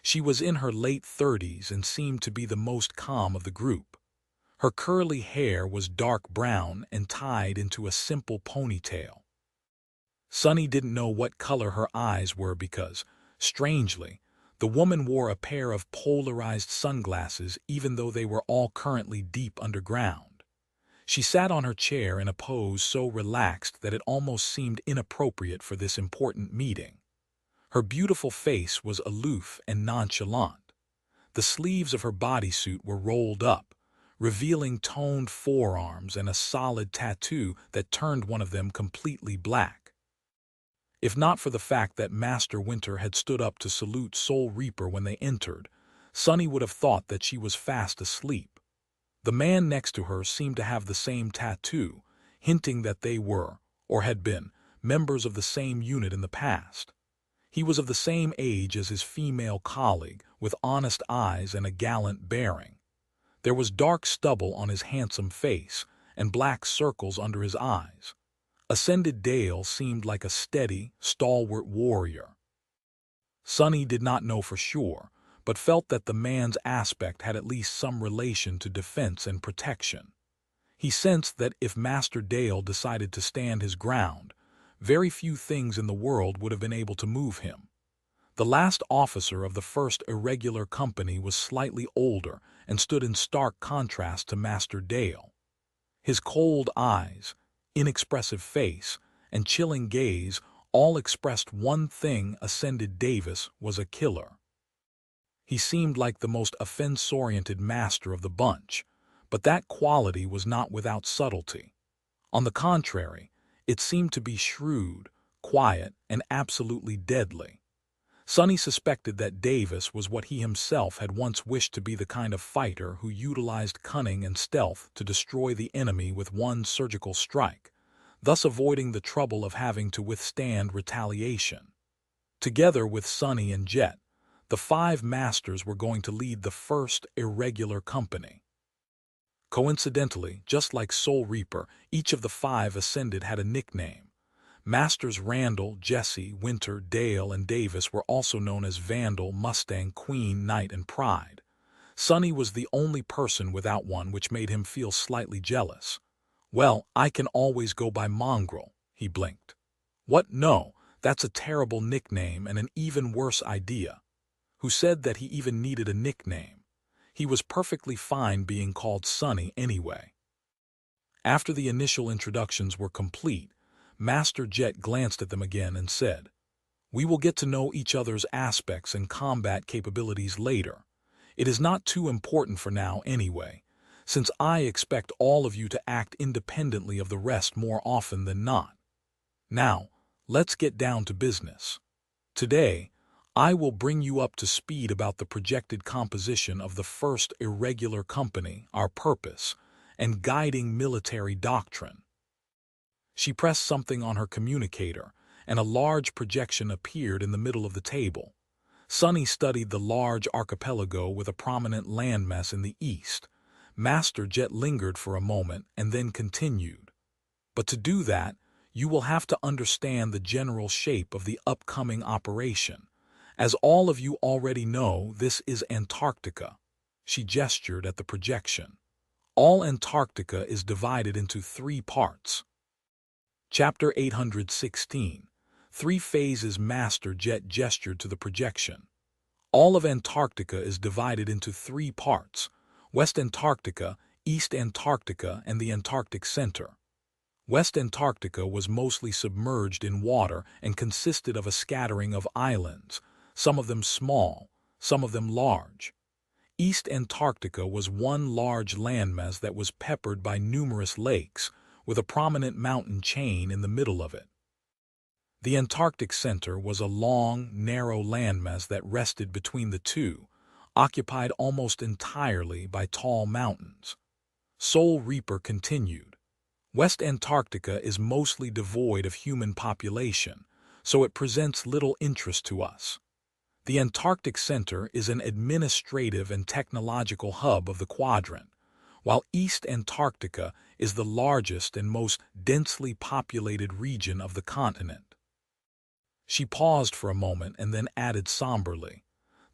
She was in her late 30s and seemed to be the most calm of the group. Her curly hair was dark brown and tied into a simple ponytail. Sunny didn't know what color her eyes were because, strangely, the woman wore a pair of polarized sunglasses even though they were all currently deep underground. She sat on her chair in a pose so relaxed that it almost seemed inappropriate for this important meeting. Her beautiful face was aloof and nonchalant. The sleeves of her bodysuit were rolled up, revealing toned forearms and a solid tattoo that turned one of them completely black. If not for the fact that Master Winter had stood up to salute Soul Reaper when they entered, Sunny would have thought that she was fast asleep. The man next to her seemed to have the same tattoo, hinting that they were, or had been, members of the same unit in the past. He was of the same age as his female colleague, with honest eyes and a gallant bearing. There was dark stubble on his handsome face, and black circles under his eyes. Ascended Dale seemed like a steady, stalwart warrior. Sunny did not know for sure, but felt that the man's aspect had at least some relation to defense and protection. He sensed that if Master Dale decided to stand his ground, very few things in the world would have been able to move him. The last officer of the first Irregular company was slightly older and stood in stark contrast to Master Dale. His cold eyes, inexpressive face, and chilling gaze all expressed one thing: Ascended Davis was a killer. He seemed like the most offense-oriented master of the bunch, but that quality was not without subtlety. On the contrary, it seemed to be shrewd, quiet, and absolutely deadly. Sunny suspected that Davis was what he himself had once wished to be, the kind of fighter who utilized cunning and stealth to destroy the enemy with one surgical strike, thus avoiding the trouble of having to withstand retaliation. Together with Sunny and Jet, the 5 masters were going to lead the first Irregular company. Coincidentally, just like Soul Reaper, each of the 5 Ascended had a nickname. Masters Randall, Jessie, Winter, Dale, and Davis were also known as Vandal, Mustang, Queen, Knight, and Pride. Sunny was the only person without one, which made him feel slightly jealous. "Well, I can always go by Mongrel," he blinked. "What? No, that's a terrible nickname and an even worse idea. Who said that he even needed a nickname? He was perfectly fine being called Sunny anyway." After the initial introductions were complete, Master Jet glanced at them again and said, "We will get to know each other's aspects and combat capabilities later. It is not too important for now anyway, since I expect all of you to act independently of the rest more often than not. Now, let's get down to business. Today, I will bring you up to speed about the projected composition of the first Irregular company, our purpose, and guiding military doctrine." She pressed something on her communicator, and a large projection appeared in the middle of the table. Sunny studied the large archipelago with a prominent landmass in the east. Master Jet lingered for a moment and then continued. But to do that, you will have to understand the general shape of the upcoming operation. As all of you already know, this is Antarctica. She gestured at the projection. All Antarctica is divided into 3 parts. Chapter 816. 3 phases. Master Jet gestured to the projection. All of Antarctica is divided into 3 parts: West Antarctica, East Antarctica, and the Antarctic Center. West Antarctica was mostly submerged in water and consisted of a scattering of islands, some of them small, some of them large. East Antarctica was one large landmass that was peppered by numerous lakes, with a prominent mountain chain in the middle of it. The Antarctic Center was a long, narrow landmass that rested between the two, occupied almost entirely by tall mountains. Soul Reaper continued. West Antarctica is mostly devoid of human population, so it presents little interest to us. The Antarctic Center is an administrative and technological hub of the quadrant, while East Antarctica is the largest and most densely populated region of the continent. She paused for a moment and then added somberly,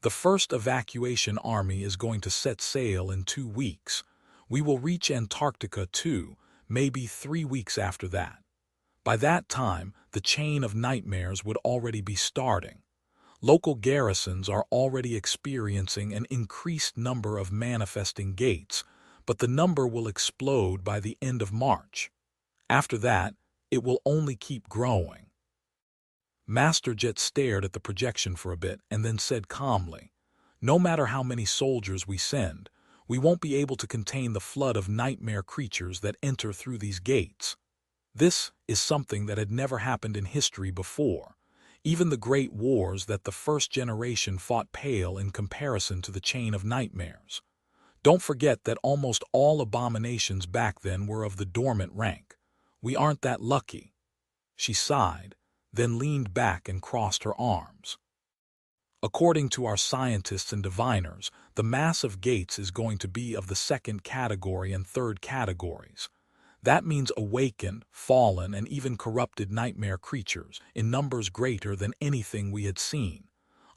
"The first evacuation army is going to set sail in 2 weeks. We will reach Antarctica 2, maybe 3 weeks after that. By that time, the chain of nightmares would already be starting. Local garrisons are already experiencing an increased number of manifesting gates, but the number will explode by the end of March. After that, it will only keep growing." Master Jet stared at the projection for a bit and then said calmly, "No matter how many soldiers we send, we won't be able to contain the flood of nightmare creatures that enter through these gates. This is something that had never happened in history before. Even the great wars that the first generation fought pale in comparison to the chain of nightmares. Don't forget that almost all abominations back then were of the dormant rank. We aren't that lucky." She sighed, then leaned back and crossed her arms. "According to our scientists and diviners, the mass of gates is going to be of the 2nd category and 3rd categories. That means awakened, fallen, and even corrupted nightmare creatures in numbers greater than anything we had seen.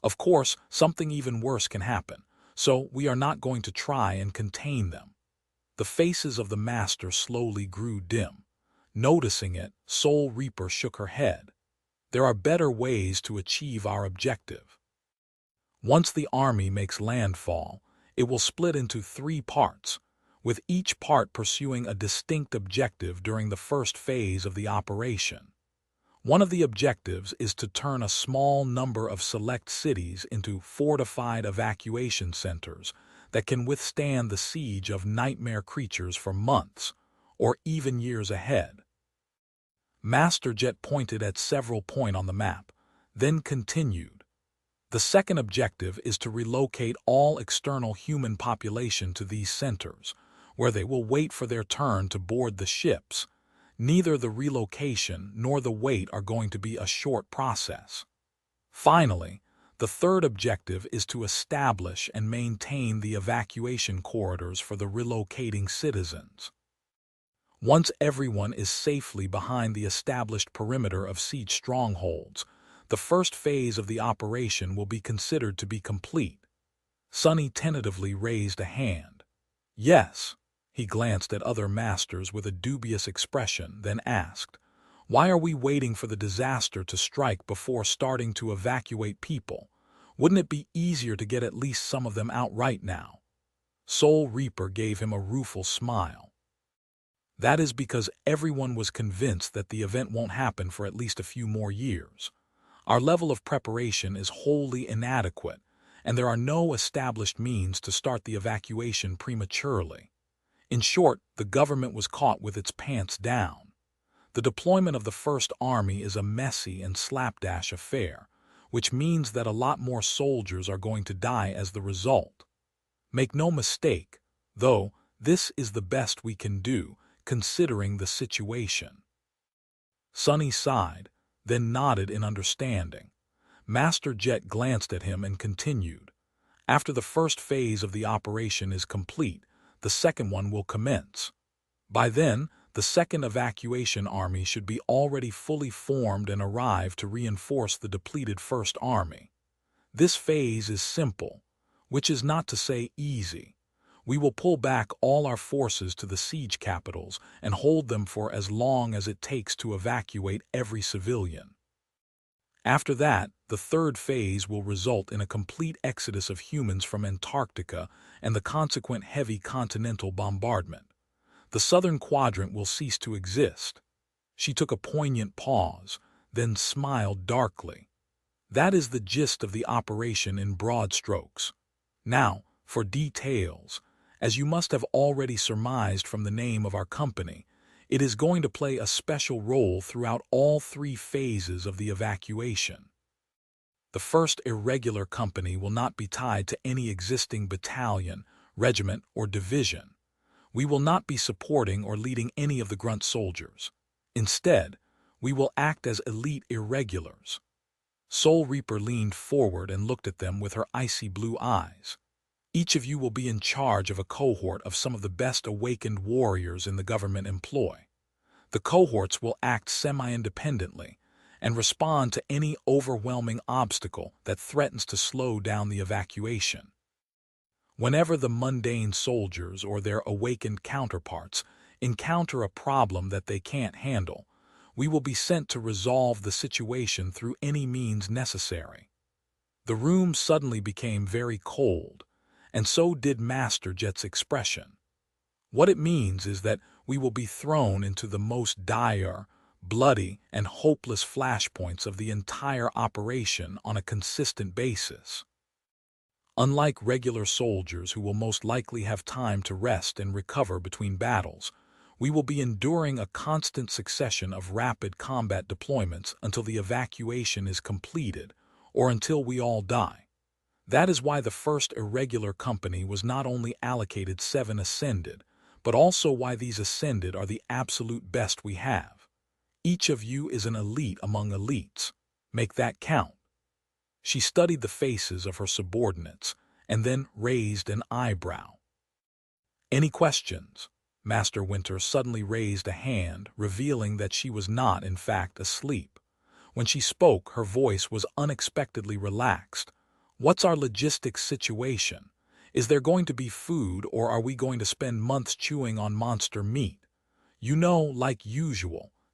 Of course, something even worse can happen, so we are not going to try and contain them." The faces of the master slowly grew dim. Noticing it, Soul Reaper shook her head. "There are better ways to achieve our objective. Once the army makes landfall, it will split into 3 parts, with each part pursuing a distinct objective during the first phase of the operation. One of the objectives is to turn a small number of select cities into fortified evacuation centers that can withstand the siege of nightmare creatures for months, or even years ahead." Master Jet pointed at several points on the map, then continued. "The second objective is to relocate all external human population to these centers, where they will wait for their turn to board the ships. Neither the relocation nor the wait are going to be a short process. Finally, the third objective is to establish and maintain the evacuation corridors for the relocating citizens. Once everyone is safely behind the established perimeter of siege strongholds, the first phase of the operation will be considered to be complete." Sunny tentatively raised a hand. "Yes." He glanced at other masters with a dubious expression, then asked, "Why are we waiting for the disaster to strike before starting to evacuate people? Wouldn't it be easier to get at least some of them out right now?" Soul Reaper gave him a rueful smile. "That is because everyone was convinced that the event won't happen for at least a few more years. Our level of preparation is wholly inadequate, and there are no established means to start the evacuation prematurely. In short, the government was caught with its pants down. The deployment of the First Army is a messy and slapdash affair, which means that a lot more soldiers are going to die as the result. Make no mistake, though, this is the best we can do, considering the situation." Sunny sighed, then nodded in understanding. Master Jet glanced at him and continued, "After the first phase of the operation is complete, the second one will commence. By then, the second evacuation army should be already fully formed and arrive to reinforce the depleted First Army. This phase is simple, which is not to say easy. We will pull back all our forces to the siege capitals and hold them for as long as it takes to evacuate every civilian. After that, the third phase will result in a complete exodus of humans from Antarctica and the consequent heavy continental bombardment. The southern quadrant will cease to exist. She took a poignant pause, then smiled darkly. That is the gist of the operation in broad strokes. Now, for details, as you must have already surmised from the name of our company, it is going to play a special role throughout all three phases of the evacuation. The first Irregular company will not be tied to any existing battalion, regiment, or division. We will not be supporting or leading any of the grunt soldiers. Instead, we will act as elite irregulars. Soul Reaper leaned forward and looked at them with her icy blue eyes. Each of you will be in charge of a cohort of some of the best awakened warriors in the government employ. The cohorts will act semi-independently and respond to any overwhelming obstacle that threatens to slow down the evacuation. Whenever the mundane soldiers or their awakened counterparts encounter a problem that they can't handle, we will be sent to resolve the situation through any means necessary. The room suddenly became very cold, and so did Master Jet's expression. What it means is that we will be thrown into the most dire, bloody, and hopeless flashpoints of the entire operation on a consistent basis. Unlike regular soldiers who will most likely have time to rest and recover between battles, we will be enduring a constant succession of rapid combat deployments until the evacuation is completed or until we all die. That is why the first Irregular company was not only allocated 7 Ascended, but also why these Ascended are the absolute best we have. Each of you is an elite among elites. Make that count. She studied the faces of her subordinates and then raised an eyebrow. Any questions? Master Winter suddenly raised a hand, revealing that she was not, in fact, asleep. When she spoke, her voice was unexpectedly relaxed. What's our logistics situation? Is there going to be food, or are we going to spend months chewing on monster meat? You know, like usual,